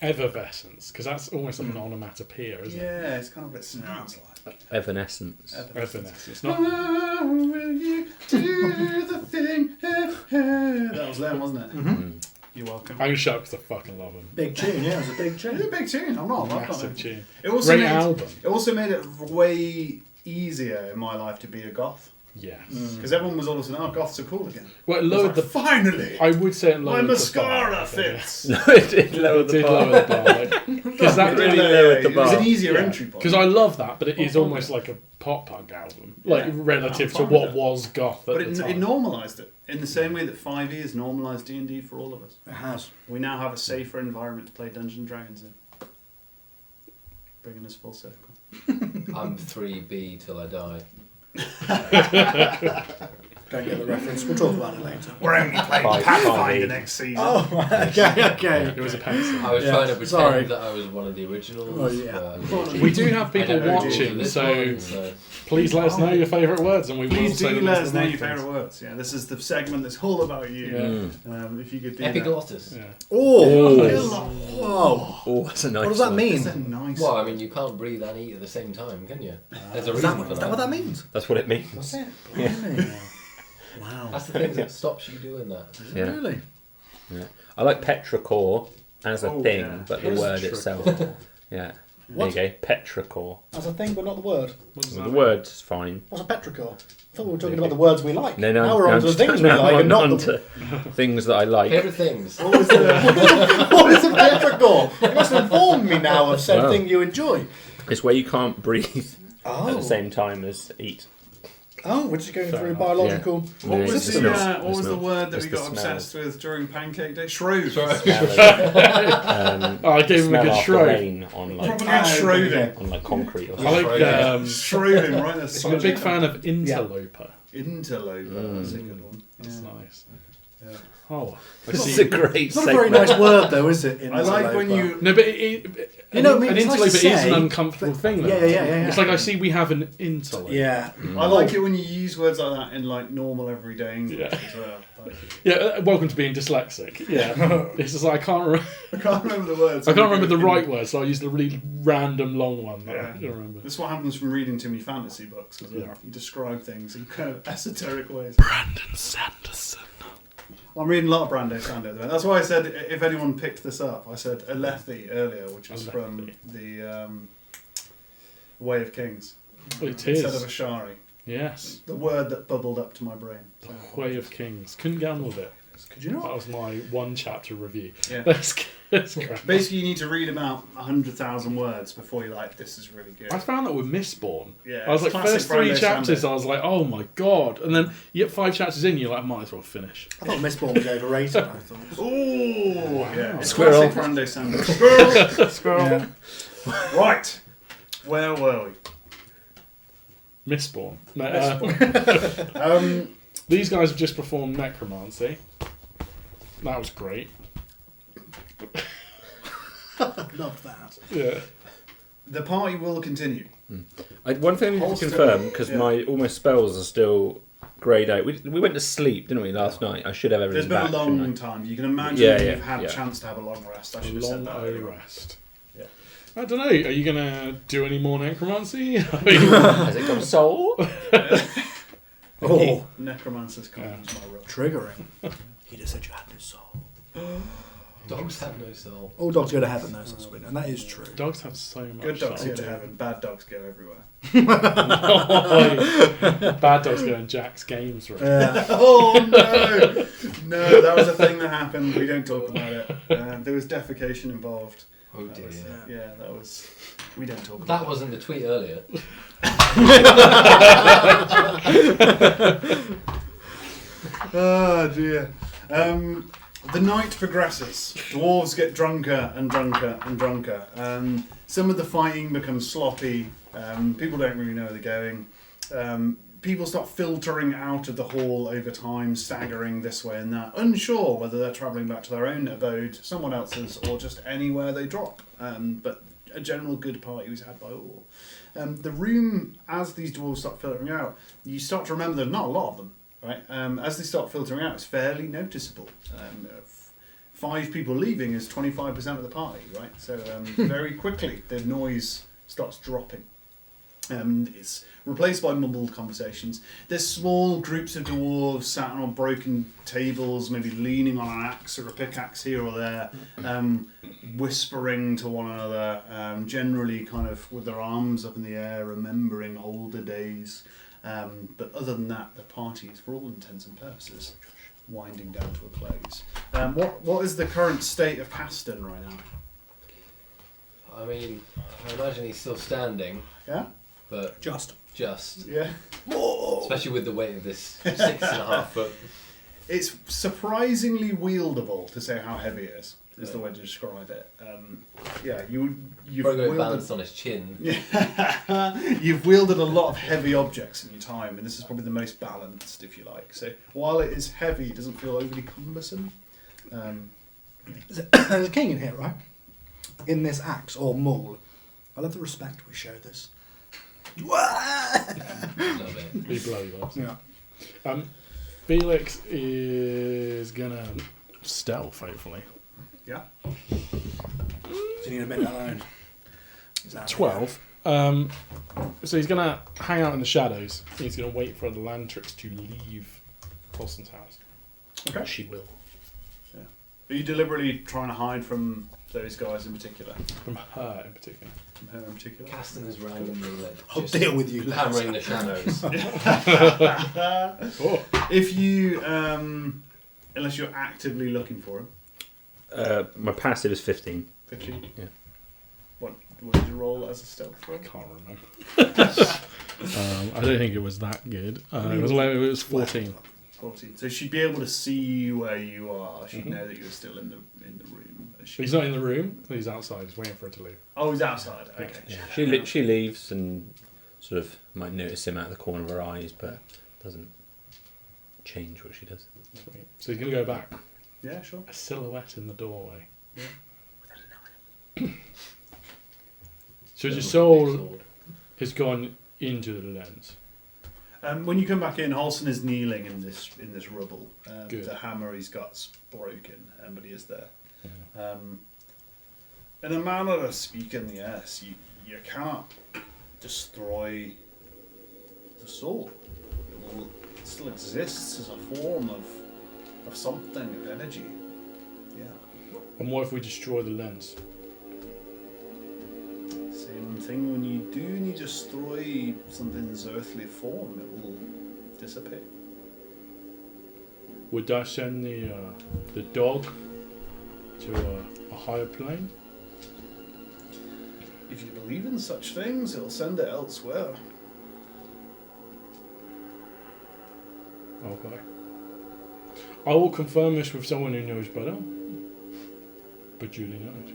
Speaker 2: Effervescence, because that's almost like an onomatopoeia, isn't it?
Speaker 1: Yeah, it's kind of what it sounds like.
Speaker 4: Evanescence.
Speaker 2: Effervescence. Not.
Speaker 1: Oh, will you do the thing? That was them, wasn't it?
Speaker 4: Mm.
Speaker 1: You're welcome.
Speaker 2: I'm gonna shut up because I fucking love them.
Speaker 3: Big tune, yeah, it was a big
Speaker 1: It's
Speaker 3: tune.
Speaker 1: a big tune. I'm not. I've got
Speaker 2: Massive
Speaker 1: it.
Speaker 2: tune.
Speaker 1: It also
Speaker 2: Great
Speaker 1: made
Speaker 2: album.
Speaker 1: it also made it way easier in my life to be a goth
Speaker 2: Yes.
Speaker 1: because everyone was all of a sudden, oh, goths are cool again.
Speaker 2: Well, it
Speaker 1: I was
Speaker 2: lowered
Speaker 1: like,
Speaker 2: the.
Speaker 1: finally,
Speaker 2: I would say it
Speaker 1: my
Speaker 2: lowered
Speaker 1: mascara
Speaker 2: the bar.
Speaker 1: fits.
Speaker 4: No, it did lower
Speaker 2: It
Speaker 4: the
Speaker 2: did
Speaker 4: bar.
Speaker 2: lower the bar. Because that
Speaker 4: really
Speaker 2: really.
Speaker 4: lowered the
Speaker 1: It was
Speaker 4: bar.
Speaker 1: an easier entry point.
Speaker 2: Because I love that, but it is almost like a pop punk album, like
Speaker 1: Yeah.
Speaker 2: relative
Speaker 1: I'm
Speaker 2: to
Speaker 1: fine
Speaker 2: what
Speaker 1: with it.
Speaker 2: was goth at
Speaker 1: But
Speaker 2: the
Speaker 1: it
Speaker 2: time.
Speaker 1: normalised it in the same way that 5e has normalised D&D for all of us.
Speaker 3: It has.
Speaker 1: We now have a safer environment to play Dungeons and Dragons in. Bringing us full circle.
Speaker 5: I'm 3B till I die.
Speaker 3: Don't get the reference. We'll talk about it later.
Speaker 1: We're only playing
Speaker 4: Five-
Speaker 1: Pathfinder
Speaker 4: 5e.
Speaker 1: next season.
Speaker 3: Oh, okay, okay.
Speaker 2: It was a pencil.
Speaker 5: I was
Speaker 3: Yeah,
Speaker 5: trying to pretend
Speaker 3: sorry.
Speaker 5: that I was one of the originals.
Speaker 3: Oh, yeah.
Speaker 5: But
Speaker 2: We do have
Speaker 5: I
Speaker 2: people
Speaker 5: never did
Speaker 2: watching,
Speaker 5: this
Speaker 2: so
Speaker 5: one, so
Speaker 2: please let us know your favourite words, and we will
Speaker 1: Please
Speaker 2: say
Speaker 1: do
Speaker 2: them
Speaker 1: let
Speaker 2: as
Speaker 1: us
Speaker 2: the
Speaker 1: know your
Speaker 2: nice ones.
Speaker 1: favourite words. Yeah, this is the segment that's all about you.
Speaker 2: Yeah.
Speaker 1: If you could do
Speaker 5: epiglottis.
Speaker 2: Yeah.
Speaker 3: Oh,
Speaker 1: that.
Speaker 3: whoa.
Speaker 4: Oh, that's a nice
Speaker 3: What does that
Speaker 4: one.
Speaker 3: mean?
Speaker 1: It's a nice.
Speaker 5: Well, I mean, you can't breathe and eat at the same time, can you? There's a
Speaker 3: Is
Speaker 5: reason
Speaker 3: that,
Speaker 5: for
Speaker 3: is
Speaker 5: that.
Speaker 3: that what that means?
Speaker 4: That's what it means.
Speaker 3: That's it. Blimey. Wow.
Speaker 5: That's the thing that stops you doing that.
Speaker 4: Yeah.
Speaker 3: Really?
Speaker 4: I like petrichor as a
Speaker 1: Oh,
Speaker 4: thing,
Speaker 1: yeah.
Speaker 4: but the word itself. Yeah.
Speaker 3: What?
Speaker 4: There you go. Petrichor.
Speaker 3: That's a thing, but not the word.
Speaker 2: What does
Speaker 4: Well,
Speaker 2: that
Speaker 4: the
Speaker 2: mean?
Speaker 4: word's fine.
Speaker 3: What's a petrichor? I thought we were talking about the words we like.
Speaker 4: No,
Speaker 3: Now we're on to the things we
Speaker 4: now
Speaker 3: like,
Speaker 4: I'm
Speaker 3: and not
Speaker 4: on
Speaker 3: the.
Speaker 4: to things that I like.
Speaker 5: Favourite things.
Speaker 3: What is a petrichor? You must inform me now of said
Speaker 4: Wow.
Speaker 3: thing you enjoy.
Speaker 4: It's where you can't breathe at
Speaker 3: Oh.
Speaker 4: the same time as eat.
Speaker 3: Oh, we're just going
Speaker 2: Fair
Speaker 3: through
Speaker 2: enough.
Speaker 3: biological.
Speaker 1: What
Speaker 4: Yeah,
Speaker 1: was,
Speaker 4: it's
Speaker 1: the,
Speaker 4: smell.
Speaker 1: what
Speaker 4: The
Speaker 1: was the
Speaker 4: smell.
Speaker 1: word that
Speaker 4: It's
Speaker 1: we
Speaker 4: the
Speaker 1: got obsessed with during Pancake Day? Shroud.
Speaker 2: Oh, I gave him a
Speaker 4: smell
Speaker 2: good
Speaker 4: after
Speaker 2: shrove.
Speaker 4: rain on like
Speaker 1: Proper good shrouding.
Speaker 3: okay.
Speaker 4: on like concrete or
Speaker 2: I
Speaker 4: something.
Speaker 2: like.
Speaker 1: Shrouding, right? That's
Speaker 2: I'm a big fan of interloper.
Speaker 1: Interloper. That's a good one.
Speaker 2: That's
Speaker 1: Yeah.
Speaker 2: nice.
Speaker 1: Yeah.
Speaker 2: Oh, I
Speaker 4: This is
Speaker 2: see.
Speaker 4: a great
Speaker 3: It's not a very
Speaker 4: segment.
Speaker 3: nice word, though, is it?
Speaker 1: I like when you.
Speaker 2: No, but
Speaker 3: You know what I mean?
Speaker 2: an
Speaker 3: It's nice
Speaker 2: interloper
Speaker 3: to
Speaker 2: is
Speaker 3: say,
Speaker 2: an uncomfortable thing. Though.
Speaker 3: Yeah.
Speaker 2: It's like I see we have an interloper.
Speaker 3: Yeah.
Speaker 1: I like it when you use words like that in like normal everyday English
Speaker 2: Yeah.
Speaker 1: as well. Like,
Speaker 2: Yeah, welcome to being dyslexic. Yeah, it's just like I can't
Speaker 1: I can't remember the words.
Speaker 2: I can't remember the right word, so I use the really random long one. That I
Speaker 1: Yeah.
Speaker 2: don't remember.
Speaker 1: That's what happens from reading too many fantasy books as well.
Speaker 2: Yeah.
Speaker 1: You describe things in kind of esoteric ways.
Speaker 2: Brandon Sanderson.
Speaker 1: Well, I'm reading a lot of Brando Sando at the moment. That's why I said if anyone picked this up, I said Alethi earlier, which was from
Speaker 2: Alethi.
Speaker 1: the Way of Kings
Speaker 2: It
Speaker 1: instead of
Speaker 2: is.
Speaker 1: Ashari.
Speaker 2: Yes.
Speaker 1: The word that bubbled up to my brain. So,
Speaker 2: Way of Kings. Couldn't get on with it.
Speaker 3: Could you
Speaker 2: That
Speaker 3: not?
Speaker 2: was my one chapter review.
Speaker 1: Yeah.
Speaker 2: Let's crack on.
Speaker 1: Basically, you need to read about 100,000 words before you're like, this is really good.
Speaker 2: I found that with Mistborn.
Speaker 1: Yeah,
Speaker 2: I was like,
Speaker 1: classic
Speaker 2: first 3
Speaker 1: Brando
Speaker 2: chapters,
Speaker 1: Sando.
Speaker 2: I was like, oh my god. And then you get 5 chapters in, you're like, I might as well finish.
Speaker 3: I thought Mistborn was overrated, I thought.
Speaker 1: Ooh, yeah. It's
Speaker 4: Squirrel.
Speaker 1: classic Brando Sando. Squirrel.
Speaker 3: Yeah.
Speaker 1: Right. Where were we?
Speaker 2: Mistborn. These guys have just performed Necromancy. That was great.
Speaker 3: Love that.
Speaker 2: Yeah.
Speaker 1: The party will continue.
Speaker 4: One thing I need to
Speaker 1: Holster.
Speaker 4: confirm because
Speaker 1: Yeah.
Speaker 4: my all my spells are still greyed out. We went to sleep, didn't we, last night? I should have
Speaker 1: There's
Speaker 4: everything
Speaker 1: been
Speaker 4: back.
Speaker 1: a long
Speaker 4: shouldn't
Speaker 1: time. You can imagine
Speaker 4: Yeah,
Speaker 1: you've
Speaker 4: yeah,
Speaker 1: had
Speaker 4: yeah.
Speaker 1: a chance to have a long rest. I
Speaker 2: A
Speaker 1: should have
Speaker 2: long
Speaker 1: said that.
Speaker 2: early
Speaker 1: earlier.
Speaker 2: rest.
Speaker 1: Yeah.
Speaker 2: I don't know. Are you gonna do any more necromancy?
Speaker 4: I? Has it got a soul?
Speaker 3: Oh,
Speaker 1: Necromancer's coming to my room.
Speaker 3: triggering. He just said you had no soul.
Speaker 5: Dogs have no soul.
Speaker 3: All dogs go to heaven, though, so and that is true.
Speaker 2: Dogs have so much.
Speaker 1: Good dogs
Speaker 2: soul.
Speaker 1: go to heaven. Bad dogs go everywhere.
Speaker 2: Bad dogs go in Jack's games room.
Speaker 1: Oh no! No, that was a thing that happened. We don't talk about it. There was defecation involved.
Speaker 5: Oh
Speaker 1: That
Speaker 5: dear.
Speaker 1: was- yeah, that was. We don't talk about
Speaker 5: That wasn't the tweet earlier.
Speaker 1: Oh dear. The night progresses. Dwarves get drunker and drunker and drunker. Some of the fighting becomes sloppy. People don't really know where they're going. People start filtering out of the hall over time, staggering this way and that, unsure whether they're travelling back to their own abode, someone else's, or just anywhere they drop. But a general good party was had by all. The room, as these dwarves start filtering out, you start to remember there's not a lot of them. Right, as they start filtering out, it's fairly noticeable. 5 people leaving is 25% of the party, right? So very quickly the noise starts dropping. It's replaced by mumbled conversations. There's small groups of dwarves sat on broken tables, maybe leaning on an axe or a pickaxe here or there, whispering to one another, generally kind of with their arms up in the air, remembering older days. But other than that, the party is, for all intents and purposes, winding down to a close. What is the current state of Paston right now?
Speaker 5: I mean, I imagine he's still standing,
Speaker 1: Yeah?
Speaker 5: but
Speaker 3: Just.
Speaker 1: Yeah.
Speaker 5: especially with the weight of this 6.5 foot.
Speaker 1: It's surprisingly wieldable, to say how heavy it is the way to describe it. Yeah, you've
Speaker 5: Probably
Speaker 1: wielded,
Speaker 5: balanced on his chin.
Speaker 1: you've wielded a lot of heavy objects in your time, and this is probably the most balanced, if you like. So while it is heavy, it doesn't feel overly cumbersome.
Speaker 3: There's a king in here, right? In this axe or maul. I love the respect we show this.
Speaker 5: Love it.
Speaker 2: Be bloody well.
Speaker 3: Yeah.
Speaker 2: Felix is gonna stealth, hopefully.
Speaker 1: Yeah.
Speaker 3: So you need a minute alone. Is that
Speaker 2: 12. So he's gonna hang out in the shadows. He's gonna wait for the Lantrix to leave Paulson's house.
Speaker 1: Okay.
Speaker 2: She will.
Speaker 1: Are you deliberately trying to hide from those guys in particular?
Speaker 2: From her in particular.
Speaker 1: From her in particular?
Speaker 5: Casting is randomly like
Speaker 3: I'll
Speaker 5: just
Speaker 3: deal with you later.
Speaker 5: hammering the shadows.
Speaker 2: Oh.
Speaker 1: If you, unless you're actively looking for him,
Speaker 4: My passive is 15.
Speaker 1: 15.
Speaker 4: Yeah.
Speaker 1: What did you roll as a stealth roll?
Speaker 2: I can't remember. I don't think it was that good. It was 14.
Speaker 1: 14. So she'd be able to see where you are. She'd know that you're still in the room.
Speaker 2: But he's not in the room. He's outside. He's waiting for her to leave.
Speaker 1: Oh, he's outside. Okay.
Speaker 4: Yeah. She leaves and sort of might notice him out of the corner of her eyes, but doesn't change what she does.
Speaker 2: Sweet. So he's gonna go back.
Speaker 1: Yeah, sure.
Speaker 2: A silhouette in the doorway.
Speaker 1: Yeah.
Speaker 2: So your soul has gone into the lens.
Speaker 1: When you come back in, Halson is kneeling in this rubble.
Speaker 2: Good.
Speaker 1: The hammer he's got's broken, but he is there. In a manner of speaking, yes, you cannot destroy the soul. It still exists as a form of something, of energy. Yeah.
Speaker 2: And what if we destroy the lens?
Speaker 1: Same thing when you do and you destroy something's earthly form, it will dissipate.
Speaker 2: Would that send the dog to a higher plane?
Speaker 1: If you believe in such things, it'll send it elsewhere.
Speaker 2: Okay. I will confirm this with someone who knows better. But Julie knows.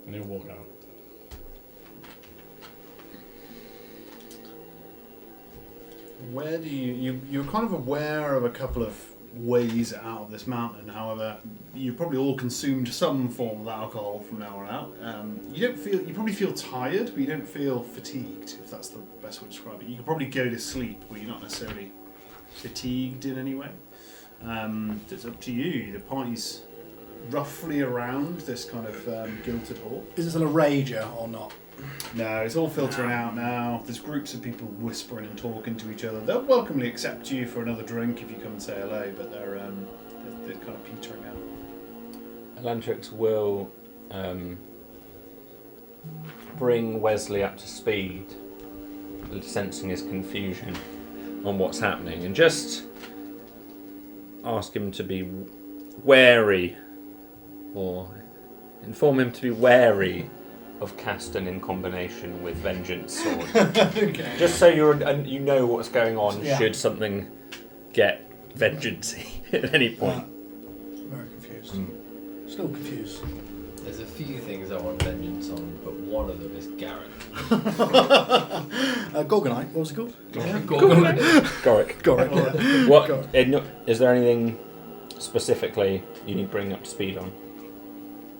Speaker 2: And he'll walk out.
Speaker 1: Where do you're kind of aware of a couple of weighs it out of this mountain. However, you probably all consumed some form of alcohol from now on out. You probably feel tired, but you don't feel fatigued, if that's the best way to describe it. You could probably go to sleep, but you're not necessarily fatigued in any way. It's up to you. The party's roughly around this kind of gilded hall.
Speaker 3: Is it still a rager or not?
Speaker 1: No, it's all filtering out now. There's groups of people whispering and talking to each other. They'll welcomely accept you for another drink if you come and say hello, but they're kind of petering out.
Speaker 4: Elantrix will bring Wesley up to speed, sensing his confusion on what's happening, and just ask him to be wary, or inform him to be wary of Caston in combination with Vengeance Sword.
Speaker 3: Okay.
Speaker 4: Just so you know what's going on
Speaker 3: Yeah.
Speaker 4: should something get vengeance-y at any point.
Speaker 3: Very confused. Still confused.
Speaker 5: There's a few things I want vengeance on, but one of them is Garrett.
Speaker 3: Gorgonite, what was it called?
Speaker 4: Goric.
Speaker 3: Goric, yeah.
Speaker 4: What
Speaker 3: Goric.
Speaker 4: is there anything specifically you need bringing up to speed on?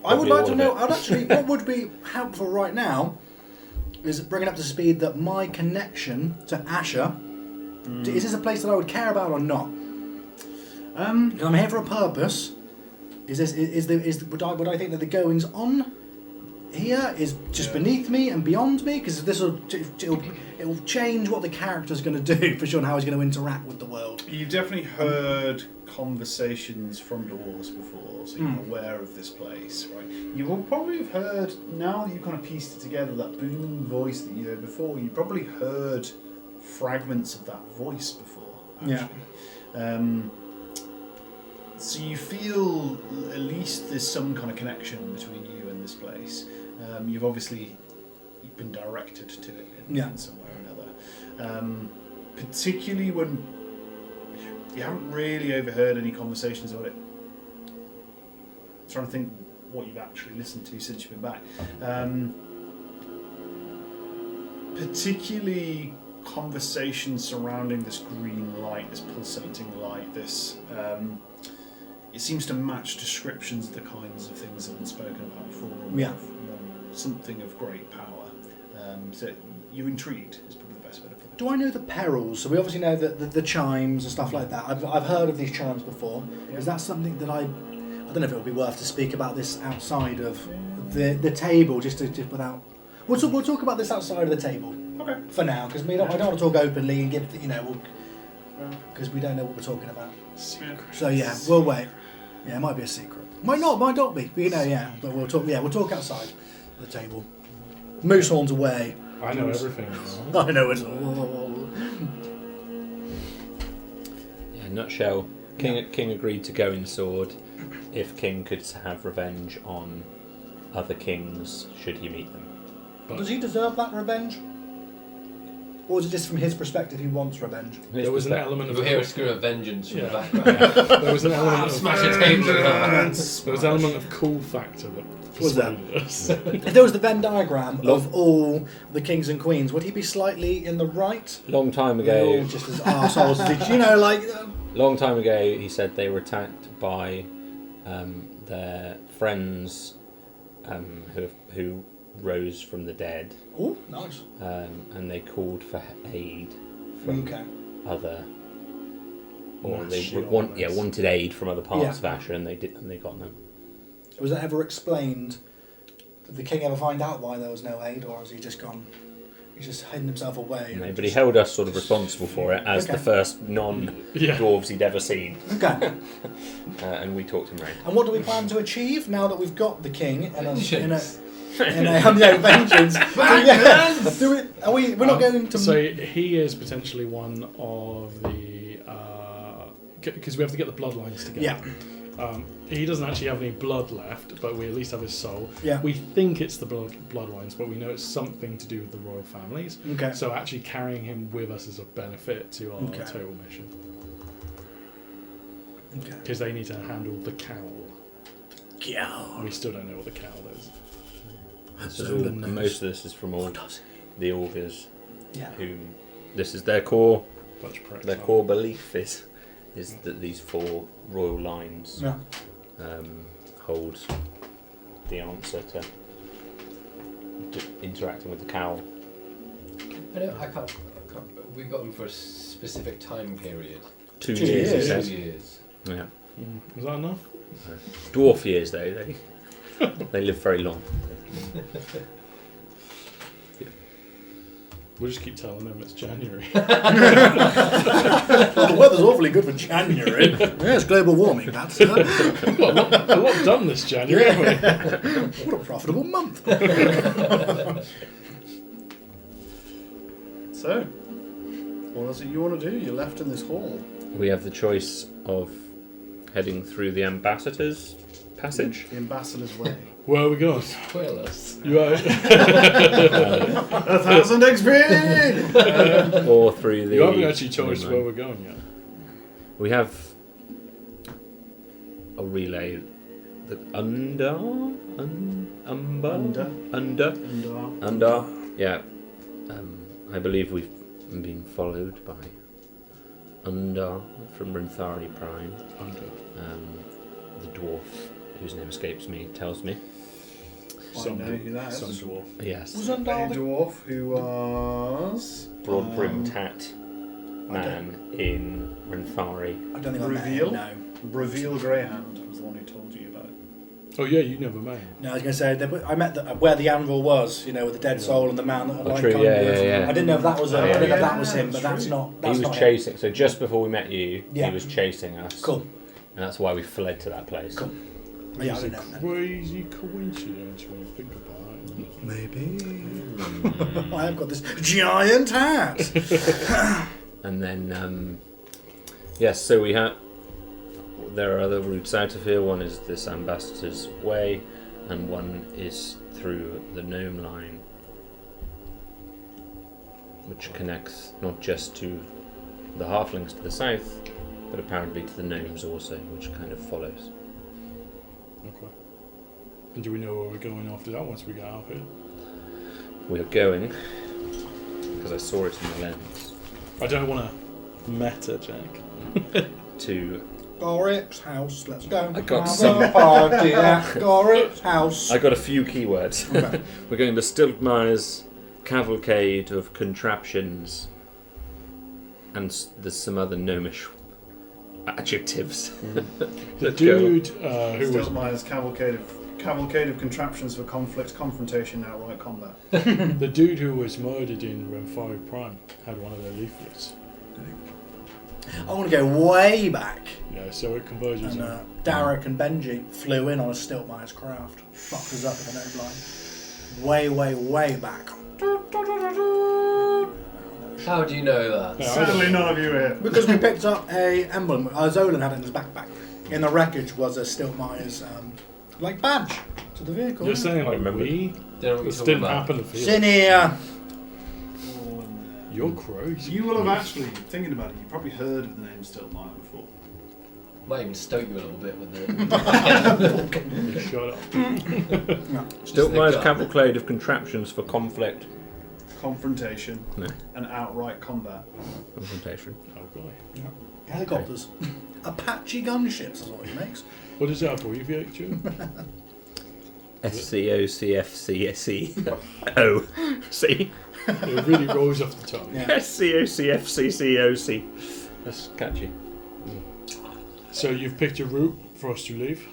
Speaker 3: I would
Speaker 4: Probably
Speaker 3: like
Speaker 4: all
Speaker 3: to
Speaker 4: of
Speaker 3: know,
Speaker 4: it.
Speaker 3: I'd actually, what would be helpful right now is bringing up to speed that my connection to Asher, is this a place that I would care about or not? I'm here for a purpose. Would I think that the goings on here is just beneath me and beyond me? Because it'll change what the character's going to do for sure, and how he's going to interact with the world.
Speaker 1: You've definitely heard conversations from dwarves before, so you're aware of this place, right? You will probably have heard, now that you've kind of pieced it together, that booming voice that you heard before, you probably heard fragments of that voice before, actually.
Speaker 3: Yeah.
Speaker 1: So you feel at least there's some kind of connection between you and this place. You've been directed to it in some way or another. Particularly when you haven't really overheard any conversations on it. I'm trying to think what you've actually listened to since you've been back. Particularly conversations surrounding this green light, this pulsating light, this... it seems to match descriptions of the kinds of things that have been spoken about before.
Speaker 3: Yeah.
Speaker 1: Something of great power. So you're intrigued is probably the best way to put it.
Speaker 3: Do I know the perils? So we obviously know that the chimes and stuff like that. I've heard of these chimes before.
Speaker 1: Yeah.
Speaker 3: Is that something that I don't know if it would be worth to speak about this outside of the table, just without. We'll talk about this outside of the table.
Speaker 1: Okay.
Speaker 3: For now, because I don't want to talk openly and give because we don't know what we're talking about. So yeah, we'll wait. Yeah, it might be a secret. Might not be. But we'll talk. Yeah, we'll talk outside the table. Moose horns away.
Speaker 2: I know everything. You know?
Speaker 3: I know it's.
Speaker 4: Yeah, nutshell. King agreed to go in sword if King could have revenge on other kings should he meet them.
Speaker 3: Does he deserve that revenge? Or is it just from his perspective he wants revenge?
Speaker 2: There was an element of
Speaker 5: You'll hear a scream of vengeance from
Speaker 2: Yeah.
Speaker 5: the background.
Speaker 2: there was an element of
Speaker 5: Smash a table.
Speaker 2: there was an element of cool factor that
Speaker 3: Was that?
Speaker 2: persuaded us.
Speaker 3: If there was the Venn diagram of all the kings and queens, would he be slightly in the right?
Speaker 4: Long time
Speaker 3: They're all
Speaker 4: ago,
Speaker 3: just as arseholes as each,
Speaker 4: long time ago, he said they were attacked by their friends who rose from the dead,
Speaker 3: Oh, nice.
Speaker 4: and they called for aid from
Speaker 3: Okay.
Speaker 4: other, or
Speaker 2: Mass
Speaker 4: they
Speaker 2: shield
Speaker 4: wanted aid from other parts
Speaker 3: Yeah.
Speaker 4: of Asher, and they got them.
Speaker 3: Was that ever explained? Did the king ever find out why there was no aid, or has he just gone? He's just hidden himself away.
Speaker 4: No,
Speaker 3: and
Speaker 4: but he
Speaker 3: just-
Speaker 4: held us sort of responsible for it as
Speaker 3: Okay.
Speaker 4: the first non-dwarves he'd ever seen,
Speaker 3: Okay.
Speaker 4: and we talked him round.
Speaker 3: And what do we plan to achieve now that we've got the king in a
Speaker 5: Vengeance.
Speaker 3: vengeance? We're not going to.
Speaker 2: So he is potentially one of the because we have to get the bloodlines together.
Speaker 3: Yeah.
Speaker 2: He doesn't actually have any blood left, but we at least have his soul.
Speaker 3: Yeah.
Speaker 2: We think it's the bloodlines, but we know it's something to do with the royal families.
Speaker 3: Okay.
Speaker 2: So actually carrying him with us is a benefit to our
Speaker 3: Okay.
Speaker 2: total mission
Speaker 3: Okay.
Speaker 2: because they need to handle the cowl.
Speaker 3: Yeah.
Speaker 2: We still don't know what the cowl is.
Speaker 4: This is all, and most of this is from all the augurs,
Speaker 3: Yeah.
Speaker 4: whom this is their core
Speaker 2: Bunch of pricks.
Speaker 4: belief is is that these 4 royal lines
Speaker 3: Yeah.
Speaker 4: hold the answer to interacting with the cowl.
Speaker 5: I can't. We got them for a specific time period.
Speaker 4: 2
Speaker 3: 2
Speaker 4: years, he
Speaker 3: years.
Speaker 5: 2
Speaker 4: says.
Speaker 5: years.
Speaker 4: Yeah.
Speaker 2: Is that enough?
Speaker 4: Dwarf years, though. They live very long.
Speaker 2: We'll just keep telling them it's January.
Speaker 3: Well, the weather's awfully good for January. Yes, global warming, that's
Speaker 2: a lot done this January, haven't we?
Speaker 3: what a profitable month.
Speaker 1: So, what is it you want to do? You're left in this hall.
Speaker 4: We have the choice of heading through the ambassador's passage.
Speaker 1: The ambassador's way.
Speaker 2: Where are we going?
Speaker 5: Spoil us.
Speaker 2: You are,
Speaker 1: 1,000 XP!
Speaker 4: Or through the.
Speaker 2: you haven't actually told us
Speaker 4: main
Speaker 2: where
Speaker 4: line.
Speaker 2: we're going yet.
Speaker 4: We have a relay. The Undar? Undar? Yeah. I believe we've been followed by Undar from Rinthari Prime. The dwarf, whose name escapes me, tells me.
Speaker 1: I know who that is.
Speaker 2: Some dwarf.
Speaker 4: Yes.
Speaker 3: Was
Speaker 1: A
Speaker 3: Undar the...
Speaker 1: dwarf who was...
Speaker 4: Broad brimmed hat man in Rinthari.
Speaker 3: I don't think I met
Speaker 1: Reveal?
Speaker 3: him, no.
Speaker 1: Reveal Greyhound was the one who told you about it.
Speaker 2: Oh yeah, you never met him.
Speaker 3: No, I was going to say, I met where the anvil was, with the dead soul and the man that had
Speaker 4: Oh, true,
Speaker 3: kind
Speaker 4: yeah,
Speaker 3: of...
Speaker 4: yeah.
Speaker 3: I didn't know if that was
Speaker 4: Oh,
Speaker 3: I didn't know if
Speaker 1: yeah,
Speaker 3: that was him, but
Speaker 1: that's
Speaker 3: that's
Speaker 1: true.
Speaker 3: not...
Speaker 4: He
Speaker 3: That's
Speaker 4: was
Speaker 3: not him.
Speaker 4: chasing, so just before we met you,
Speaker 3: Yeah.
Speaker 4: he was chasing us.
Speaker 3: Cool.
Speaker 4: And that's why we fled to that place.
Speaker 3: Cool. Yeah, I
Speaker 2: It's a
Speaker 3: don't know.
Speaker 2: crazy coincidence when you think about it.
Speaker 3: Maybe. I have got this giant hat.
Speaker 4: And then, yes, so we have. There are other routes out of here. One is this Ambassador's Way, and one is through the Gnome Line, which connects not just to the Halflings to the south, but apparently to the Gnomes also, which kind of follows.
Speaker 2: Okay. And do we know where we're going after that once we get out of here?
Speaker 4: We are going, because I saw it in the lens,
Speaker 2: I don't want to meta, Jack.
Speaker 4: to.
Speaker 3: Gorrick's house, let's go.
Speaker 4: I got
Speaker 3: Have
Speaker 4: some-
Speaker 3: a party at Gorrick's house.
Speaker 4: I got a few keywords.
Speaker 3: Okay.
Speaker 4: We're going to Stiltmire's cavalcade of contraptions, and there's some other gnomish adjectives.
Speaker 2: The
Speaker 4: Let's go.
Speaker 2: dude who was
Speaker 1: Stiltmire's cavalcade of contraptions for conflict, confrontation, outright combat.
Speaker 2: the dude who was murdered in Ren5 Prime had one of their leaflets.
Speaker 3: I want to go way back.
Speaker 2: Yeah, so it converges.
Speaker 3: And Darek and Benji flew in on a Stiltmire's craft. Fucked us up with an gnome line. Way, way, way back.
Speaker 5: How do you know that?
Speaker 2: Yeah, I
Speaker 1: Sadly,
Speaker 2: don't-
Speaker 1: none of you are here.
Speaker 3: Because we picked up a emblem. Zolan had it in his backpack. In the wreckage was a Stiltmire's badge to the vehicle.
Speaker 2: You're saying like
Speaker 4: remember.
Speaker 2: we?
Speaker 5: Don't know what you're
Speaker 2: This
Speaker 5: talking
Speaker 2: didn't
Speaker 5: about.
Speaker 2: happen to feel.
Speaker 3: It's in here.
Speaker 2: You're crazy.
Speaker 1: You will have actually, thinking about it, you probably heard of the name Stiltmire before.
Speaker 5: Might even stoke you a little bit with the.
Speaker 2: You shut up.
Speaker 4: Stiltmire's cavalcade of contraptions for conflict.
Speaker 1: Confrontation
Speaker 4: No,
Speaker 1: and outright combat.
Speaker 4: confrontation.
Speaker 2: Oh god.
Speaker 3: Helicopters. Apache gunships is what he makes.
Speaker 2: What does that abbreviate to?
Speaker 4: SCOCFCSE. See?
Speaker 2: It really rolls off the tongue.
Speaker 3: Yeah.
Speaker 4: SCOCFCCOC. That's catchy.
Speaker 2: So you've picked a route for us to leave.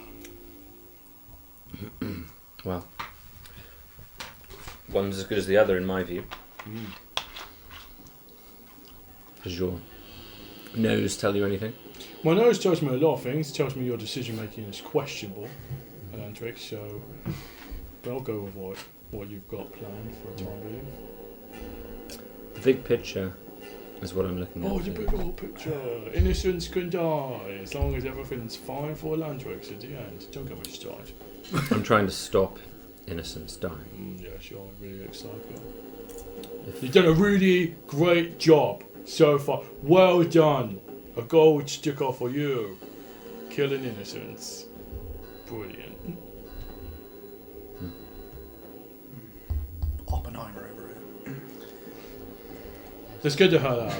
Speaker 4: Well, one's as good as the other in my view. Does your nose tell you anything?
Speaker 2: My nose tells me a lot of things. It tells me your decision making is questionable, Elantric, so but I'll go with what you've got planned for a time being.
Speaker 4: The big picture is what I'm looking at.
Speaker 2: Oh, the big old picture. Innocence can die as long as everything's fine for Elantric at the end. Don't get me started.
Speaker 4: I'm trying to stop innocence dying.
Speaker 2: Yeah, sure, I'm really excited. You've done a really great job so far. Well done. A gold sticker for you. Killing innocence. Brilliant.
Speaker 3: Oppenheimer over here.
Speaker 2: Let's get the hell out.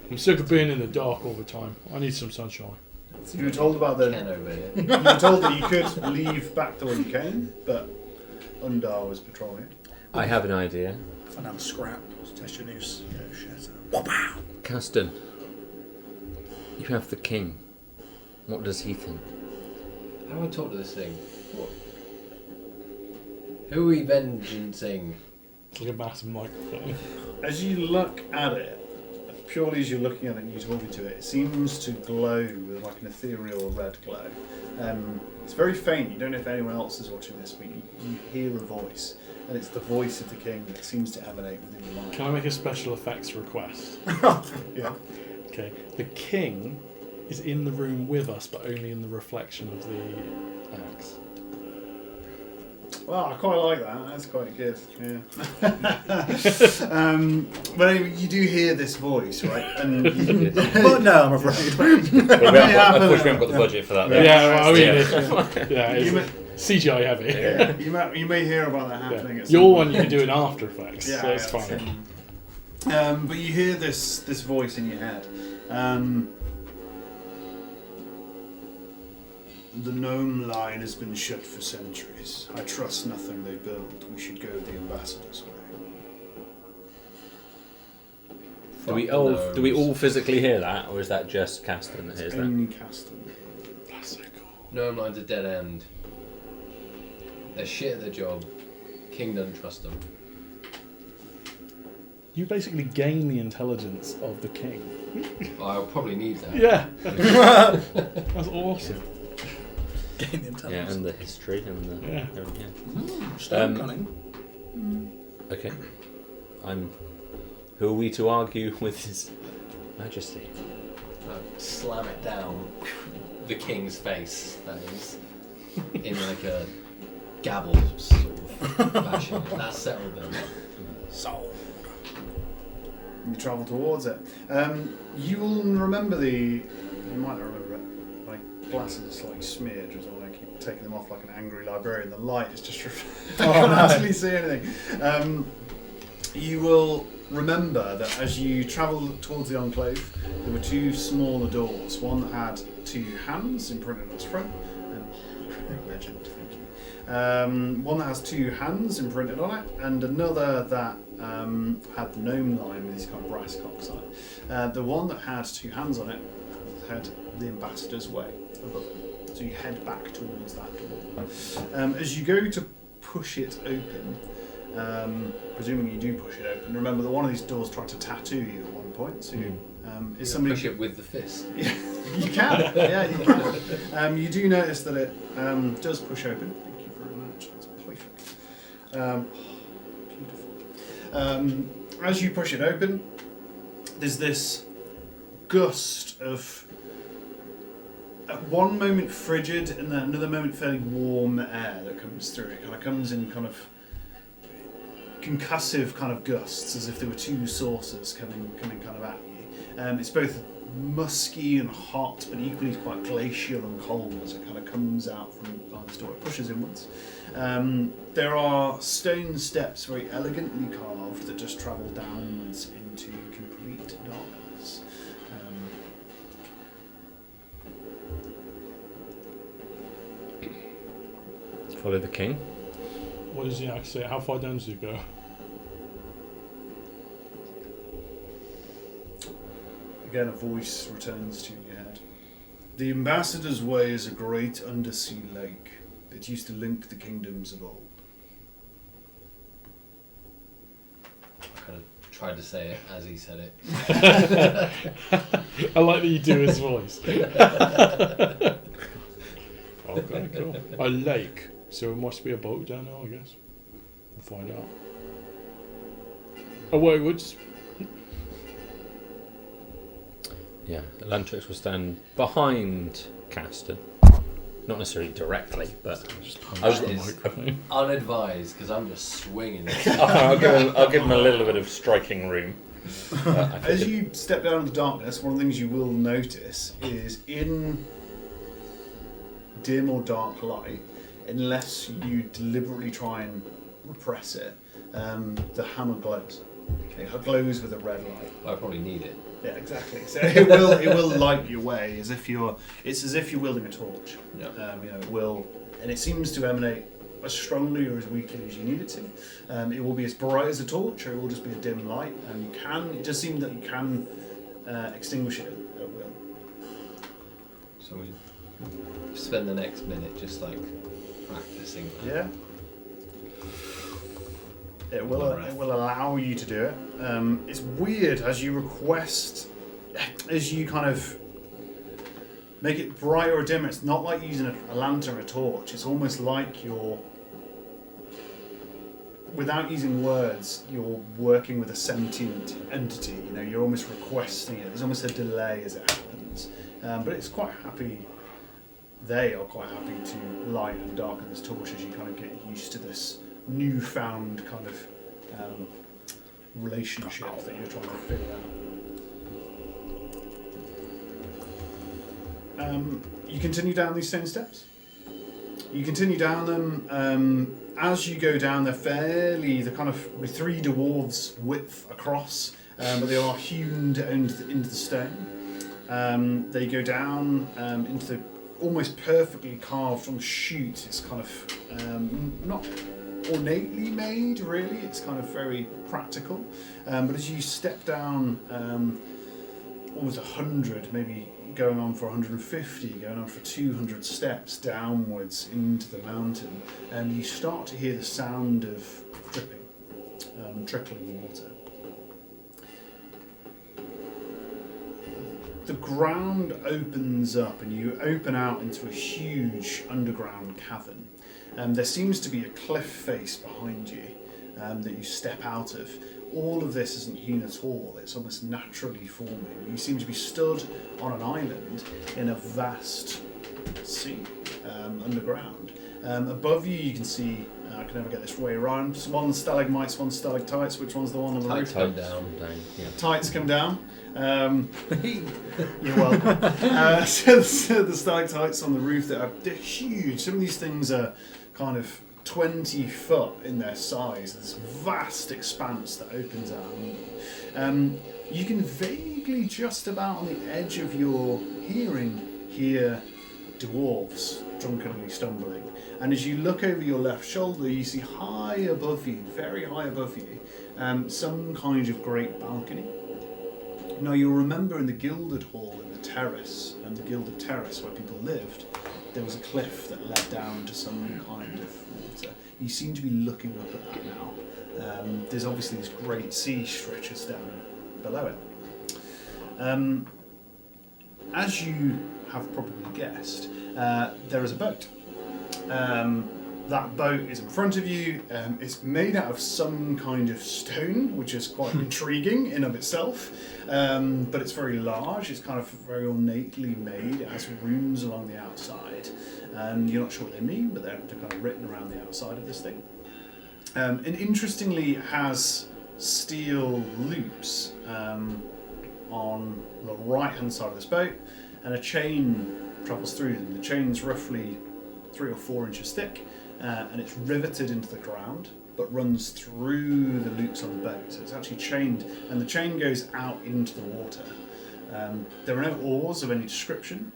Speaker 2: I'm sick of being in the dark all the time. I need some sunshine.
Speaker 1: So you were told about the.
Speaker 5: Ken over here.
Speaker 1: You were told that you could leave back the way you came, but Undar was patrolling.
Speaker 4: I have an idea.
Speaker 3: Find out the scrap. Test your news. Wow.
Speaker 4: Caston, you have the king. What does he think?
Speaker 5: How do I talk to this thing? What? Who are we vengeancing?
Speaker 2: It's like a massive microphone.
Speaker 1: As you look at it, purely as you're looking at it and you're talking to it, it seems to glow with like an ethereal red glow. It's very faint. You don't know if anyone else is watching this, but you hear a voice, and it's the voice of the king that seems to emanate within your mind.
Speaker 2: Can I make a special effects request?
Speaker 1: Yeah.
Speaker 2: Okay. The king is in the room with us, but only in the reflection of the axe.
Speaker 1: Well, I quite like that. That's quite good. Yeah. But anyway, you do hear this voice, right? And
Speaker 3: But no, I'm afraid.
Speaker 4: Unfortunately, we haven't got the budget for that.
Speaker 2: Yeah, well, I mean,
Speaker 1: You
Speaker 2: it's CGI heavy.
Speaker 1: you may hear about that
Speaker 2: Yeah.
Speaker 1: happening. At some
Speaker 2: Your
Speaker 1: point.
Speaker 2: one you can do in After Effects,
Speaker 1: Yeah,
Speaker 2: so it's
Speaker 1: yeah,
Speaker 2: fine.
Speaker 1: But you hear this voice in your head. The gnome line has been shut for centuries. I trust nothing they build. We should go the ambassador's way.
Speaker 4: Do we all physically hear that, or is that just Caston that hears that?
Speaker 1: Only Caston.
Speaker 2: That's so cool.
Speaker 5: No line's a dead end. They're shit at their job. King doesn't trust them.
Speaker 2: You basically gain the intelligence of the king.
Speaker 5: I'll probably need that.
Speaker 2: Yeah. That's awesome.
Speaker 3: Gain the
Speaker 4: Yeah,
Speaker 3: intelligence.
Speaker 4: and the history and the
Speaker 2: Yeah.
Speaker 4: everything.
Speaker 3: Stone cunning.
Speaker 4: Okay. Who are we to argue with His Majesty?
Speaker 5: Slam it down the king's face, that is, in like a gavel sort of fashion. That settled them.
Speaker 3: Soul.
Speaker 1: You travel towards it. You will remember you might not remember it. My glasses are slightly smeared, which is why I keep taking them off like an angry librarian. The light is just I can't actually see anything. You will remember that as you travel towards the enclave, there were two smaller doors. One that had two hands imprinted on its front. Legend, thank you. One that has two hands imprinted on it, and another that had the gnome line with these kind of brass cocks on it. The one that had two hands on it had the ambassador's way above it. So you head back towards that door. As you go to push it open, presuming you do push it open, remember that one of these doors tried to tattoo you at one point. So is somebody
Speaker 5: Push it with the fist.
Speaker 1: Yeah, you can. Yeah, you can. You do notice that it does push open. Thank you very much. That's perfect. Beautiful. As you push it open, there's this gust of, at one moment frigid, and then another moment fairly warm air that comes through. It kind of comes in kind of concussive kind of gusts, as if there were two saucers coming kind of at you. It's both musky and hot, but equally quite glacial and cold as it kind of comes out from behind the door. It pushes inwards. There are stone steps, very elegantly carved, that just travel downwards into complete darkness.
Speaker 4: Follow the king.
Speaker 2: What does the axe say? How far down does it go?
Speaker 1: Again, a voice returns to your head. The Ambassador's Way is a great undersea lake. It used to link the kingdoms of old.
Speaker 5: I kind of tried to say it as he said it.
Speaker 2: I like that you do his voice. Okay, cool. A lake. So it must be a boat down there, I guess. We'll find out. Away woods.
Speaker 4: Yeah, Lantrix will stand behind Caston. Not necessarily directly, but I was,
Speaker 5: That is unadvised because I'm just swinging.
Speaker 4: I'll give him a little bit of striking room. I
Speaker 1: As
Speaker 4: think
Speaker 1: you step down into darkness, one of the things you will notice is in dim or dark light, unless you deliberately try and repress it, the hammer glows. It glows with a red light.
Speaker 5: I probably need it.
Speaker 1: Yeah, exactly. So it will light your way as if you're wielding a torch.
Speaker 5: Yeah.
Speaker 1: It will, and it seems to emanate as strongly or as weakly as you need it to. It will be as bright as a torch, or it will just be a dim light, and it does seem that you can extinguish it at will.
Speaker 5: So we spend the next minute just like practicing that.
Speaker 1: Yeah. It will allow you to do it. It's weird as you kind of make it bright or dim. It's not like using a lantern or a torch. It's almost like you're, without using words, you're working with a sentient entity. You're almost requesting it. There's almost a delay as it happens. But it's quite happy. They are quite happy to light and darken this torch as you kind of get used to this newfound kind of relationship that you're trying to figure out. You continue down these stone steps. You continue down them. As you go down, they're kind of with 3 dwarves width across, but they are hewn into the stone. They go down into the almost perfectly carved from chute. It's kind of not ornately made, really. It's kind of very practical. But as you step down almost 100, maybe going on for 150, going on for 200 steps downwards into the mountain, and you start to hear the sound of dripping, trickling water. The ground opens up and you open out into a huge underground cavern. There seems to be a cliff face behind you that you step out of. All of this isn't hewn at all, it's almost naturally forming. You seem to be stood on an island in a vast sea underground. Above you, you can see, I can never get this way around, one stalagmites, one stalactites. Which one's the one on the roof?
Speaker 5: Down.
Speaker 4: Yeah.
Speaker 1: Tights come down. You're welcome. So the stalactites on the roof, they're huge. Some of these things are kind of 20 foot in their size. This vast expanse that opens out. You can vaguely, just about on the edge of your hearing, hear dwarves drunkenly stumbling. And as you look over your left shoulder, you see high above you, very high above you, some kind of great balcony. Now you'll remember in the Gilded Hall in the terrace, and the Gilded Terrace where people lived, there was a cliff that led down to some kind of water. You seem to be looking up at that now. There's obviously this great sea stretches down below it. As you have probably guessed, there is a boat. That boat is in front of you. It's made out of some kind of stone, which is quite intriguing in of itself. But it's very large. It's kind of very ornately made. It has runes along the outside. And you're not sure what they mean, but they're kind of written around the outside of this thing. And interestingly, it has steel loops on the right-hand side of this boat, and a chain travels through them. The chain's roughly 3 or 4 inches thick. And it's riveted into the ground, but runs through the loops on the boat. So it's actually chained, and the chain goes out into the water. There are no oars of any description.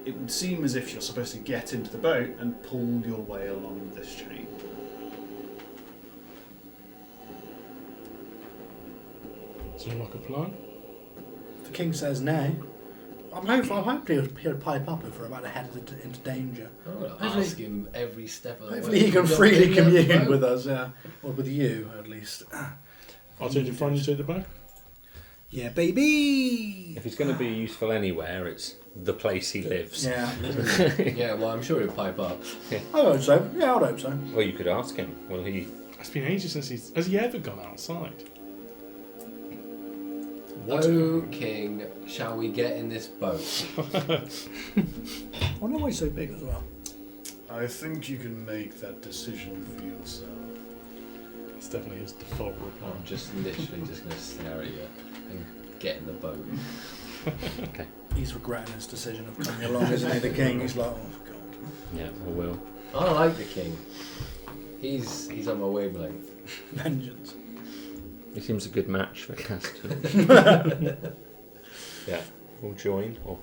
Speaker 1: It would seem as if you're supposed to get into the boat and pull your way along this chain.
Speaker 2: Seem like a plan?
Speaker 3: The king says nay. I'm hoping he'll pipe up if we're about to head into danger.
Speaker 5: I'm going to
Speaker 3: Hopefully-
Speaker 5: ask him every step of the way.
Speaker 3: Hopefully he can freely commune with us, yeah. Or with you, at least.
Speaker 2: I'll take the front, you take the back.
Speaker 3: Yeah, baby!
Speaker 4: If he's going to be useful anywhere, it's the place he lives.
Speaker 3: Yeah.
Speaker 5: Yeah, well, I'm sure he'll pipe up.
Speaker 3: I hope so. Yeah, I hope so.
Speaker 4: Well, you could ask him. Will he?
Speaker 2: It's been ages since has he ever gone outside?
Speaker 5: Oh, King, shall we get in this boat?
Speaker 3: I wonder why he's so big as well.
Speaker 1: I think you can make that decision for yourself.
Speaker 2: It's definitely his default reply.
Speaker 5: I'm just literally just going to stare at you and get in the boat.
Speaker 4: Okay.
Speaker 3: He's regretting his decision of coming along, isn't he? The king. He's like, oh god.
Speaker 4: Yeah, I will.
Speaker 5: I like the King. He's on my wavelength.
Speaker 3: Vengeance.
Speaker 4: He seems a good match for Castor. Yeah. We'll join. Or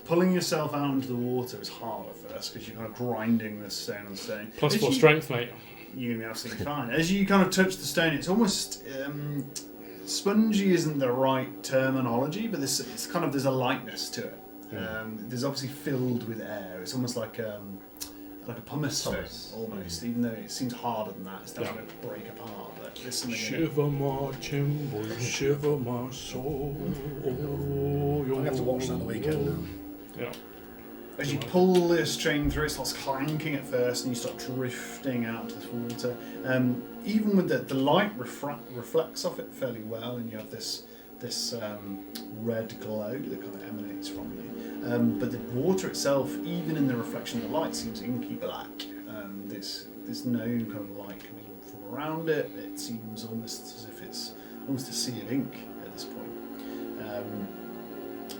Speaker 1: Pulling yourself out into the water is hard at first because you're kind of grinding this stone on stone.
Speaker 2: Plus
Speaker 1: As
Speaker 2: 4
Speaker 1: you-
Speaker 2: strength, mate.
Speaker 1: You're gonna be absolutely fine. As you kind of touch the stone, it's almost spongy isn't the right terminology, but it's kind of there's a lightness to it. There's obviously filled with air. It's almost like a pumice stone
Speaker 5: Pumice.
Speaker 1: almost, even though it seems harder than that. It's definitely going to break apart. But there's something in it.
Speaker 2: Shiver my timbers, shiver my soul.
Speaker 3: I have to watch that on the weekend now.
Speaker 2: Yeah.
Speaker 1: As you pull this chain through, it starts clanking at first, and you start drifting out into this water. Even with the light reflects off it fairly well, and you have this red glow that kind of emanates from you. But the water itself, even in the reflection of the light, seems inky black. There's no kind of light coming from around it. It seems almost as if it's almost a sea of ink at this point.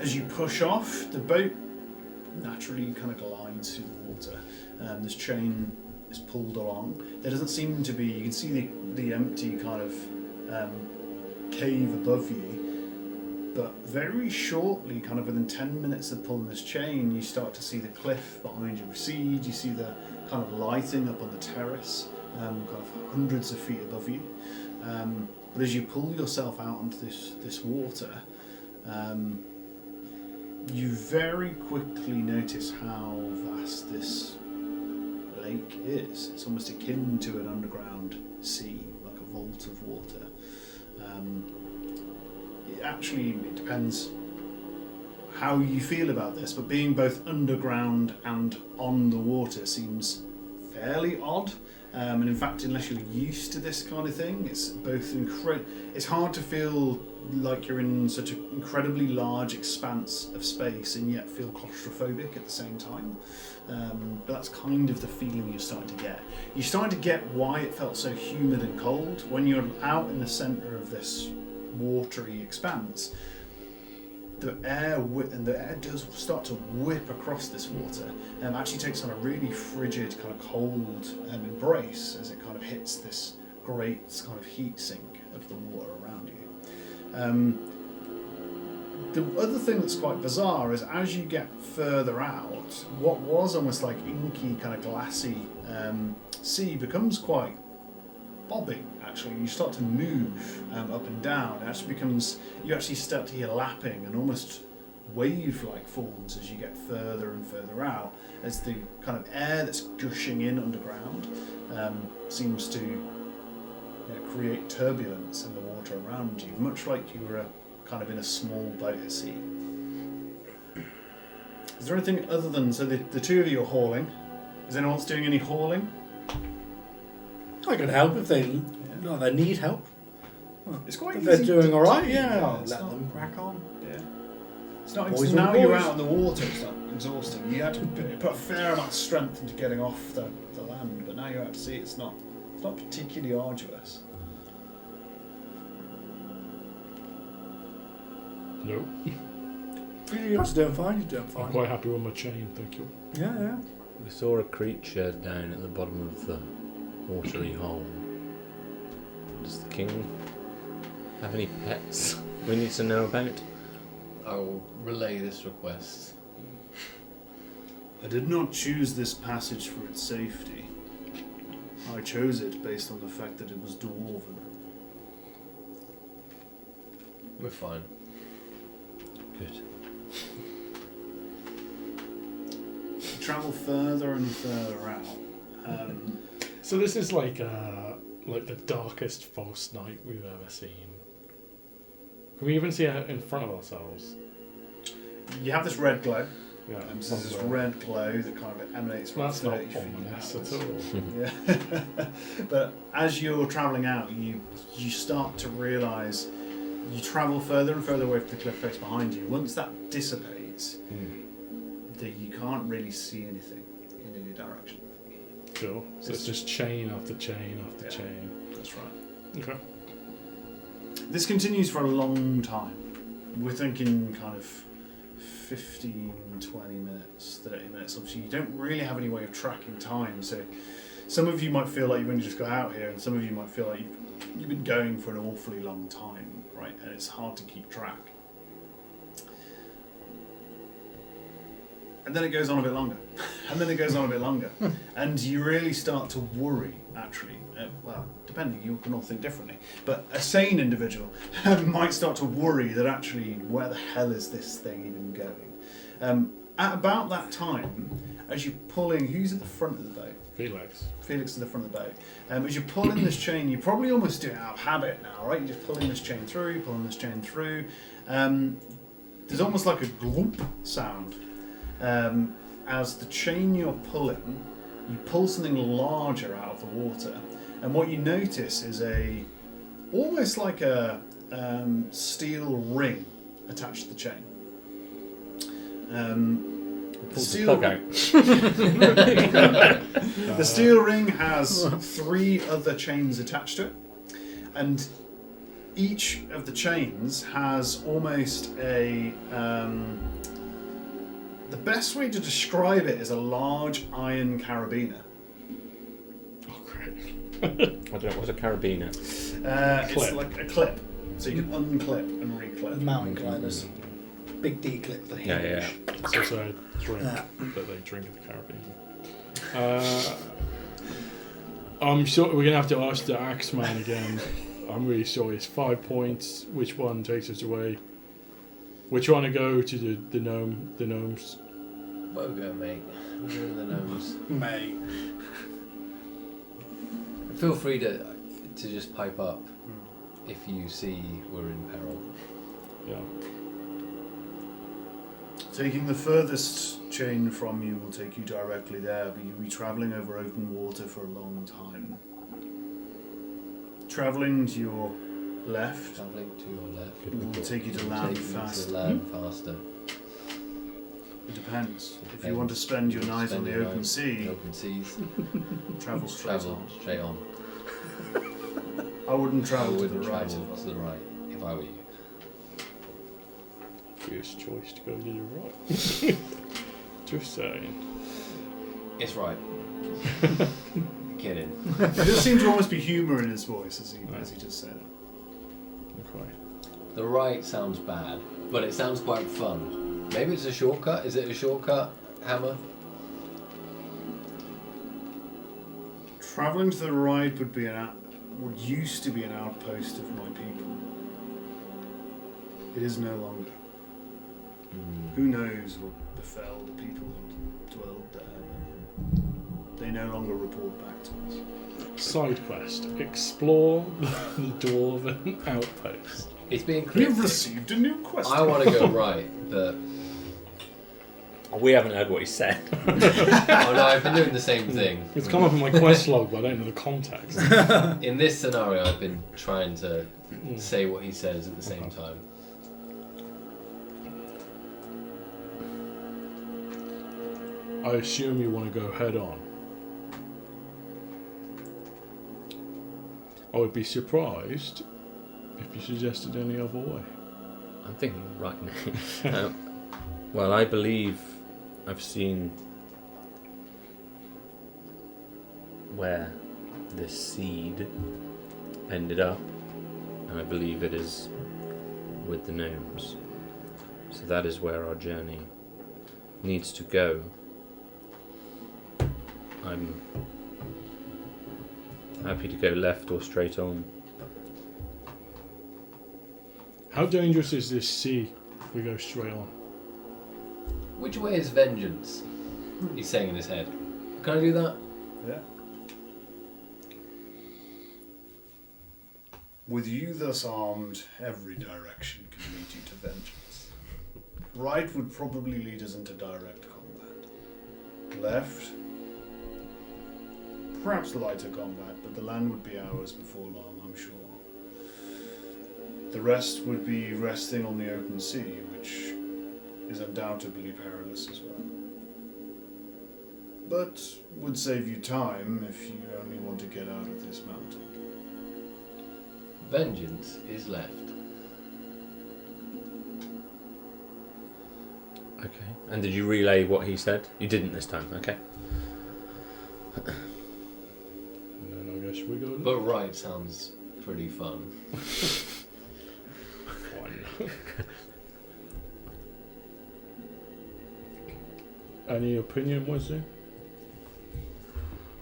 Speaker 1: As you push off, the boat naturally kind of glides through the water. This chain is pulled along. There doesn't seem to be. You can see the empty kind of cave above you, but very shortly, kind of within 10 minutes of pulling this chain, you start to see the cliff behind you recede. You see the kind of lighting up on the terrace, kind of hundreds of feet above you. But as you pull yourself out onto this water, you very quickly notice how vast this lake is. It's almost akin to an underground sea, like a vault of water. It depends how you feel about this, but being both underground and on the water seems fairly odd. And in fact, unless you're used to this kind of thing, it's both it's hard to feel like you're in such an incredibly large expanse of space and yet feel claustrophobic at the same time. But that's kind of the feeling you're starting to get. You're starting to get why it felt so humid and cold. When you're out in the centre of this watery expanse, the air does start to whip across this water and actually takes on a really frigid kind of cold embrace as it kind of hits this great kind of heat sink of the water around you. The other thing that's quite bizarre is as you get further out, what was almost like inky kind of glassy sea becomes quite bobbing. Actually, you start to move up and down. It actually becomes, you actually start to hear lapping and almost wave-like forms as you get further and further out, as the kind of air that's gushing in underground seems to create turbulence in the water around you, much like you were kind of in a small boat at sea. Is there anything other than, so the two of you are hauling? Is anyone else doing any hauling?
Speaker 3: I can help if they need help.
Speaker 1: It's quite
Speaker 3: If
Speaker 1: easy.
Speaker 3: they're doing all right,
Speaker 1: to-
Speaker 3: yeah, I'll
Speaker 1: it's
Speaker 3: let
Speaker 1: not-
Speaker 3: them crack on.
Speaker 1: Yeah. It's not.
Speaker 3: Boys
Speaker 1: Now
Speaker 3: will
Speaker 1: you're
Speaker 3: boys.
Speaker 1: out on the water. It's not exhausting. You had to put a fair amount of strength into getting off the land, but now you're out to sea. It's not particularly arduous.
Speaker 2: No.
Speaker 3: You guys are doing fine. You're doing
Speaker 2: I'm
Speaker 3: fine.
Speaker 2: quite happy with my chain, thank you.
Speaker 3: Yeah, yeah.
Speaker 4: we saw a creature down at the bottom of the watery hole. Does the king have any pets we need to know about?
Speaker 5: I will relay this request.
Speaker 1: I did not choose this passage for its safety. I chose it based on the fact that it was dwarven.
Speaker 5: We're fine.
Speaker 4: Good.
Speaker 1: You travel further and further out.
Speaker 2: So this is like the darkest false night we've ever seen. Can we even see it in front of ourselves?
Speaker 1: You have this red glow.
Speaker 2: Yeah.
Speaker 1: So there's this red glow that kind of emanates from
Speaker 2: That's not
Speaker 1: 30 feet
Speaker 2: ominous
Speaker 1: outwards.
Speaker 2: at all.
Speaker 1: Yeah. But as you're travelling out, you start to realise you travel further and further away from the cliff face behind you. Once that dissipates, that you can't really see anything in any direction.
Speaker 2: Cool. So it's just chain after chain after
Speaker 1: Yeah.
Speaker 2: chain.
Speaker 1: That's right.
Speaker 2: Okay.
Speaker 1: This continues for a long time. We're thinking kind of 15, 20 minutes, 30 minutes. Obviously, you don't really have any way of tracking time, so some of you might feel like you've only just got out here, and some of you might feel like you've You've been going for an awfully long time, right? And it's hard to keep track. And then it goes on a bit longer. And then it goes on a bit longer. And you really start to worry, actually. Well, depending, you can all think differently. But a sane individual might start to worry that actually, where the hell is this thing even going? At about that time, as you're pulling, who's at the front of the boat?
Speaker 2: Felix.
Speaker 1: Felix is the front of the boat. As you're pulling this chain, you probably almost do it out of habit now, right? You're just pulling this chain through, pulling this chain through. There's almost like a gloop sound. As the chain you're pulling, you pull something larger out of the water. And what you notice is almost like a steel ring attached to the chain. The steel ring has 3 other chains attached to it, and each of the chains has almost the best way to describe it is a large iron carabiner.
Speaker 2: Oh, great.
Speaker 4: I don't know, what's a carabiner?
Speaker 1: It's like a clip, so you can unclip and reclip.
Speaker 3: Mountain climbers. Big D clip the hinge.
Speaker 4: Yeah.
Speaker 2: It's also a drink that they drink in the Caribbean. I'm sure we're going to have to ask the Axeman again. I'm really sorry. It's 5 points. Which one takes us away? We're trying to go to the gnomes.
Speaker 5: Where we go, mate? We're going to the gnomes.
Speaker 3: Mate.
Speaker 5: Feel free to just pipe up if you see we're in peril.
Speaker 2: Yeah.
Speaker 1: Taking the furthest chain from you will take you directly there, but you'll be travelling over open water for a long time. Travelling to your left
Speaker 5: Travelling to your left.
Speaker 1: will take you to land
Speaker 5: Take you
Speaker 1: fast.
Speaker 5: to land faster.
Speaker 1: It depends. If you
Speaker 5: Depends.
Speaker 1: want to spend your night
Speaker 5: Spend
Speaker 1: on the
Speaker 5: your
Speaker 1: open
Speaker 5: night
Speaker 1: sea,
Speaker 5: Open seas.
Speaker 1: travel straight
Speaker 5: Travel
Speaker 1: on.
Speaker 5: straight on.
Speaker 1: I wouldn't
Speaker 5: I
Speaker 1: travel to
Speaker 5: wouldn't
Speaker 1: the right.
Speaker 5: travel to the right if I were you.
Speaker 2: First choice to go to the right. Just saying.
Speaker 5: It's right. Kidding.
Speaker 1: There does seem to almost be humour in his voice as he just said it.
Speaker 2: Okay.
Speaker 5: The right sounds bad, but it sounds quite fun. Maybe it's a shortcut. Is it a shortcut, Hammer?
Speaker 1: Travelling to the right would used to be an outpost of my people. It is no longer. Who knows what befell the people who dwelled there? They no longer report back to us.
Speaker 2: Side quest: explore the dwarven outpost.
Speaker 5: It's being
Speaker 1: You've
Speaker 5: cryptic.
Speaker 1: received a new quest.
Speaker 5: I want to go right, but
Speaker 4: We haven't heard what he said.
Speaker 5: oh no, I've been doing the same thing.
Speaker 2: It's come up in my quest log, but I don't know the context.
Speaker 5: In this scenario, I've been trying to say what he says at the same time.
Speaker 2: I assume you want to go head on. I would be surprised if you suggested any other way.
Speaker 4: I'm thinking right now. Well, I believe I've seen where this seed ended up, and I believe it is with the gnomes. So that is where our journey needs to go. I'm happy to go left or straight on.
Speaker 2: How dangerous is this sea if we go straight on?
Speaker 5: Which way is vengeance? He's saying in his head. Can I do that?
Speaker 1: Yeah. With you thus armed, every direction can lead you to vengeance. Right would probably lead us into direct combat. Left, perhaps lighter combat, but the land would be ours before long, I'm sure. The rest would be resting on the open sea, which is undoubtedly perilous as well. But would save you time if you only want to get out of this mountain.
Speaker 5: Vengeance is left.
Speaker 4: Okay. And did you relay what he said? You didn't this time, okay.
Speaker 2: And then I guess we go.
Speaker 5: But right sounds pretty fun.
Speaker 2: Fine. Any opinion, Wesley?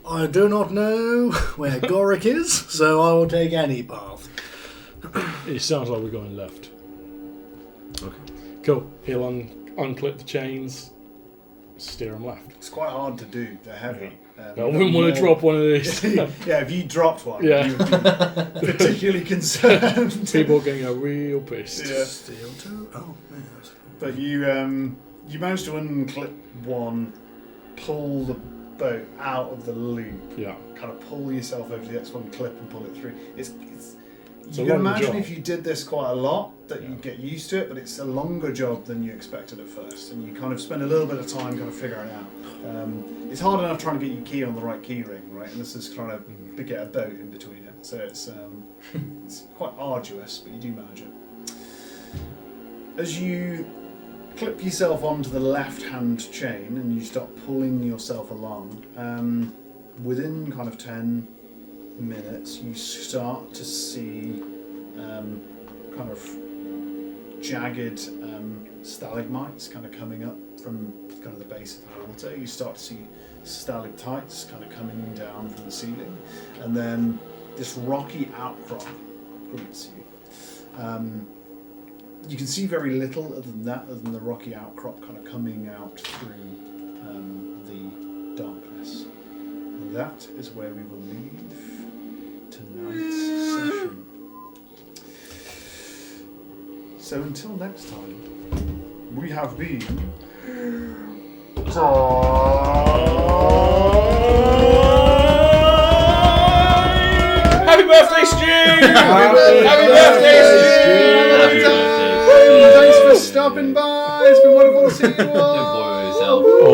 Speaker 3: I do not know where Gorick is, so I will take any path.
Speaker 2: It sounds like we're going left.
Speaker 4: Okay.
Speaker 2: Cool. He'll unclip the chains, steer them left.
Speaker 1: It's quite hard to do. They're heavy.
Speaker 2: I wouldn't want to drop one of these.
Speaker 1: Yeah, if you dropped one,
Speaker 2: Yeah.
Speaker 1: you would be particularly concerned.
Speaker 2: People are getting real pissed.
Speaker 1: Yeah.
Speaker 3: Steel toe? Oh, yes.
Speaker 1: But you managed to unclip one, pull the boat out of the loop,
Speaker 2: Yeah.
Speaker 1: kind of pull yourself over to the next one, clip and pull it through. It's
Speaker 2: It's
Speaker 1: you
Speaker 2: a
Speaker 1: can
Speaker 2: long
Speaker 1: imagine
Speaker 2: job.
Speaker 1: if you did this quite a lot that
Speaker 2: Yeah.
Speaker 1: you'd get used to it, but it's a longer job than you expected at first, and you kind of spend a little bit of time kind of figuring it out. It's hard enough trying to get your key on the right key ring, right? And this is trying to get a boat in between it, so it's quite arduous, but you do manage it. As you clip yourself onto the left-hand chain and you start pulling yourself along, within kind of 10 minutes you start to see kind of jagged stalagmites kind of coming up from kind of the base of the water. You start to see stalactites kind of coming down from the ceiling, and then this rocky outcrop greets you. You can see very little other than that, other than the rocky outcrop kind of coming out through the darkness. And that is where we will leave tonight's session. So until next time, we have been...
Speaker 2: Happy birthday, Stu!
Speaker 1: Happy
Speaker 2: birthday, Stu!
Speaker 5: Happy birthday.
Speaker 1: Thanks for stopping by. It's been wonderful to see you all.
Speaker 5: Don't bore yourself.
Speaker 2: Oh,